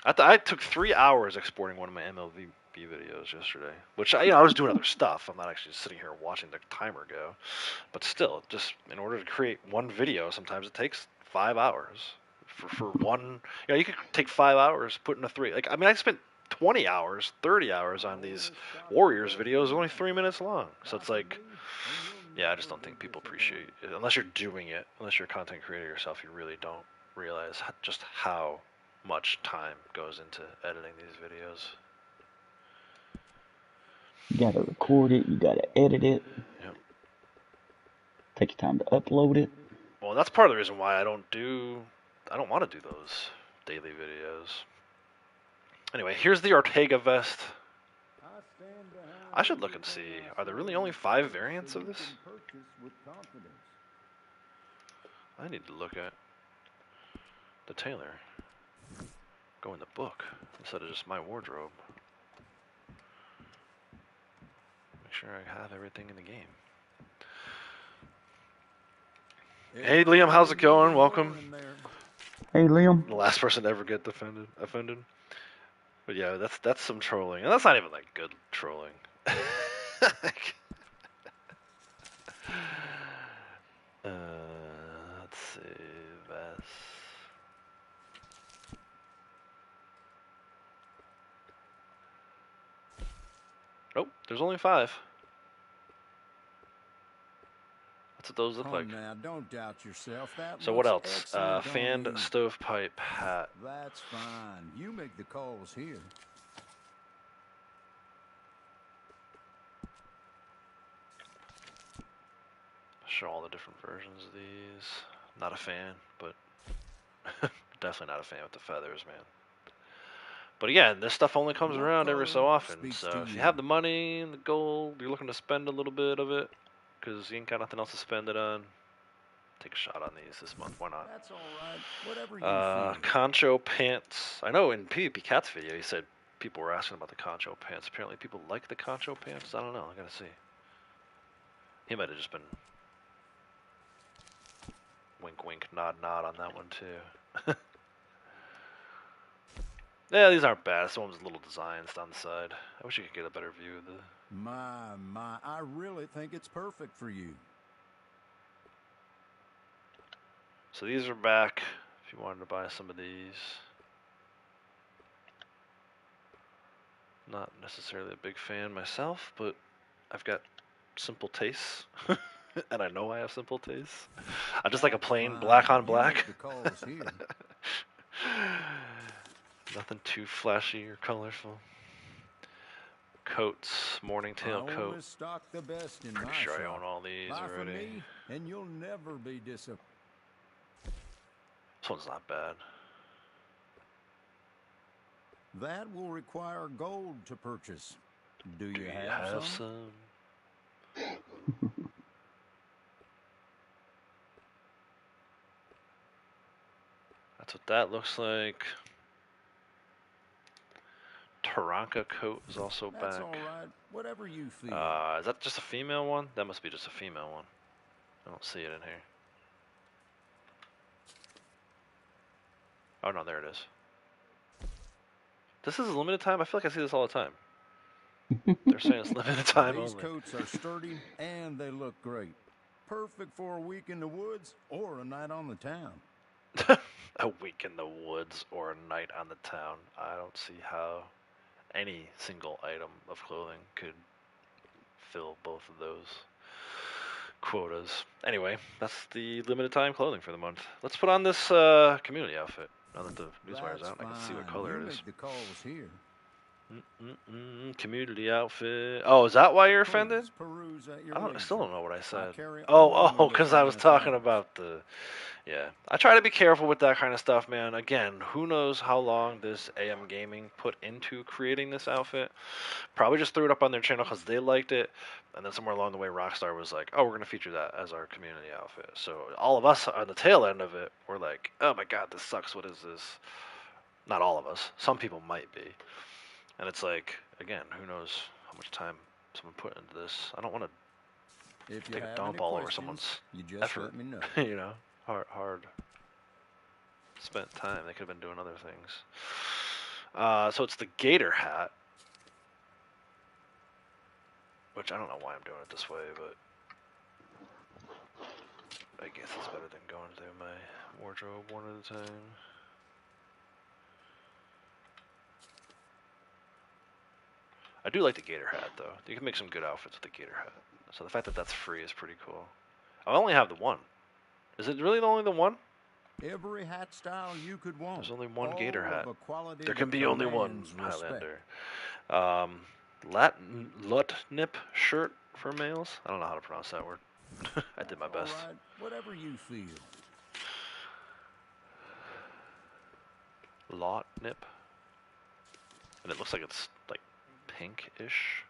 I took 3 hours exporting one of my MLB PvP videos yesterday, which I was doing other stuff. I'm not actually sitting here watching the timer go, but still, just in order to create one video, sometimes it takes 5 hours for one. You could take 5 hours, put in a 3. Like, I mean, I spent 20 hours, 30 hours on these Warriors videos, only 3 minutes long. So it's like, yeah, I just don't think people appreciate it. Unless you're doing it, unless you're a content creator yourself, you really don't realize just how much time goes into editing these videos. You gotta record it, you gotta edit it. Yep. Take your time to upload it. Well, that's part of the reason why I don't want to do those daily videos. Anyway, here's the Ortega vest. I should look and see, are there really only 5 variants of this? I need to look at the tailor. Go in the book instead of just my wardrobe. Make sure I have everything in the game. Hey Liam, how's it going? Welcome. Hey Liam. The last person to ever get offended. But yeah, that's some trolling, and that's not even like good trolling. Let's see, vest. Nope, there's only 5. That's what those look like. Now, don't doubt yourself. That So what looks else? excellent Fanned on you. stovepipe hat. That's fine. You make the calls here. Show all the different versions of these. Not a fan, but definitely not a fan with the feathers, man. But again, this stuff only comes around every so often. So if you have the money and the gold, you're looking to spend a little bit of it, because you ain't got nothing else to spend it on, take a shot on these this month. Why not? That's all right. Whatever you feel. Concho pants. I know in PvP Cat's video he said people were asking about the concho pants. Apparently people like the concho pants. I don't know. I gotta see. He might have just been wink, wink, nod, nod on that one too. Yeah, these aren't bad. This one was little designs down the side. I wish you could get a better view of the... My, I really think it's perfect for you. So these are back, if you wanted to buy some of these. Not necessarily a big fan myself, but I've got simple tastes. And I know I have simple tastes. I just like a plain black on black. Nothing too flashy or colorful. Coats, morning tail coat. Stock the best in Pretty sure I own all these already. Me, and you'll never be disappointed. This one's not bad. That will require gold to purchase. Do you have some? That's what that looks like. Taranka coat is also back. That's all right. Whatever you feel. Is that just a female one? That must be just a female one. I don't see it in here. Oh no, there it is. This is a limited time? I feel like I see this all the time. They're saying it's limited time These only. coats are sturdy and they look great. Perfect for a week in the woods or a night on the town. A week in the woods or a night on the town. I don't see how any single item of clothing could fill both of those quotas. Anyway, that's the limited time clothing for the month. Let's put on this community outfit. Now that the newswire's out, I can see what color it is. The calls here. Community outfit. Oh, is that why you're offended? I still don't know what I said. Oh, because I was talking about the... Yeah. I try to be careful with that kind of stuff, man. Again, who knows how long this AM Gaming put into creating this outfit. Probably just threw it up on their channel because they liked it. And then somewhere along the way, Rockstar was like, oh, we're going to feature that as our community outfit. So all of us on the tail end of it were like, oh my god, this sucks. What is this? Not all of us. Some people might be. And it's like, again, who knows how much time someone put into this. I don't want to take a dump all over someone's effort. Let me know. You know, hard spent time. They could have been doing other things. So it's the gator hat. which I don't know why I'm doing it this way, but I guess it's better than going through my wardrobe one at a time. I do like the gator hat, though. You can make some good outfits with the gator hat. So the fact that that's free is pretty cool. I only have the one. Is it really only the one? Every hat style you could want. There's only one gator hat. Of a quality There can that be only one commands respect. Highlander. Lutnip shirt for males. I don't know how to pronounce that word. I did my best. All right, whatever you feel. Lutnip. And it looks like it's like pinkish.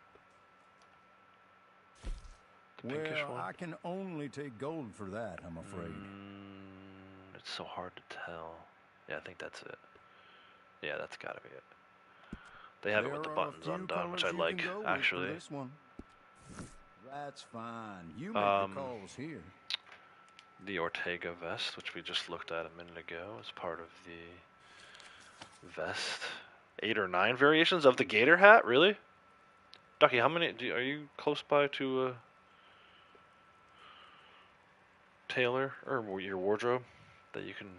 The pinkish Well, one. I can only take gold for that, I'm afraid. It's so hard to tell. Yeah, I think that's it. Yeah, that's gotta be it. They have it with the buttons undone, which I like, actually. This one. That's fine. You make the calls here. The Ortega vest, which we just looked at a minute ago, is part of the vest. 8 or 9 variations of the gator hat, really? Ducky, how many? Are you close by to tailor or your wardrobe that you can?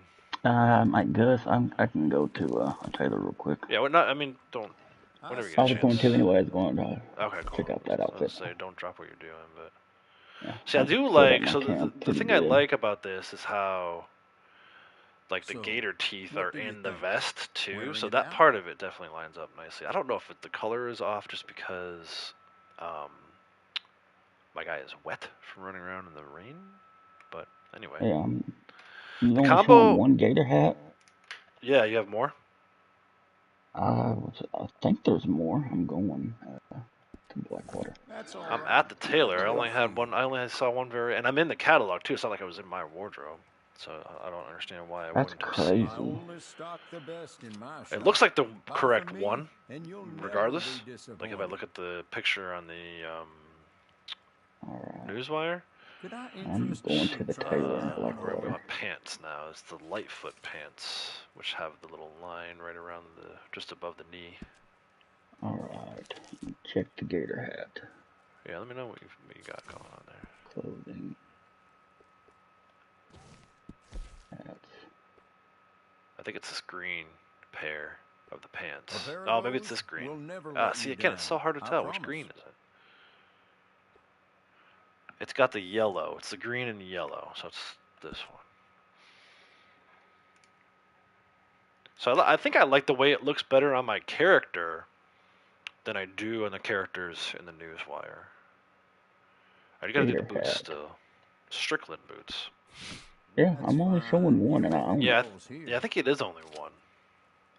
I guess I can go to a tailor real quick. Yeah, well, not. I mean, don't. Whenever you get I a was chance. going to anyway. I was going to Okay, cool. check out that outfit. I was gonna say, don't drop what you're doing, but. Yeah, See, I do like. So the thing I like about this is how, like, the gator teeth are in the vest too. So that part of it definitely lines up nicely. I don't know if the color is off just because, my guy is wet from running around in the rain. But anyway. Yeah. You the only combo. showing one gator hat? Yeah, you have more. I think there's more. I'm going to Blackwater. I'm at the tailor. I only had one. I only saw one variant, and I'm in the catalog too. It's not like I was in my wardrobe, so I don't understand why I wouldn't have seen. Crazy. It looks like the correct one, regardless. Like if I look at the picture on the Newswire. I'm going to the tailor in We're Blackwater. on pants now. It's the Lightfoot pants, which have the little line right around just above the knee. Alright, check the gator hat. Yeah, let me know what you got going on there. Clothing. Hats. I think it's this green pair of the pants. Oh, maybe it's this green. See, again, it's so hard to tell. Which green is it? It's got the yellow. It's the green and yellow, so it's this one. So I think I like the way it looks better on my character than I do on the characters in the Newswire. I gotta do the boots still. Strickland boots. Yeah, I'm only showing one, and I own yeah, it. I think it is only one.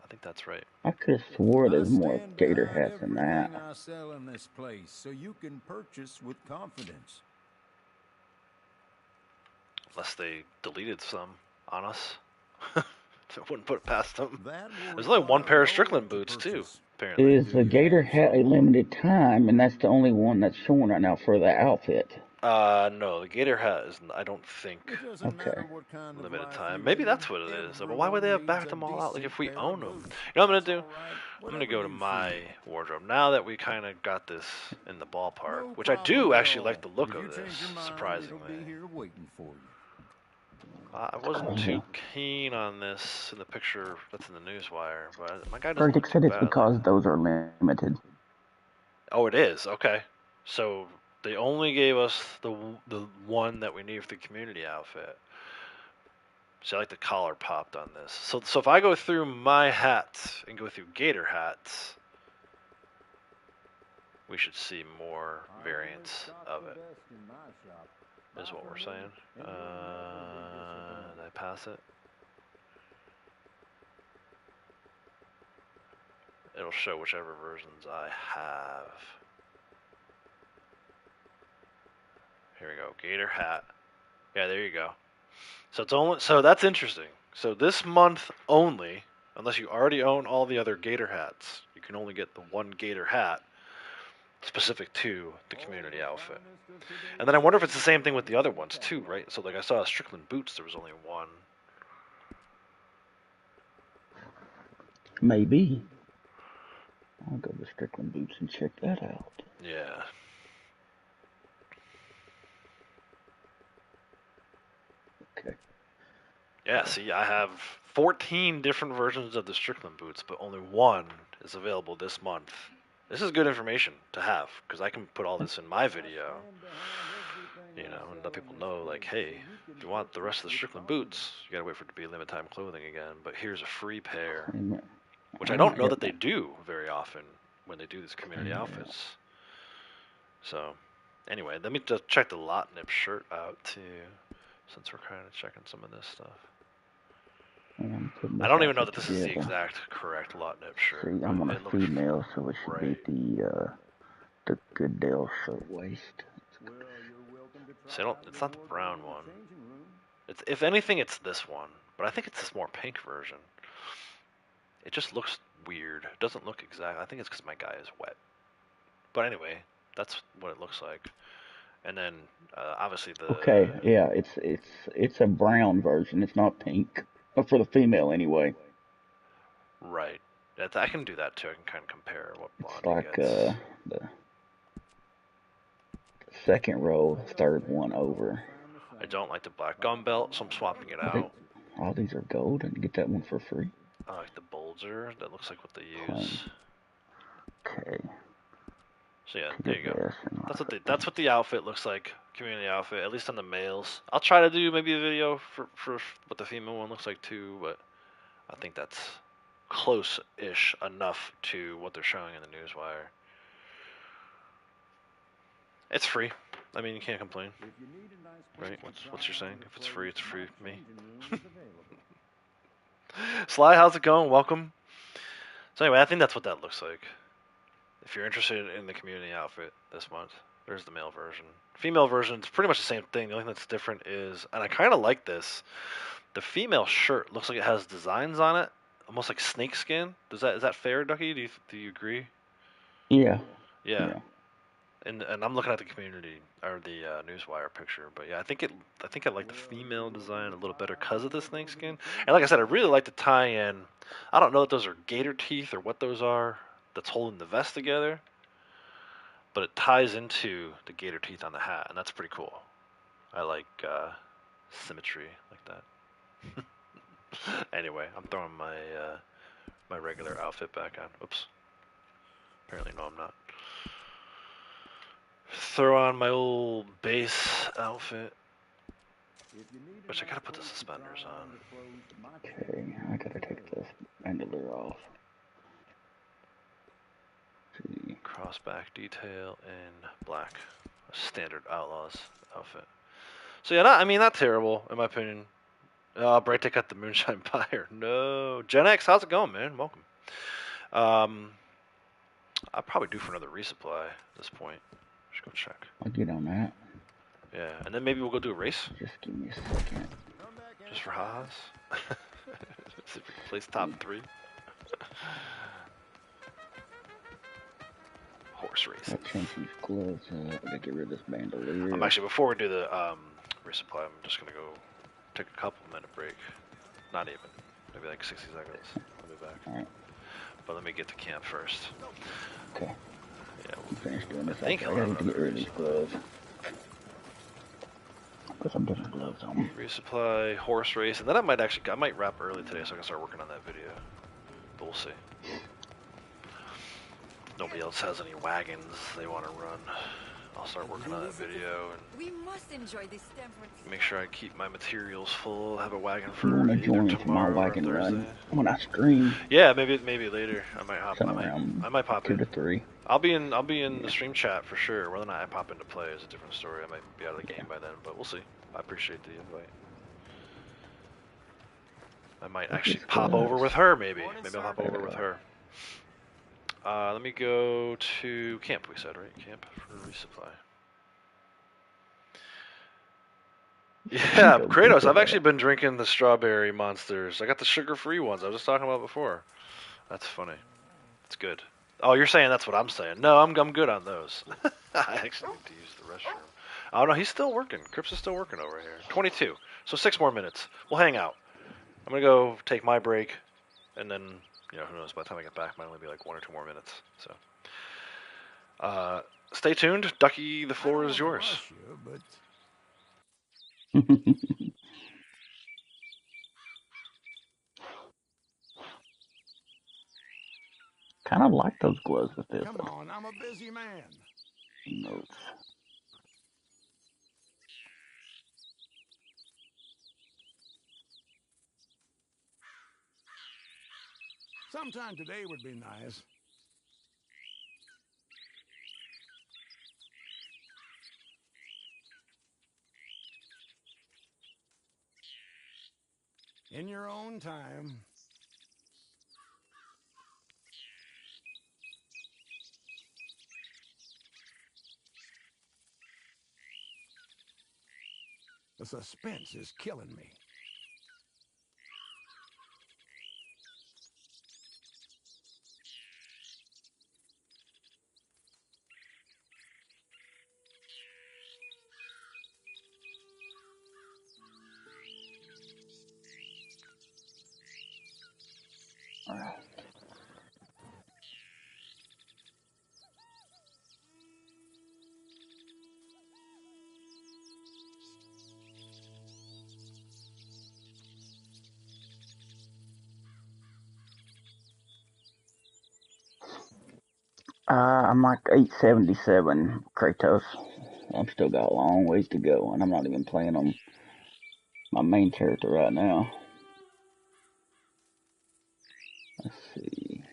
I think that's right. I could have swore there's more gator hats than that. I sell in this place, so you can purchase with confidence. Unless they deleted some on us. I wouldn't put it past them. There's only one pair of Strickland boots, too, apparently. Is the gator hat a limited time, and that's the only one that's showing right now for the outfit? No, the gator hat is, I don't think, okay. Limited time. Maybe that's what it is. But why would they have backed them all out? Like, if we own them. You know what I'm going to do? I'm going to go to my wardrobe. Now that we kind of got this in the ballpark, which I do actually like the look of this, surprisingly. I wasn't too keen on this in the picture that's in the Newswire, but my guy doesn't look too said it's bad. because those are limited. Oh, it is? Okay. So they only gave us the one that we need for the community outfit. So I like the collar popped on this. So if I go through my hats and go through gator hats, we should see more variants of it. Is what we're saying. Did I pass it? It'll show whichever versions I have. Here we go. Gator hat. Yeah, there you go. So it's only, so that's interesting. So this month only, unless you already own all the other gator hats, you can only get the one gator hat specific to the community outfit. And then I wonder if it's the same thing with the other ones too, right? So like I saw Strickland boots, there was only one. Maybe. I'll go to Strickland boots and check that out. Yeah. Okay. Yeah, see, I have 14 different versions of the Strickland boots, but only one is available this month. This is good information to have, because I can put all this in my video, you know, and let people know, like, hey, if you want the rest of the Strickland boots, you gotta wait for it to be limited time clothing again, but here's a free pair, which I don't know that they do very often when they do these community outfits. So, anyway, let me just check the lot nip shirt out, too, since we're kind of checking some of this stuff. I don't even know that this is the exact correct lot nip shirt. See, I'm on a female, so it should be the Goodell shirt waist. See, it's not the brown one. It's, if anything, it's this one, but I think it's this more pink version. It just looks weird. It doesn't look exact. I think it's because my guy is wet. But anyway, that's what it looks like. And then obviously the. Okay, yeah, it's a brown version. It's not pink, for the female anyway. Right. I can do that too. I can kind of compare what It's Blondie like gets. the second row, third one over. I don't like the black gun belt, so I'm swapping it out. All these are gold, and you get that one for free. I like the bulger. That looks like what they use. Okay. So yeah, there you go. That's what the outfit looks like. Community outfit, at least on the males. I'll try to do maybe a video for what the female one looks like too, but I think that's close-ish enough to what they're showing in the newswire. It's free. I mean, you can't complain, right? What's your saying? If it's free for me. Sly, how's it going? Welcome. So anyway, I think that's what that looks like. If you're interested in the community outfit this month, there's the male version. Female version, it's pretty much the same thing. The only thing that's different is, and I kind of like this, the female shirt looks like it has designs on it, almost like snake skin. Is that fair, Ducky? Do you agree? Yeah. Yeah. And I'm looking at the community or the newswire picture, but yeah, I think I like the female design a little better because of the snake skin. And like I said, I really like to tie in. I don't know if those are gator teeth or what those are that's holding the vest together, but it ties into the gator teeth on the hat, and that's pretty cool. I like symmetry like that. Anyway, I'm throwing my my regular outfit back on. Oops. Apparently, no, I'm not. Throw on my old base outfit. Which I gotta put the suspenders on. Okay, I gotta take this bandolier off. Crossback detail in black. A standard Outlaws outfit. So yeah, not terrible in my opinion. Bright Tech got the Moonshine Fire. No. Gen X, how's it going, man? Welcome. I'll probably do for another resupply at this point. Just go check. I'll get on that. Yeah, and then maybe we'll go do a race. Just give me a second. Just for Haas. See if we can place top 3. Horse race. I'll change these gloves up. I gotta get rid of this bandolier. I'm actually, before we do the resupply, I'm just gonna go take a couple minute break. Not even. Maybe like 60 seconds. I'll be back. Alright. But let me get to camp first. Okay. Yeah, we'll finish doing this. I think I gotta get rid of these gloves. Put some different gloves on. Resupply, horse race, and then I might wrap early today so I can start working on that video. But we'll see. Nobody else has any wagons they want to run. I'll start working on that video and we must enjoy this temperance. make sure I keep my materials full. Have a wagon for You wanna either join tomorrow my or wagon Thursday. run when I stream? Yeah, maybe later. I might hop. I might pop 2 in. to 3. I'll be in the stream chat for sure. Whether or not I pop into play is a different story. I might be out of the game by then, but we'll see. I appreciate the invite. I might actually pop over with her, maybe. Maybe I'll hop over with her. Let me go to camp, we said, right? Camp for resupply. Yeah, Kratos, I've actually been drinking the strawberry monsters. I got the sugar-free ones I was just talking about before. That's funny. It's good. Oh, you're saying that's what I'm saying. No, I'm good on those. I actually need to use the restroom. Oh, no, he's still working. Crips is still working over here. 22. So 6 more minutes. We'll hang out. I'm going to go take my break, and then, you know, who knows, by the time I get back, it might only be like 1 or 2 more minutes. So, stay tuned. Ducky, the floor is yours. Kind of like those gloves with this. Come on, I'm a busy man. Notes. Sometime today would be nice. In your own time. The suspense is killing me. All right. I'm like 877 Kratos. I'm still got a long ways to go, and I'm not even playing on my main character right now. Let's see.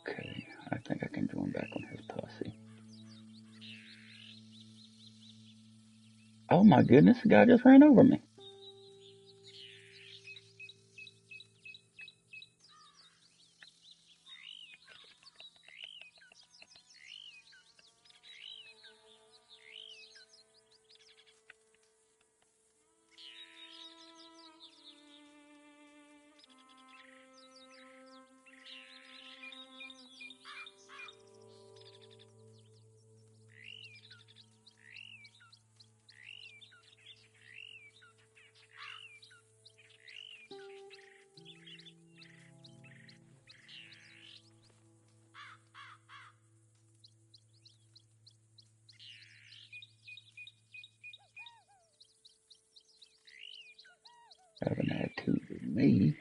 Okay, I think I can join back on his posse. Oh my goodness, the guy just ran over me. Have an attitude with me.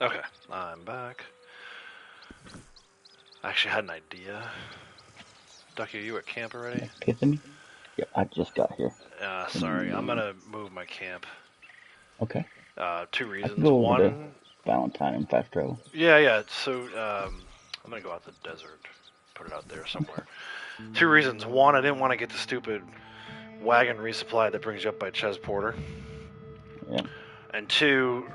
Okay, I'm back. I actually had an idea. Ducky, are you at camp already? Epiphany? Yep, I just got here. Sorry, I'm gonna move my camp. Okay. Two I reasons. can go over to One, Valentine and fast travel. yeah. So I'm gonna go out the desert, put it out there somewhere. Two reasons. One, I didn't want to get the stupid wagon resupply that brings you up by Ches Porter. Yeah. And two,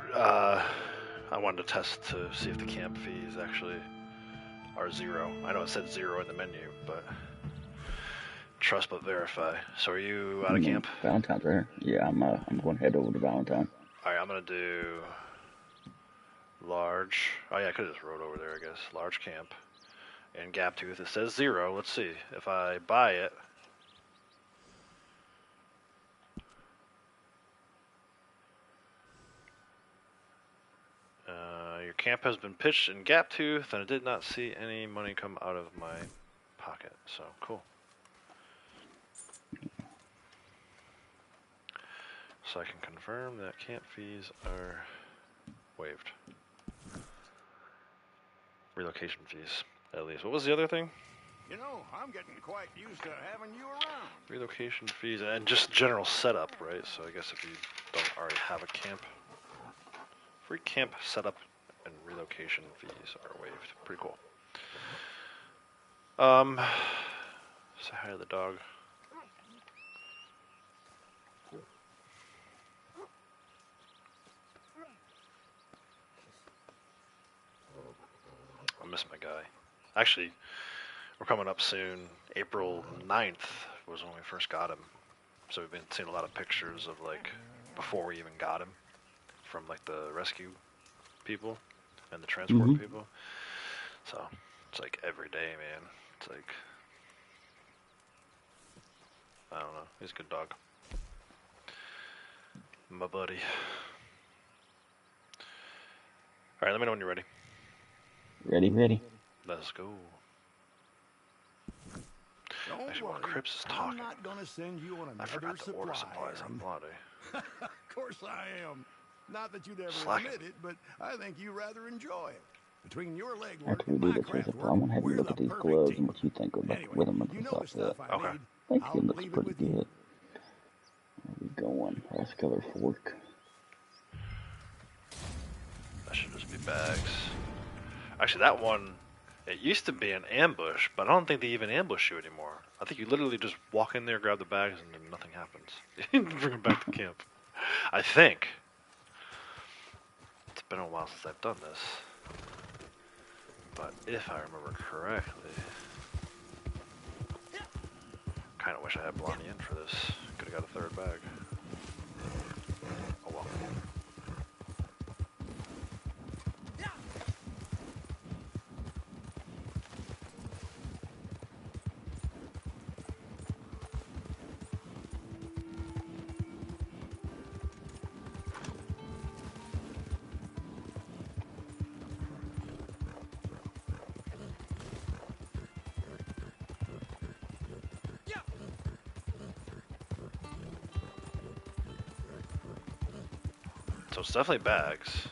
I wanted to test to see if the camp fees actually are zero. I know it said zero in the menu, but trust but verify. So are you out of camp? Valentine's right here. Yeah, I'm going to head over to Valentine. All right, I'm gonna do large. Oh yeah, I could have just rode over there, I guess. Large camp and gap tooth. It says zero. Let's see if I buy it. Your camp has been pitched in gap tooth, and I did not see any money come out of my pocket. So cool. So I can confirm that camp fees are waived. Relocation fees, at least. What was the other thing? You know, I'm getting quite used to having you around. Relocation fees and just general setup, right? So I guess if you don't already have a camp. Free camp setup and relocation fees are waived. Pretty cool. Say hi to the dog. I miss my guy. Actually, we're coming up soon. April 9th was when we first got him. So we've been seeing a lot of pictures of like before we even got him from like the rescue people and the transport people. So it's like every day, man. It's like, I don't know. He's a good dog. My buddy. Alright, let me know when you're ready. Ready. Let's go. Don't Actually, while worry, Cripps is I'm talking, not gonna send you on I another forgot to order supply. supplies on Bloody. Of course I am. Not that you'd ever Slacking. admit it, but I think you rather enjoy it. Between your legwork After we and do my this, craft I work, want to have you we're look the at these perfect gloves team. and what you think about Anyway, with them and you know stuff. the stuff I Okay. need. I think I'll it looks leave it pretty with you. good. Where we going? Rust color fork. That should just be bags. Actually, that one, it used to be an ambush, but I don't think they even ambush you anymore. I think you literally just walk in there, grab the bags, and then nothing happens. You bring them back to camp. I think. It's been a while since I've done this. But if I remember correctly, kind of wish I had Blondie in for this. Could have got a third bag. Oh well. So it's definitely bags.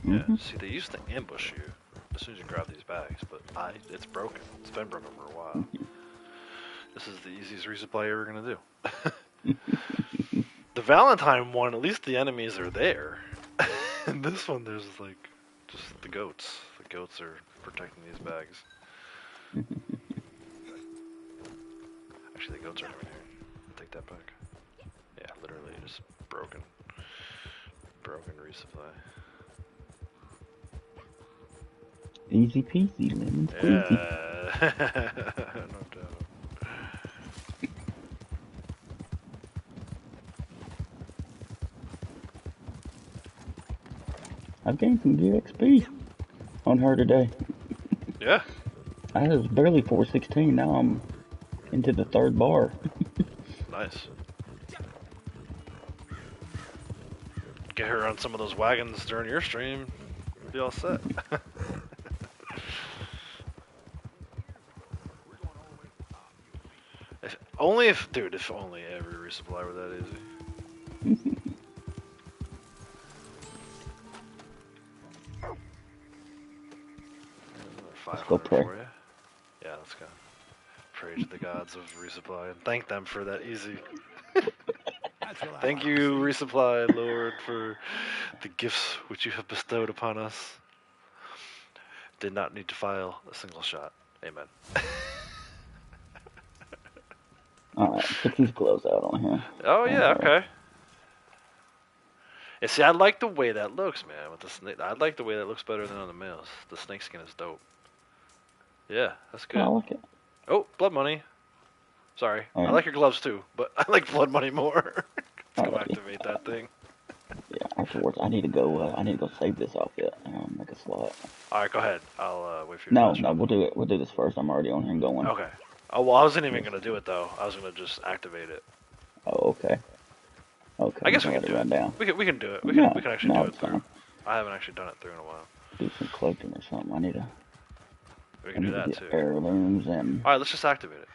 Yeah, see, they used to ambush you as soon as you grab these bags, but it's broken. It's been broken for a while. This is the easiest resupply you're ever gonna do. The Valentine one, at least the enemies are there. And this one, there's like, just the goats. The goats are protecting these bags. Actually, the goats aren't even here. I'll take that back. Yeah, literally just broken. Broken resupply. Easy peasy, lemon squeezy. Yeah. No doubt. I've gained some good XP on her today. Yeah. I was barely 416, now I'm into the third bar. Nice. Get her on some of those wagons during your stream. Be all set. If only every resupply were that easy. Let's go pray. For you. Yeah, let's go. Pray to the gods of resupply and thank them for that easy. Thank you, resupply, Lord, for the gifts which you have bestowed upon us. Did not need to file a single shot. Amen. Alright, put these gloves out on him. Oh, yeah, okay. Yeah, see, I like the way that looks, man. With the snake, I like the way that looks better than on the males. The snake skin is dope. Yeah, that's good. I like it. Oh, blood money. Sorry. Right. I like your gloves too, but I like blood money more. Let's go activate that thing. Yeah, afterwards, I need to go save this outfit. Make a slot. Alright, go ahead. I'll wait for you to No, we'll do it. We'll do this first. I'm already on here going. Okay. Oh, well, I wasn't even going to do it, though. I was going to just activate it. Oh, okay. Okay. I guess we can do it. Down. We can do it. We can actually do it through. Fine. I haven't actually done it through in a while. Do some collecting or something. I need to. We can do that get too. Heirlooms and. All right, let's just activate it.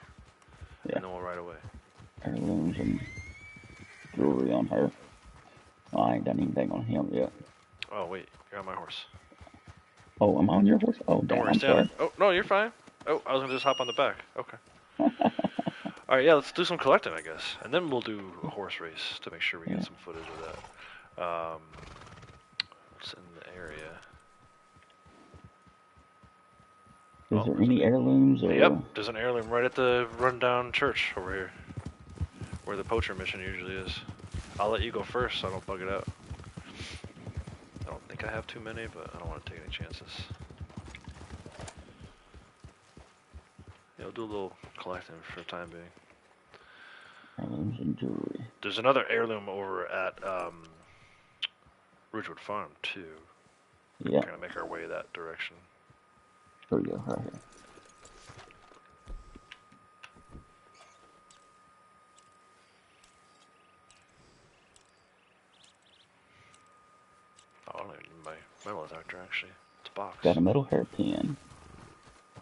Yeah. And then we'll right away. Heirlooms and jewelry on her. Oh, I ain't done anything on him yet. Oh wait, you're on my horse. Oh, am I on your horse? Oh, Don't damn, worry, I'm stay on sorry. it. Oh no, you're fine. Oh, I was gonna just hop on the back. Okay. All right, yeah, let's do some collecting, I guess, and then we'll do a horse race to make sure we get some footage of that. What's in Is there any heirlooms or? Yep, there's an heirloom right at the rundown church over here, where the poacher mission usually is. I'll let you go first so I don't bug it out. I don't think I have too many, but I don't want to take any chances. Yeah, we'll do a little collecting for the time being. Heirlooms and jewelry. There's another heirloom over at Ridgewood Farm too. Yeah. We're gonna make our way that direction. Here we go, right here. Oh, I don't even need my metal detector actually. It's a box. Got a metal hairpin.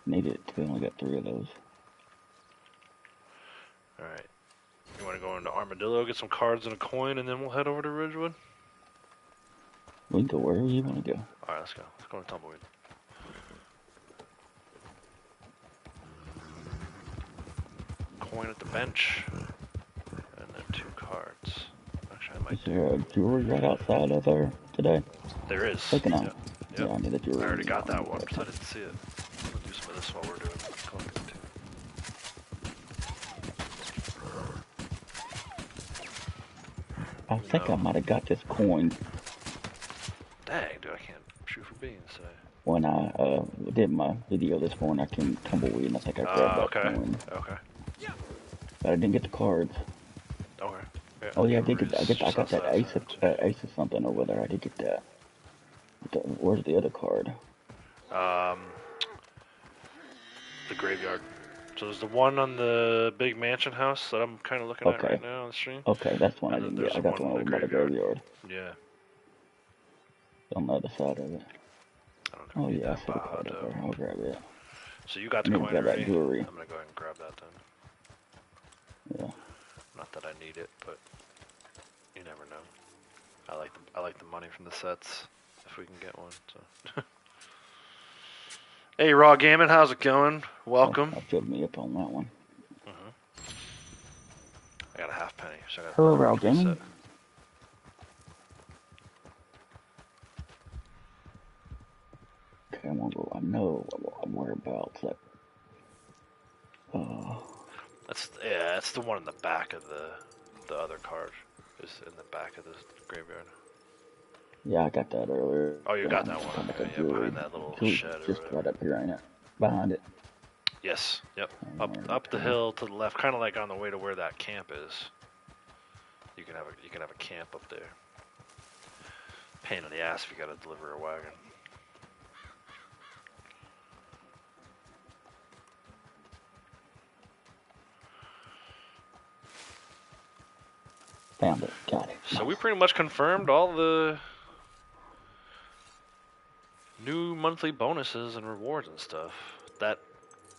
Needed it. We only got 3 of those. Alright. You wanna go into Armadillo, get some cards and a coin, and then we'll head over to Ridgewood? We can go wherever you want to go. Alright, let's go. Let's go to Tumbleweed. Coin at the bench. And then 2 cards. Actually, I might Is there a jewelry right outside of there today? There is. Taking on. Yep. Yeah, I need the jewelry. I already got that one, so I didn't see it. We'll do some of this while we're doing collecting too. I think I might have got this coin Dang, dude, I can't shoot for beans today. when I did my video this morning. I came Tumbleweed and I think I grabbed that coin. Okay. But I didn't get the cards. Okay. Yeah, Oh yeah, I did get. I got that ace outside. of something over there. I did get that. Where's the other card? The graveyard. So there's the one on the big mansion house that I'm kind of looking at right now on the stream. Okay, that's one I And then didn't there's get. I the got the one one on over the by the graveyard. Yeah. On the other side of it. I don't Oh need yeah, I that see the card bad, over there. I'll grab it. So you got the I need to coin grab that already? jewelry. I'm gonna go ahead and grab that then. Yeah. Not that I need it, but you never know. I like the money from the sets if we can get one. So. Hey, Raw Gaming, how's it going? Welcome. That filled me up on that one. I got a half penny, so I got. Hello, Raw Gaming. Okay, I'm gonna go. I know whereabouts that. That's the one in the back of the other card. Is in the back of the graveyard. Yeah, I got that earlier. Oh, you got that one. Okay, yeah, behind that little shed or Just whatever. right up here, ain't it? Behind it. Yes. Yep. Up the hill to the left, kind of like on the way to where that camp is. You can have a camp up there. Pain in the ass if you got to deliver a wagon. Found it. Got it. So we pretty much confirmed all the new monthly bonuses and rewards and stuff. That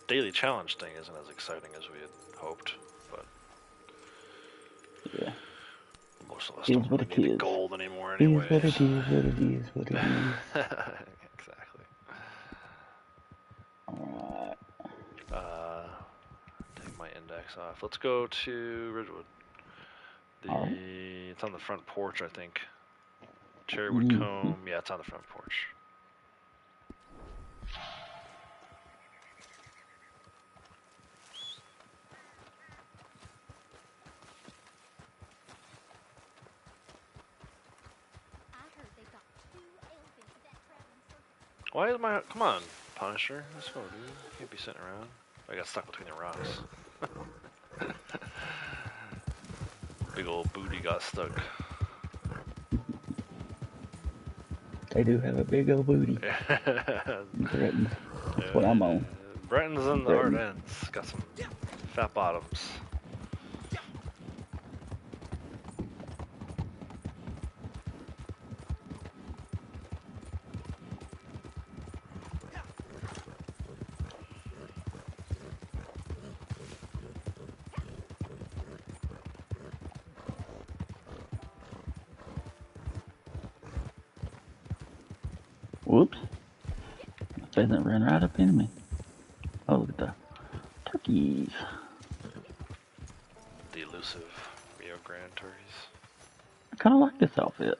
daily challenge thing isn't as exciting as we had hoped, but yeah, most of us it don't is what really it need the is. gold anymore It anyway. is what it is. What it is. What it is. Exactly. Alright. Take my index off. Let's go to Ridgewood. It's on the front porch, I think. Cherrywood Combe. Yeah, it's on the front porch. Why is my... Come on, Punisher. Let's go, dude. You can't be sitting around. I got stuck between the rocks. Big old booty got stuck. They do have a big old booty. Britain. That's what I'm on. Britain's in the Ardennes. Got some fat bottoms. Whoops. The pheasant ran right up into me. Oh, look at the turkeys. The elusive Rio Grande turkeys. I kind of like this outfit.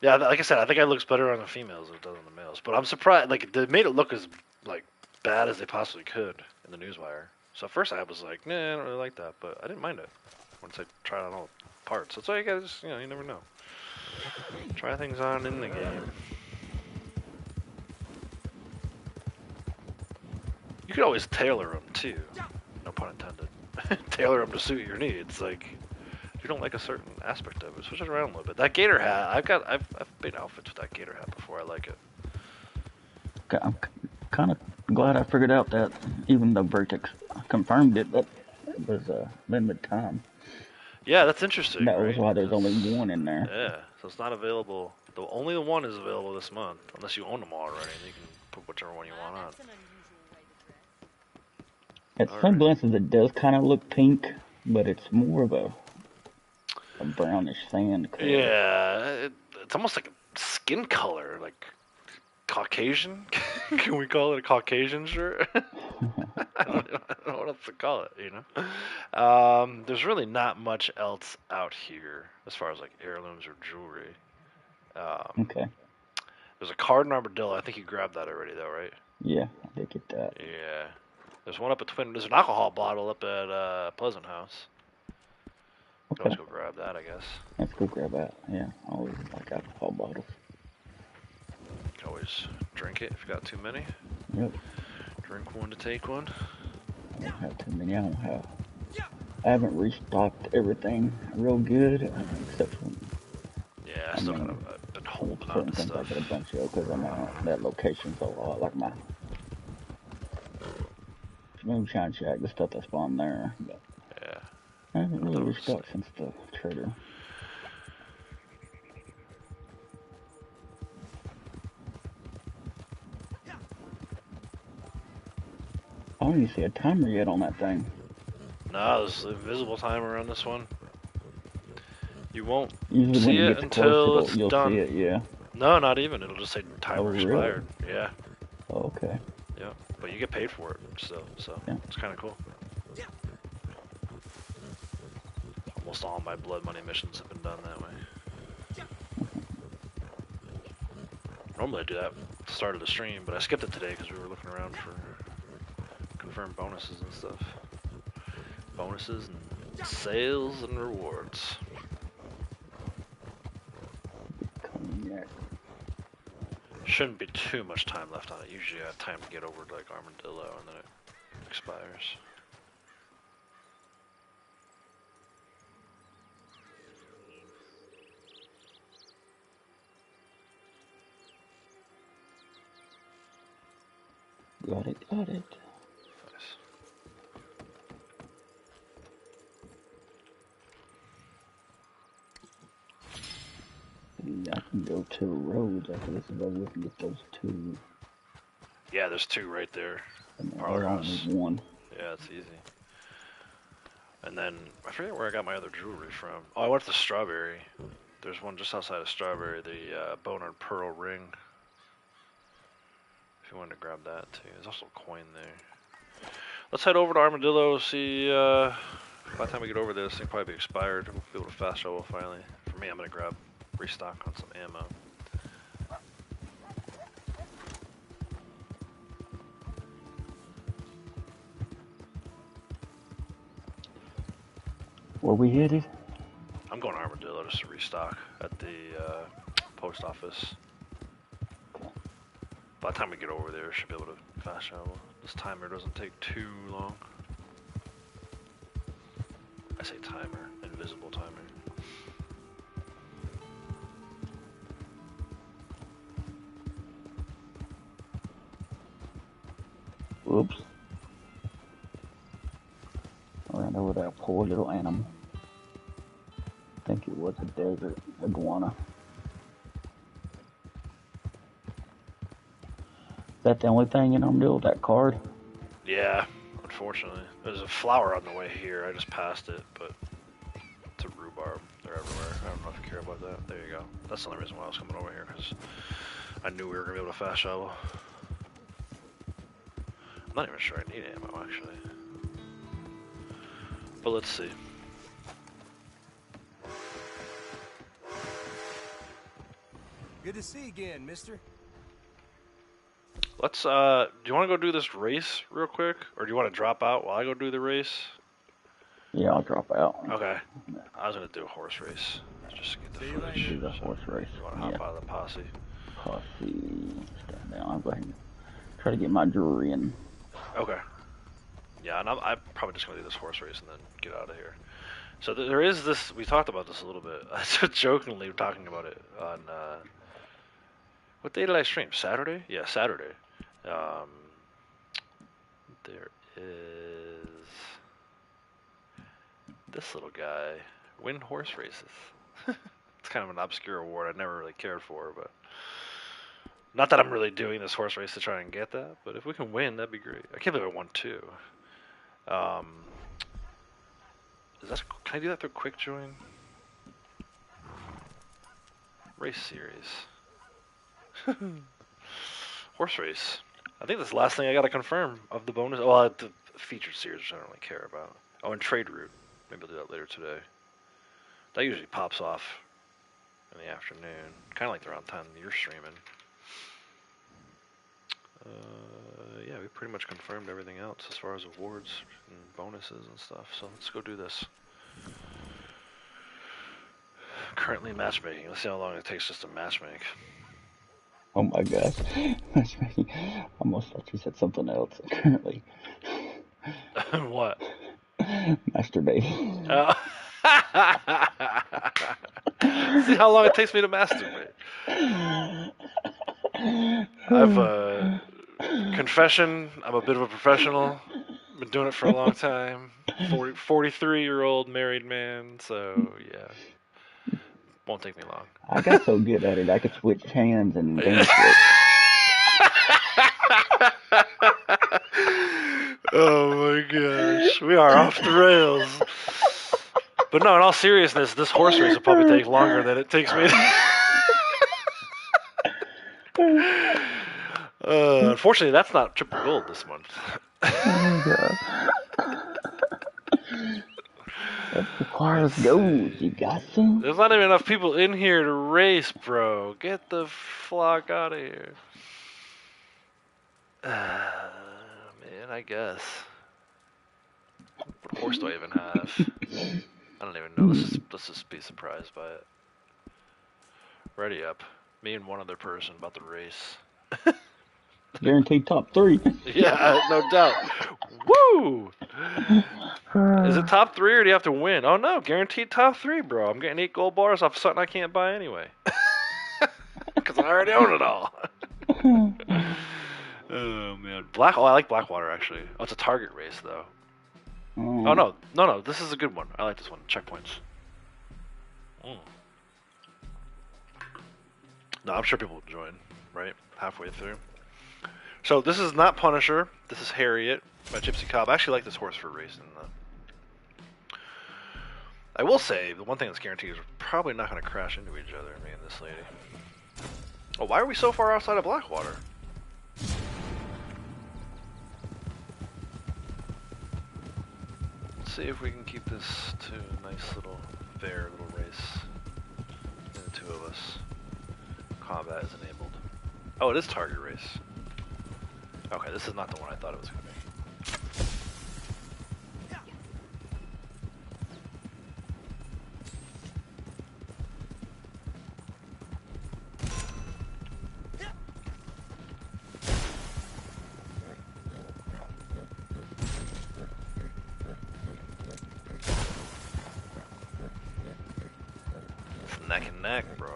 Yeah, like I said, I think it looks better on the females than it does on the males. But I'm surprised. Like, they made it look as like bad as they possibly could in the newswire. So at first I was like, nah, I don't really like that, but I didn't mind it once I tried on all the parts. That's why you guys, you know, you never know. Try things on in the game. You could always tailor them too. No pun intended. Tailor them to suit your needs. Like, if you don't like a certain aspect of it, switch it around a little bit. That gator hat, I've made outfits with that gator hat before. I like it. I'm kind of glad I figured out that, even though Vertex confirmed it, that it was a limited time. Yeah, that's interesting. That right? was why there's only one in there. Yeah, so it's not available. Only the one is available this month, unless you own them all already. And you can put whichever one you want on. At some glances, it does kind of look pink, but it's more of a brownish sand color. Yeah, it's almost like a skin color, like Caucasian. Can we call it a Caucasian shirt? I don't know what else to call it, you know? There's really not much else out here as far as like heirlooms or jewelry. Okay. There's a card and armadillo. I think you grabbed that already, though, right? Yeah, I did get that. Yeah. There's one up at Twin. There's an alcohol bottle up at Pleasant House. Okay. Let's go grab that, I guess. Let's go grab that. Yeah, I always like alcohol bottles. You can always drink it if you got too many. Yep. Drink one to take one. I don't have too many. I haven't restocked everything real good, except for. Yeah, I still kind of been holding on certain to things stuff. I get a bunch of because I'm at that location so a lot. Like my moonshine shack, the stuff that spawned there. But yeah. I haven't really restocked since the trader. I don't even see a timer yet on that thing. No, there's an invisible timer on this one. You won't Usually see when it it gets until close, it's you'll done. see it, yeah. No, not even. It'll just say timer expired. Really? Yeah. Oh, okay. Yeah, but you get paid for it still, so yeah. It's kind of cool. Almost all my blood money missions have been done that way. Normally I do that at the start of the stream, but I skipped it today because we were looking around for confirmed bonuses and stuff. Bonuses and sales and rewards. Cognac. Shouldn't be too much time left on it. Usually I have time to get over to like Armadillo and then it expires. Got it. Nice. Yeah, I can go to Rhodes after this is over with and get those two. Yeah, there's two right there. I only need one. Yeah, it's easy. And then, I forget where I got my other jewelry from. Oh, I went to Strawberry. There's one just outside of Strawberry, the Bone and Pearl ring. If you wanted to grab that too. There's also a coin there. Let's head over to Armadillo, see, by the time we get over there, this thing will probably be expired. We'll be able to fast travel finally. For me, I'm going to restock on some ammo. Where we headed? I'm going to Armadillo just to restock at the post office. By the time we get over there, I should be able to fast travel. This timer doesn't take too long. I say timer, invisible timer. Oops. I ran over that poor little animal. I think it was a desert iguana. Is that the only thing in Armadillo, that card? Yeah, unfortunately. There's a flower on the way here. I just passed it, but it's a rhubarb. They're everywhere. I don't know if you care about that. There you go. That's the only reason why I was coming over here, because I knew we were going to be able to fast travel. I'm not even sure I need ammo, actually. But let's see. Good to see you again, mister. Let's. Do you want to go do this race real quick, or do you want to drop out while I go do the race? Yeah, I'll drop out. Okay. I was gonna do a horse race just to get the footage. Do the horse race. You want to hop out of the posse? Posse. Stand down. I'll go ahead and try to get my jewelry in. Okay. Yeah, and I'm probably just gonna do this horse race and then get out of here. So there is this. We talked about this a little bit. Jokingly talking about it on. What day did I stream? Saturday? Yeah, Saturday. There is this little guy win horse races. It's kind of an obscure award I never really cared for, but not that I'm really doing this horse race to try and get that, but if we can win, that'd be great. I can't believe I won 2. Can I do that through quick join? Race series. Horse race. I think that's the last thing I gotta confirm of the bonus. Well, the featured series, which I don't really care about. Oh, and trade route. Maybe I'll do that later today. That usually pops off in the afternoon. Kind of like around the time you're streaming. Yeah, we pretty much confirmed everything else as far as awards and bonuses and stuff. So let's go do this. Currently matchmaking. Let's see how long it takes just to matchmake. Oh my gosh. Matchmaking. I almost thought you said something else. Currently. What? Masturbating. See how long it takes me to masturbate. Confession, I'm a bit of a professional. Been doing it for a long time. 43-year-old married man, so yeah. Won't take me long. I got so good at it, I could switch hands and dance it. Oh my gosh. We are off the rails. But no, in all seriousness, this horse race will probably take longer than it takes me to... unfortunately, that's not triple gold this month. That requires gold. You got some? There's not even enough people in here to race, bro. Get the flock out of here. Man, I guess. What horse do I even have? I don't even know. Let's just be surprised by it. Ready up. Me and one other person about the race. Guaranteed top 3. Yeah, no doubt. Woo! Is it top 3 or do you have to win? Oh no, guaranteed top 3, bro. I'm getting 8 gold bars off something I can't buy anyway. Because I already own it all. Oh man, I like Blackwater actually. Oh, it's a target race though. Oh no, this is a good one. I like this one. Checkpoints. No, I'm sure people will join, right? Halfway through. So this is not Punisher. This is Harriet by Gypsy Cobb. I actually like this horse for racing. I will say, the one thing that's guaranteed is we're probably not going to crash into each other, me and this lady. Oh, why are we so far outside of Blackwater? Let's see if we can keep this to a nice little, fair little race. The 2 of us. Combat is enabled. Oh, it is target race. Okay, this is not the one I thought it was going to be. It's neck and neck, bro.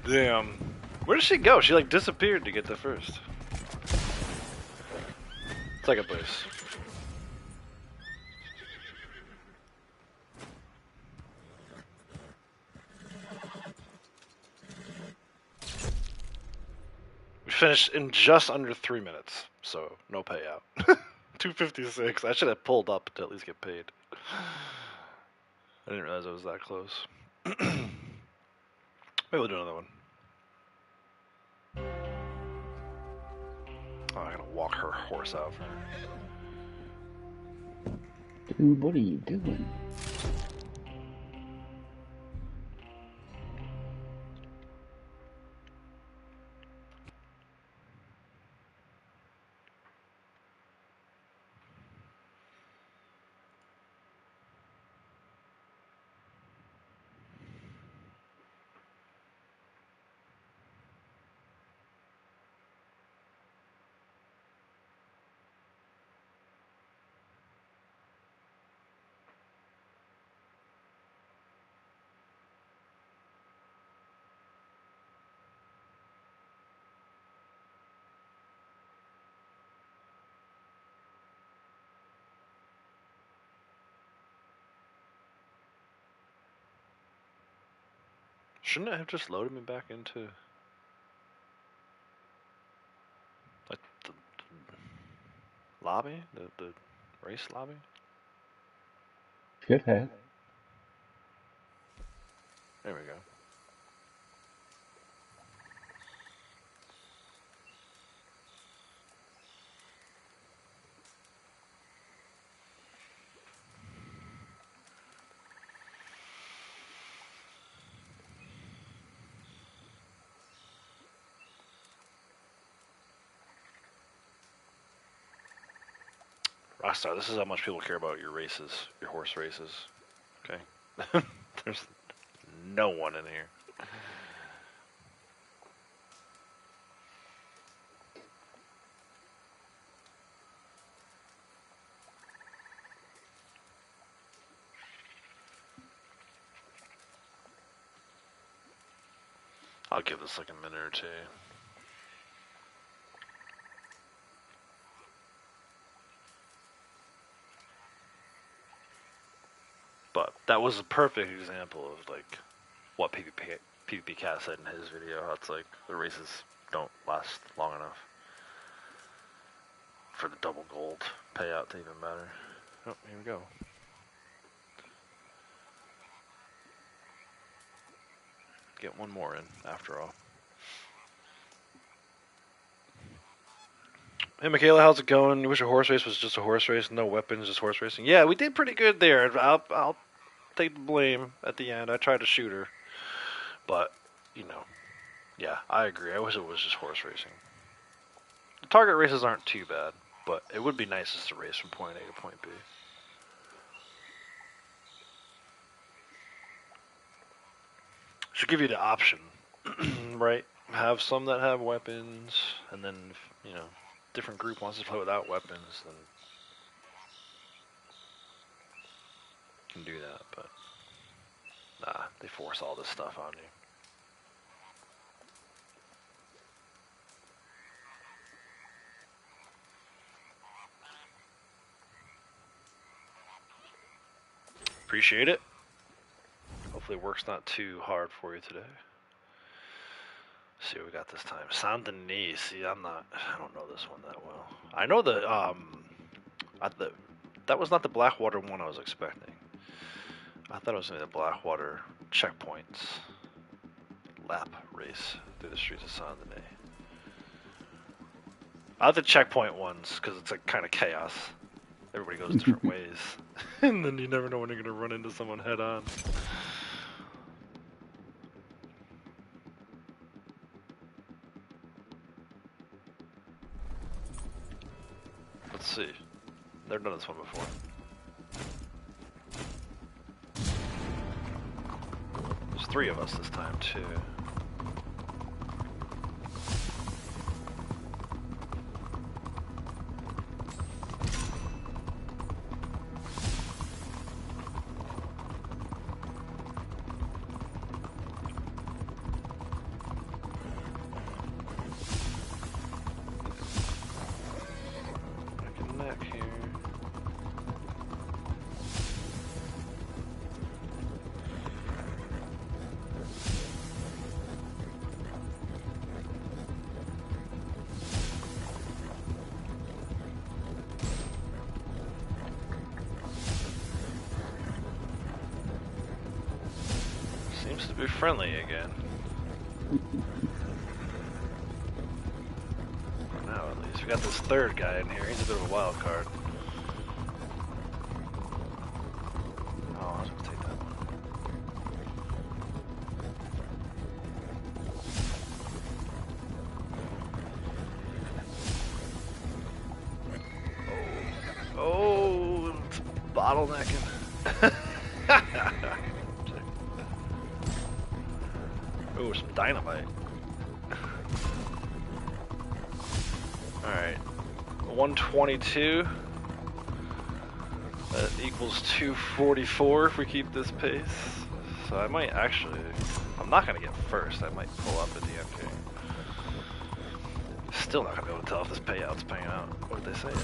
Damn. Where did she go? She like disappeared to get the first. Second place. We finished in just under 3 minutes, so no payout. 256. I should have pulled up to at least get paid. I didn't realize I was that close. Maybe we'll do another one. Oh, I gotta walk her horse out for her. Dude, what are you doing? Shouldn't it have just loaded me back into like the lobby, the race lobby? Should have. There we go. Rockstar, this is how much people care about your races, your horse races. Okay? There's no one in here. I'll give this like a minute or two. But that was a perfect example of like what PvP Cat said in his video. How it's like the races don't last long enough for the double gold payout to even matter. Oh, here we go. Get one more in after all. Hey Michaela, how's it going? You wish a horse race was just a horse race, no weapons, just horse racing. Yeah, we did pretty good there. I'll take the blame at the end. I tried to shoot her, but you know, yeah, I agree. I wish it was just horse racing. The target races aren't too bad, but it would be nice just to race from point A to point B. Should give you the option, right? Have some that have weapons, and then if, you know, different group wants to play without weapons, then you can do that. But nah, they force all this stuff on you. Appreciate it. Hopefully work's not too hard for you today. Let's see what we got this time. Saint Denis. See, I don't know this one that well. I know that was not the Blackwater one I was expecting. I thought it was going to be the Blackwater checkpoints lap race through the streets of Saint Denis. I like the checkpoint ones because it's like kind of chaos. Everybody goes different ways, and then you never know when you're going to run into someone head on. Let's see. Never done this one before. There's 3 of us this time, too. Seems to be friendly again. For now, at least. We got this third guy in here. He's a bit of a wild card. Oh, I was gonna take that one. Oh, it's bottlenecking. Ooh, some dynamite. Alright. 122. That equals 244 if we keep this pace. So I might actually... I'm not going to get first. I might pull up at the end here. Still not going to be able to tell if this payout's paying out. What did they say it is?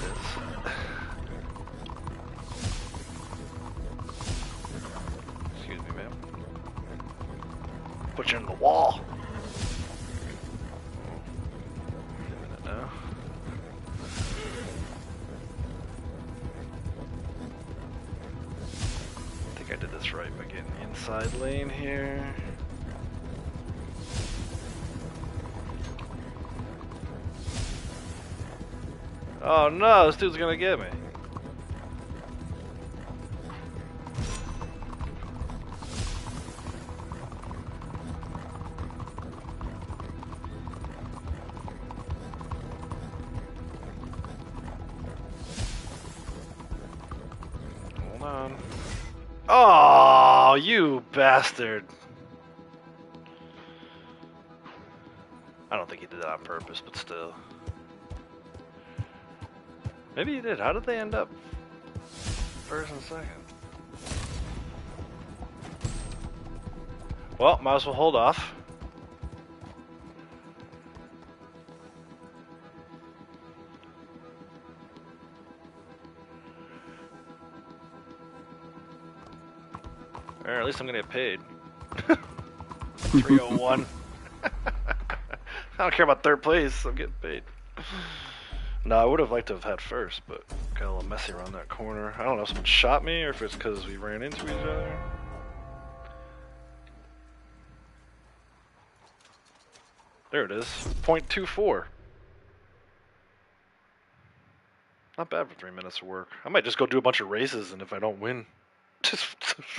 Excuse me, ma'am. Put you in the wall. Wait a minute now. I think I did this right by getting the inside lane here. Oh no, this dude's gonna get me. Hold on. Oh, you bastard. I don't think he did that on purpose, but still. Maybe he did. How did they end up first and second? Well, might as well hold off. Or at least I'm gonna get paid. 301. I don't care about third place, I'm getting paid. No, I would have liked to have had first, but got a little messy around that corner. I don't know if someone shot me or if it's because we ran into each other. There it is, 0.24. Not bad for 3 minutes of work. I might just go do a bunch of races, and if I don't win, just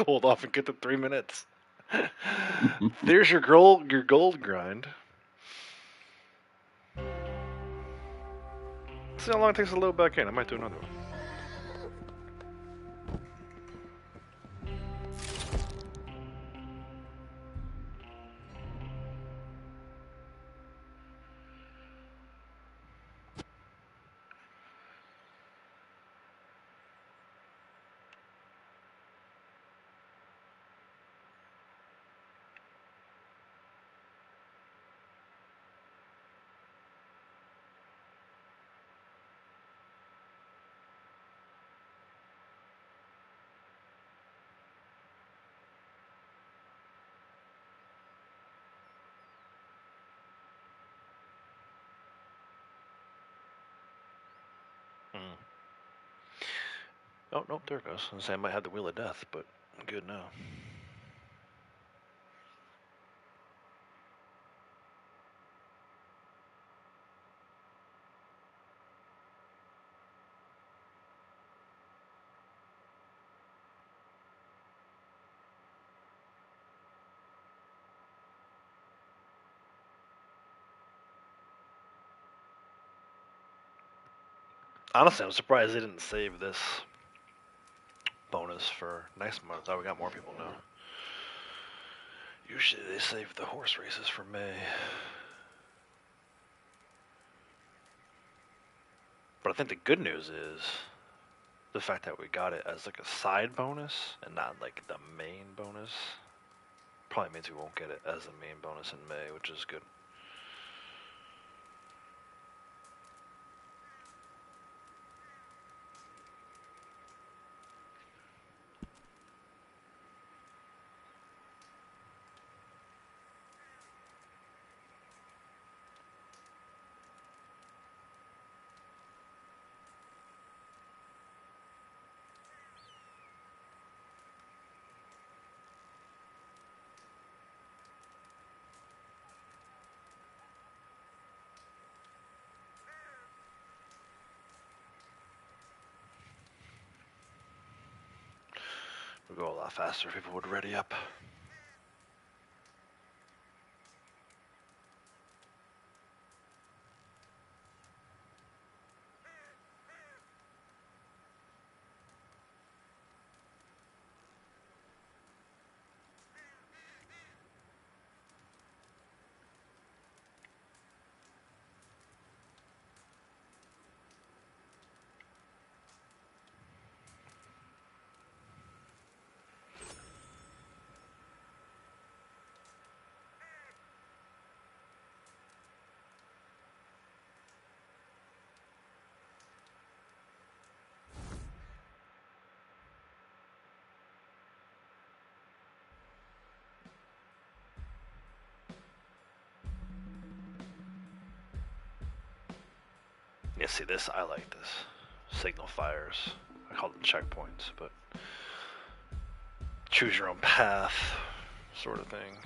hold off and get the 3 minutes. There's your gold grind. See how long it takes to load back in. I might do another one. Oh, nope, there it goes. I was saying I might have the Wheel of Death, but I'm good now. Honestly, I'm surprised they didn't save this bonus for next month. Oh, we got more people now. Usually they save the horse races for May. But I think the good news is the fact that we got it as like a side bonus and not like the main bonus. Probably means we won't get it as the main bonus in May, which is good. would go a lot faster if people would ready up. Yeah, see this? I like this. Signal fires. I call them checkpoints, but choose your own path sort of thing.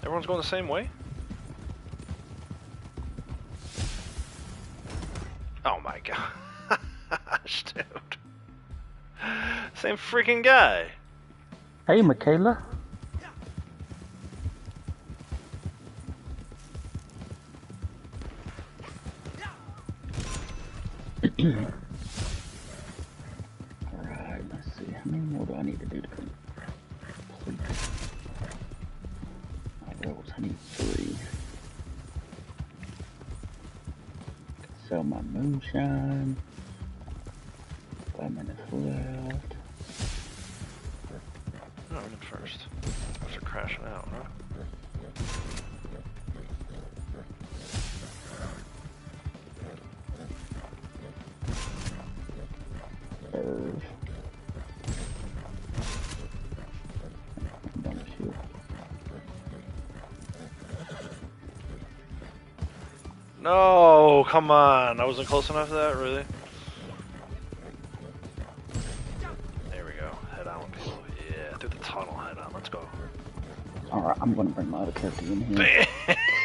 Everyone's going the same way? Oh my gosh, dude. Same freaking guy. Hey, Michaela. Alright, let's see. How many more do I need to do to complete? I need 3. Sell my moonshine. 5 minutes left. Oh, I'm in first. After crashing out, huh? Serve. No, come on. I wasn't close enough to that, really? There we go. Head on, people. Yeah, through the tunnel, head on. Let's go. Alright, I'm gonna bring my other character in here.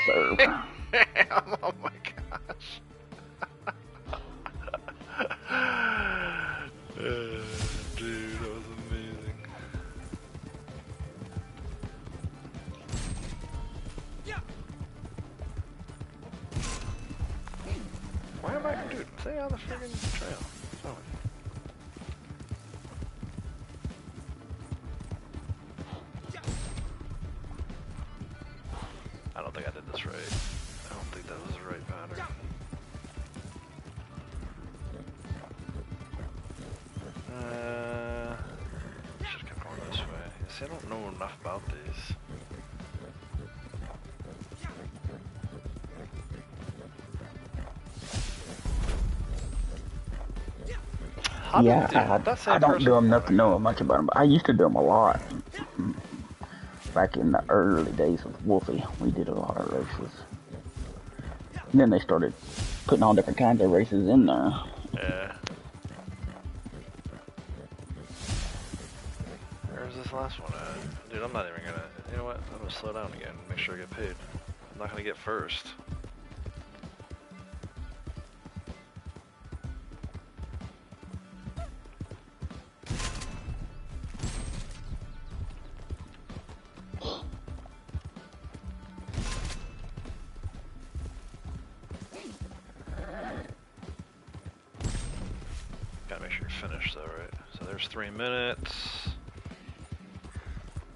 Serve. Oh my gosh. Dude, that was amazing. Why am I, dude? Stay on the friggin' trail. Oh. I don't think I did this right. I don't think that was the right pattern. Should've kept going this way. See, I don't know enough about these. Yeah, I don't do them nothing, know much about them, but I used to do them a lot. Back in the early days of Wolfie, we did a lot of races. And then they started putting all different kinds of races in there. Yeah. Where's this last one at? Dude, I'm not even gonna, you know what? I'm gonna slow down again, make sure I get paid. I'm not gonna get first. Gotta make sure you're finished though, right? So there's 3 minutes.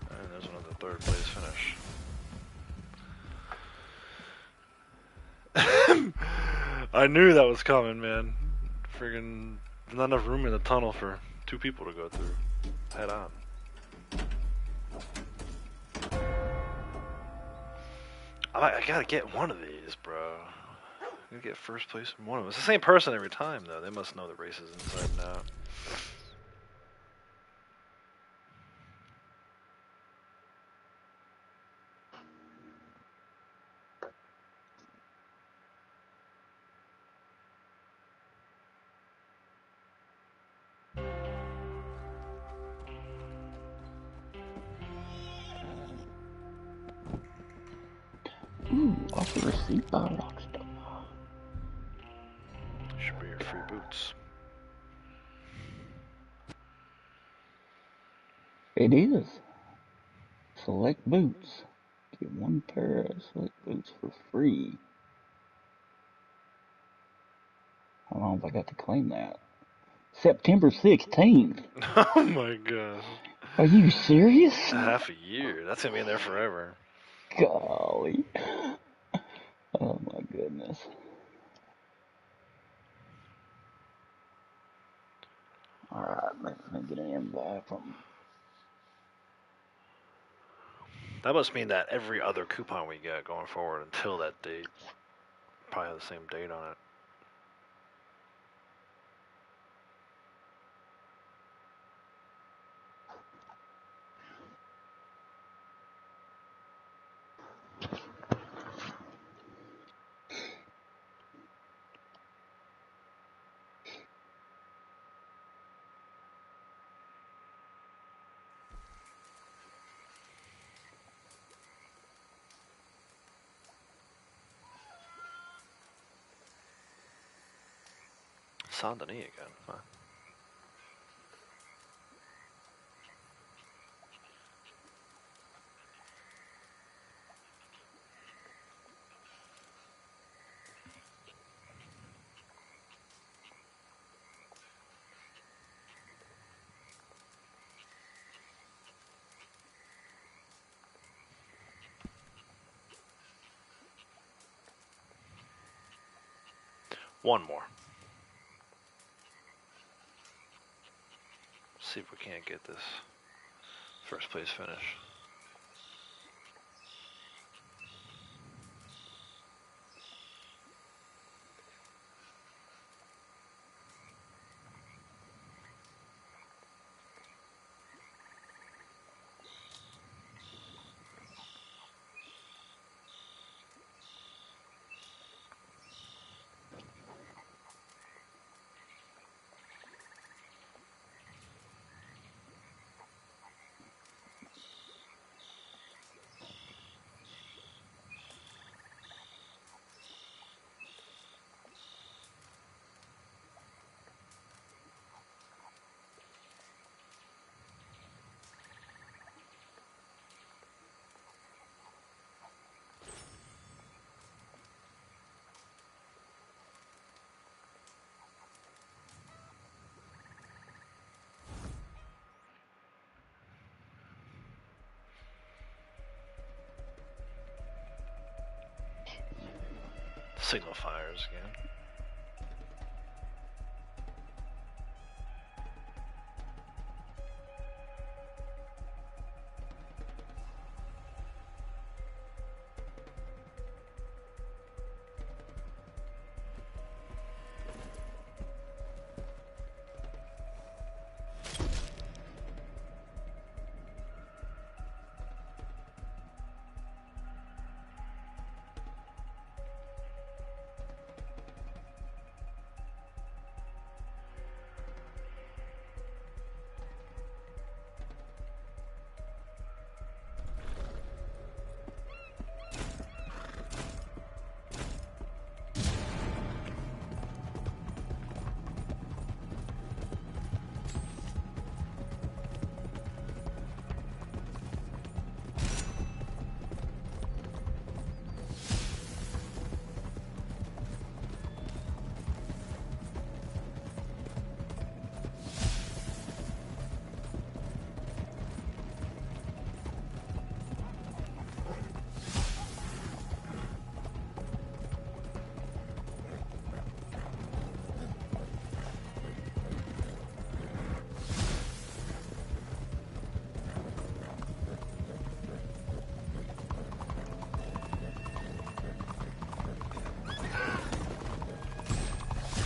And there's another 3rd place finish. I knew that was coming, man. Friggin' not enough room in the tunnel for 2 people to go through. Head on. I gotta get one of these, bro. I gotta get first place in one of them. It's the same person every time, though. They must know the races inside and out. Ooh, offer received by Rockstar. Should be your free boots. It is. Select boots. Get one pair of select boots for free. How long have I got to claim that? September 16th. Oh my god. Are you serious? Half a year. That's gonna be in there forever. Golly. Oh my goodness. Alright, let me get an invite from... That must mean that every other coupon we get going forward until that date probably have the same date on it. Saint Denis again, huh? One more. See if we can't get this first place finish. Signal fires again.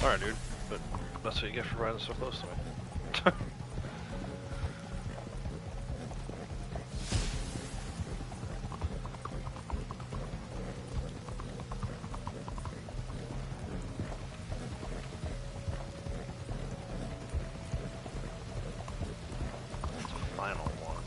Alright, dude, but that's what you get for riding so close to me. Final one.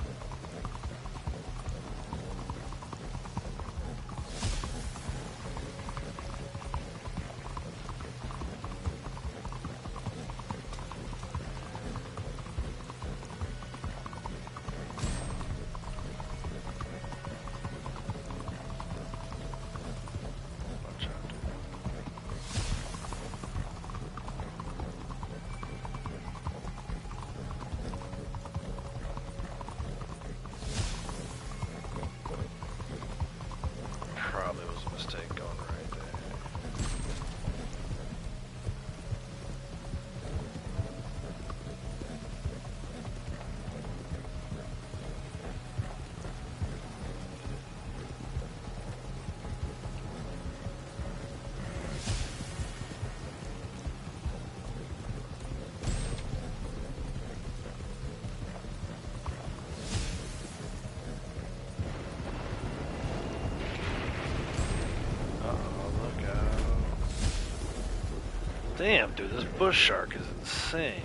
Damn, dude, this bush shark is insane.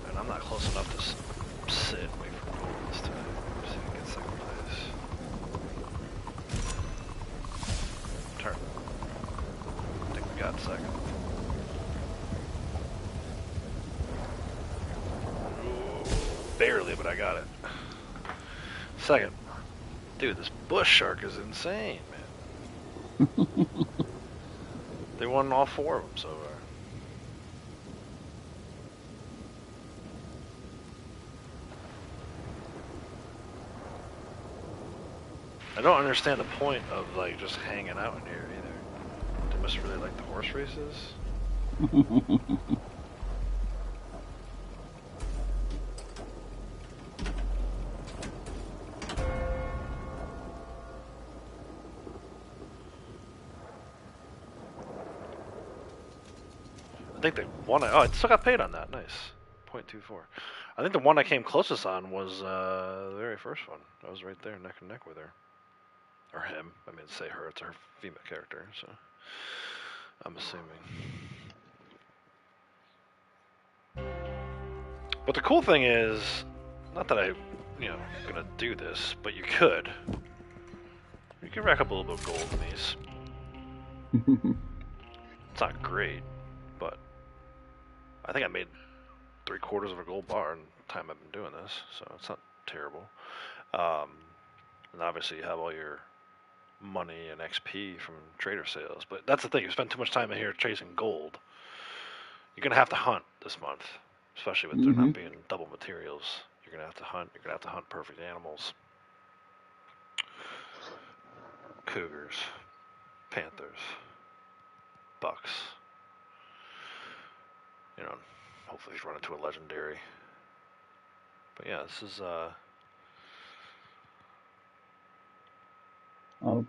And I'm not close enough to sit and wait for gold this time. See if I can get second place. Turn. I think we got second. Ooh, barely, but I got it. Second. Dude, this bush shark is insane, man. They won all 4 of them so far. I don't understand the point of like just hanging out in here either. They must really like the horse races. I think the one oh, I still got paid on that. Nice. 0.24. I think the one I came closest on was the very first one. I was right there neck and neck with her. Or him. I mean, say her, it's her female character, so I'm assuming. But the cool thing is, not that I, gonna do this, but you could. You could rack up a little bit of gold in these. It's not great, but I think I made 3/4 of a gold bar in the time I've been doing this, so it's not terrible. And obviously you have all your money and XP from trader sales, but that's the thing, you spend too much time in here chasing gold. You're gonna have to hunt this month, especially with there not being double materials. You're gonna have to hunt. You're gonna have to hunt perfect animals. Cougars, panthers, bucks. Hopefully run into a legendary. But yeah, this is Oh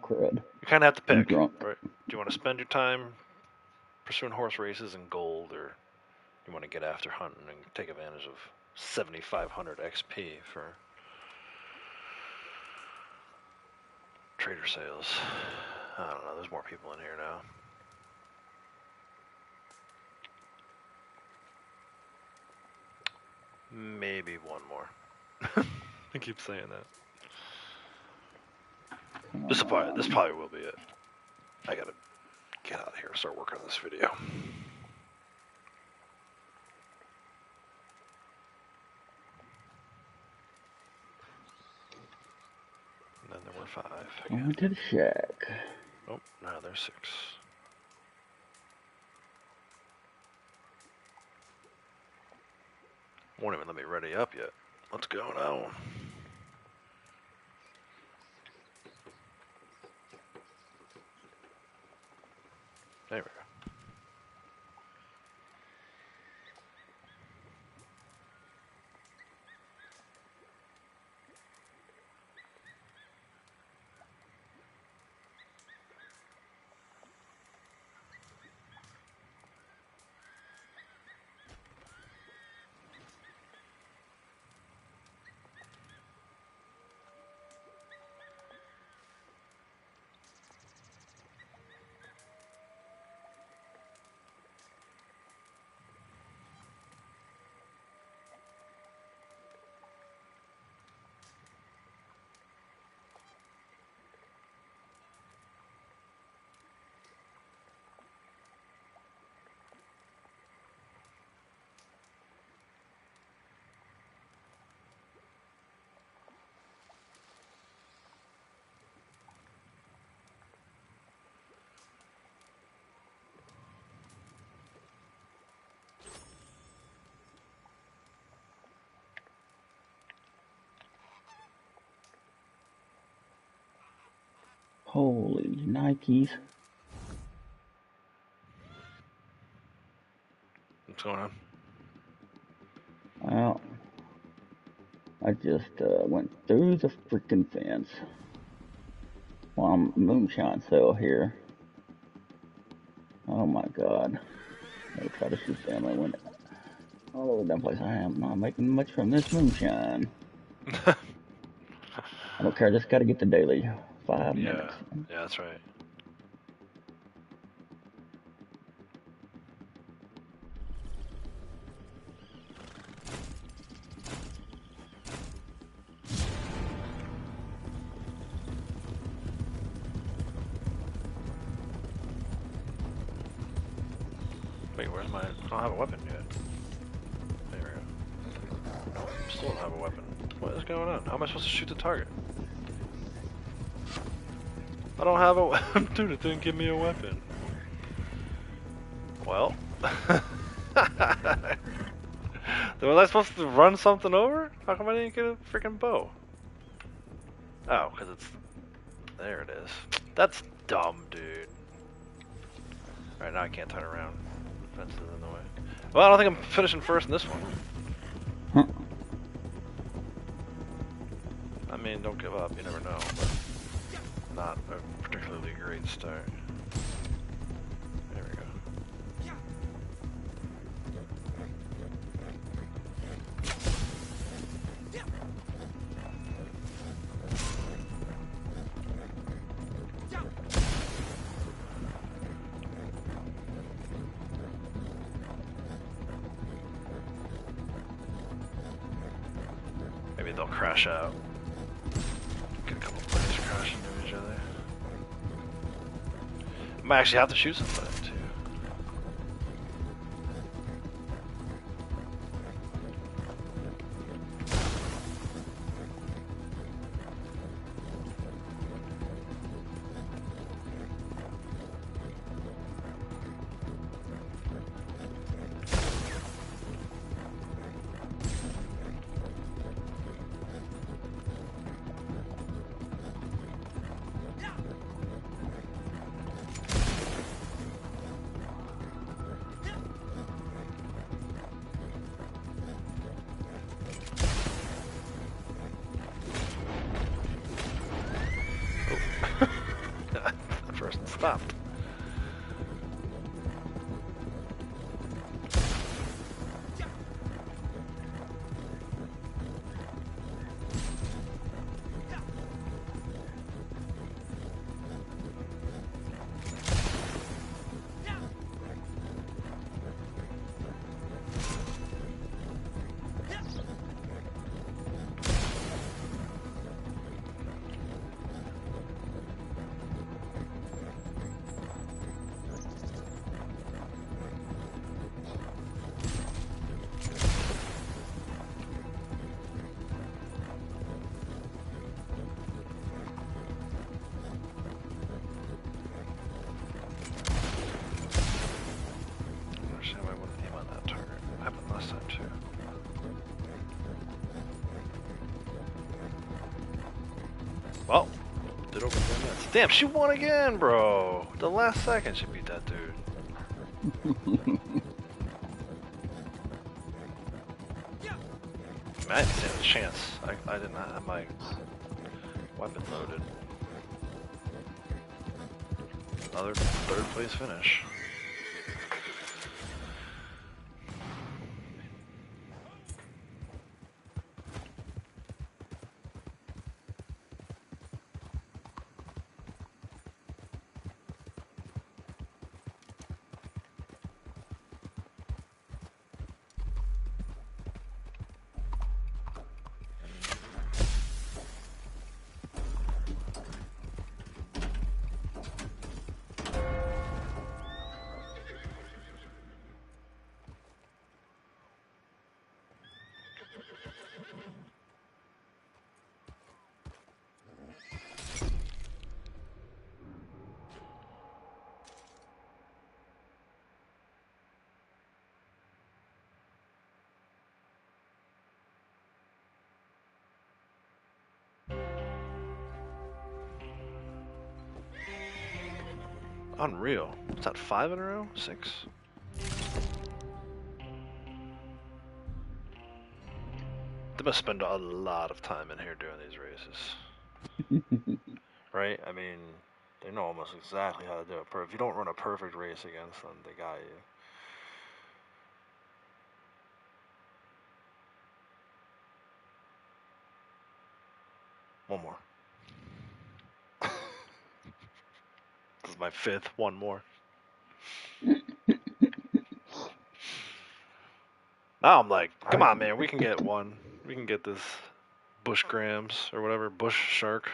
crud! You kind of have to pick. Right? Do you want to spend your time pursuing horse races and gold, or you want to get after hunting and take advantage of 7,500 XP for trader sales? I don't know. There's more people in here now. Maybe one more. I keep saying that. This probably will be it. I gotta get out of here and start working on this video. And then there were 5 again. Going to the shack. Oh, now there's 6. Won't even let me ready up yet. Let's go now. There we go. Holy Nikes. What's going on? Well, I just went through the freaking fence. Well, I'm moonshine sale here. Oh my god. They try to shoot them. I went all over that place. I am not making much from this moonshine. I don't care, I just gotta get the daily 5 minutes. Yeah, that's right. Wait, where's my... I don't have a weapon yet. There we go. Nope, still don't have a weapon. What is going on? How am I supposed to shoot the target? I don't have a weapon. Dude, it didn't give me a weapon. Well. Was I supposed to run something over? How come I didn't get a freaking bow? Oh, because it's... There it is. That's dumb, dude. Alright, now I can't turn around. The fence is in the way. Well, I don't think I'm finishing first in this one. I mean, don't give up. You never know, but not a particularly great start. There we go. Maybe they'll crash out. Get a couple players crashing into each other. I might actually have to shoot somebody too. Stopped. Well, did over 10 minutes. Damn, she won again, bro. The last second she beat that dude. Man, I didn't stand a chance. I did not have my weapon loaded. Another third place finish. Unreal. Is that 5 in a row? 6? They must spend a lot of time in here doing these races. Right? I mean, they know almost exactly how to do it. If you don't run a perfect race against them, they got you. One more. This is my 5th. One more. Now I'm like, come on, man. We can get one. We can get this bush grams or whatever. Bush shark.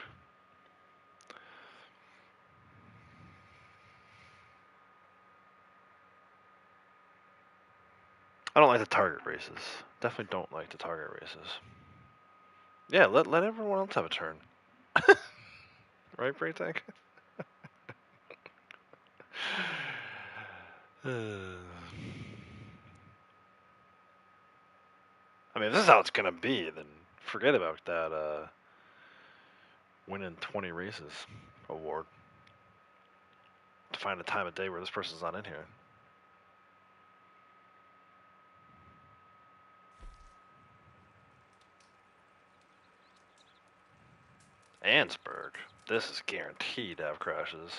I don't like the target races. Definitely don't like the target races. Yeah, let everyone else have a turn. Right, Break Tank? I mean, if this is how it's gonna be, then forget about that winning 20 races award. To find a time of day where this person's not in here. Ansburg. This is guaranteed to have crashes.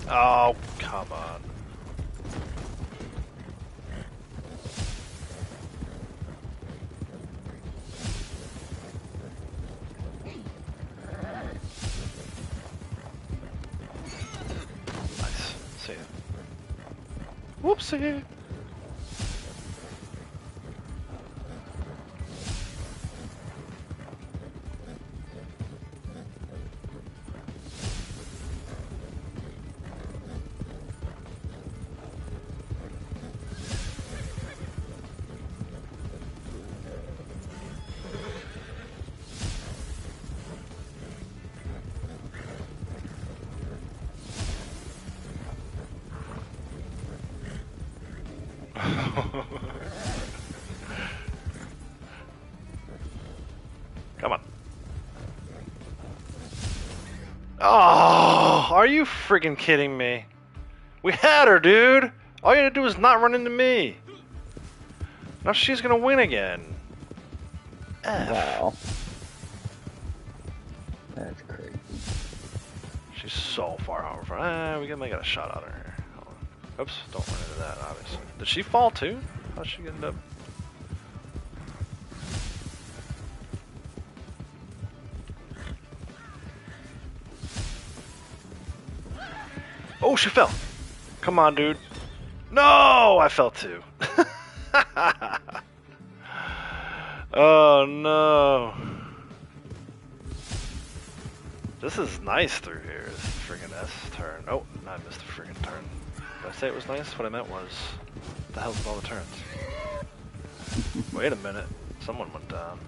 Oh, come on. Nice. See ya. Whoopsie. Come on. Oh, are you friggin' kidding me? We had her, dude. All you had to do was not run into me. Now she's gonna win again. F. Wow. That's crazy. She's so far out in front. We might get a shot on her here. Hold on. Oops, don't run into that, obviously. Did she fall too? How'd she end up? Oh, she fell. Come on, dude. No, I fell too. Oh no. This is nice through here. This is friggin' S turn. Oh, no, I missed a friggin' turn. Did I say it was nice? What I meant was, what the hell's with all the turns? Wait a minute. Someone went down.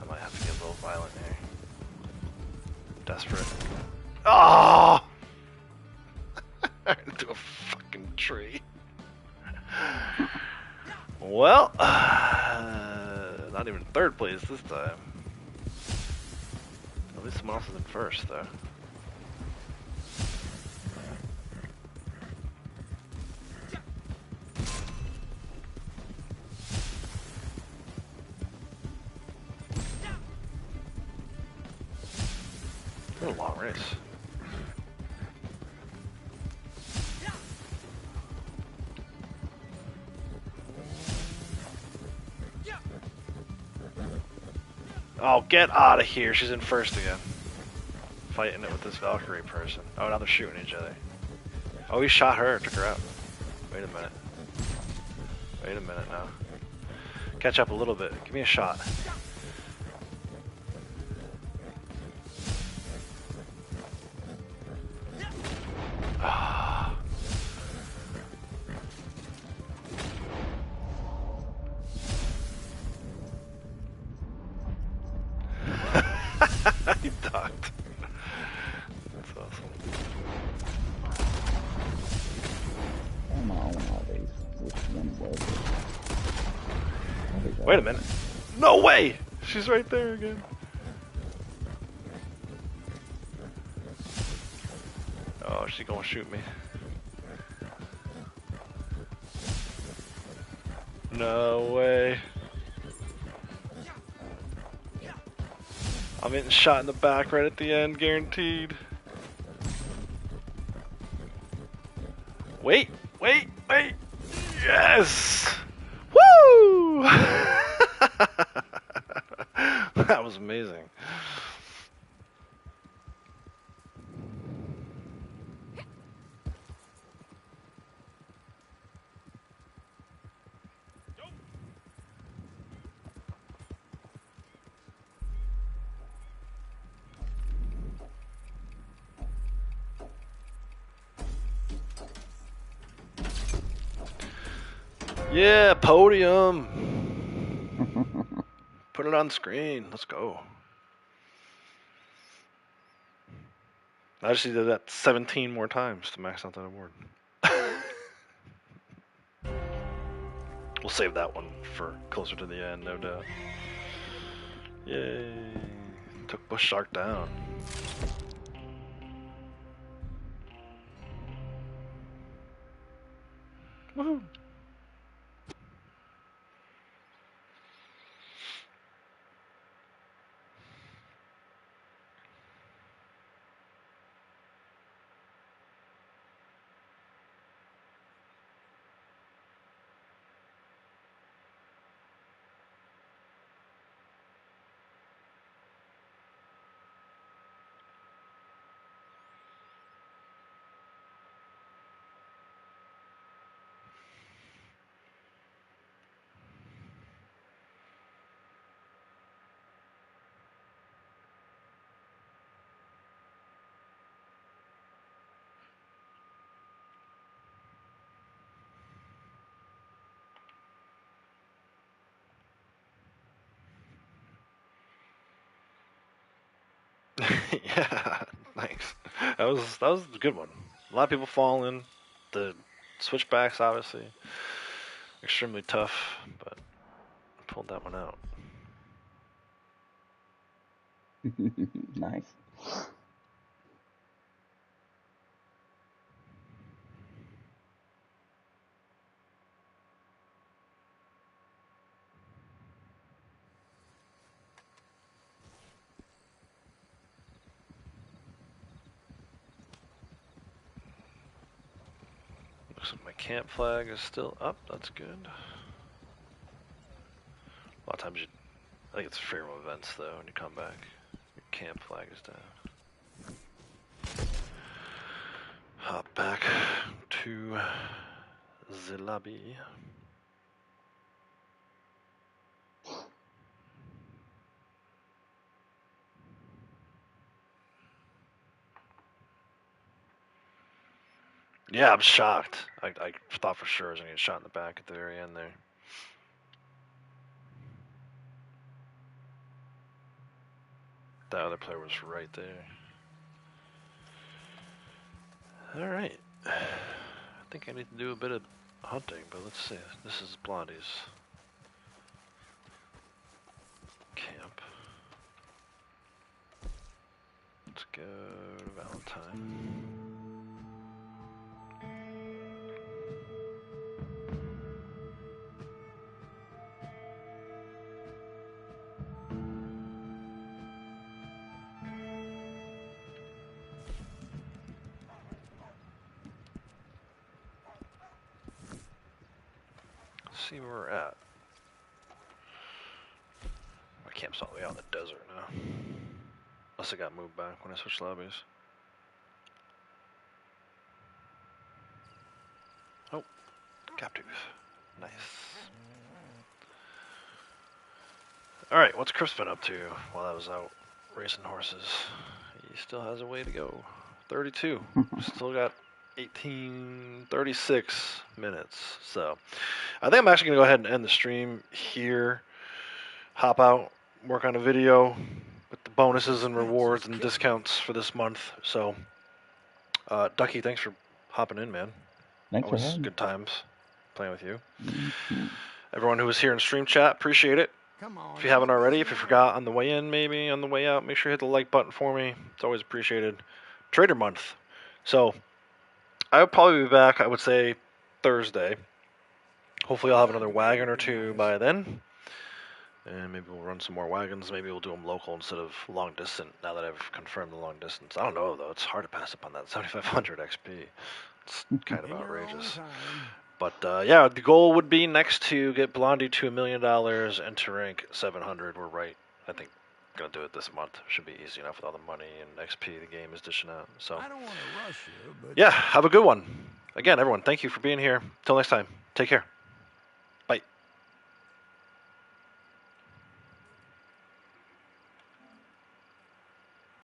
I might have to get a little violent here. Desperate. Oh! Into a fucking tree. Well, not even third place this time. At least someone else is in first, though. It's a long race. Oh, get out of here. She's in first again. Fighting it with this Valkyrie person. Oh, now they're shooting each other. Oh, he shot her, took her out. Wait a minute. Wait a minute now. Catch up a little bit. Give me a shot. He ducked. That's awesome. Come on, Ollie. Which one was it? Wait a minute. No way! She's right there again. Oh, she's gonna shoot me. No way. I'm getting shot in the back right at the end, guaranteed. Wait, wait, wait. Yes! Woo! That was amazing. Yeah, podium. Put it on screen. Let's go. I just did that 17 more times to max out that award. We'll save that one for closer to the end, no doubt. Yay. Took Bush Shark down. Woohoo. Yeah, thanks. That was a good one. A lot of people falling. The switchbacks, obviously, extremely tough, but I pulled that one out. Nice. Looks like my camp flag is still up. That's good. A lot of times I think it's freedom of events though when you come back. Your camp flag is down. Hop back to the lobby. Yeah, I'm shocked. I thought for sure I was going to get shot in the back at the very end there. That other player was right there. Alright. I think I need to do a bit of hunting, but let's see. This is Blondie's camp. Let's go to Valentine. See where we're at. My camp's all the way out in the desert now. Unless it got moved back when I switched lobbies. Oh, captive. Nice. Alright, what's Chris been up to while I was out racing horses? He still has a way to go. 32. Still got 36 minutes. So I think I'm actually going to go ahead and end the stream here. Hop out, work on a video with the bonuses and rewards and discounts for this month. So, Ducky, thanks for hopping in, man. Thanks for Always having me. good times playing with you. Everyone who was here in stream chat, appreciate it. If you haven't already, if you forgot on the way in, maybe on the way out, make sure you hit the like button for me. It's always appreciated. Trader month. So, I would probably be back, I would say, Thursday. Hopefully I'll have another wagon or two by then. And maybe we'll run some more wagons. Maybe we'll do them local instead of long distance, now that I've confirmed the long distance. I don't know, though. It's hard to pass up on that 7,500 XP. It's kind of outrageous. But, yeah, the goal would be next to get Blondie to $1 million and to rank 700. We're right, I think, going to do it this month. Should be easy enough with all the money and XP the game is dishing out. So, I don't want to rush you, but yeah, have a good one. Again, everyone, thank you for being here. Till next time, take care.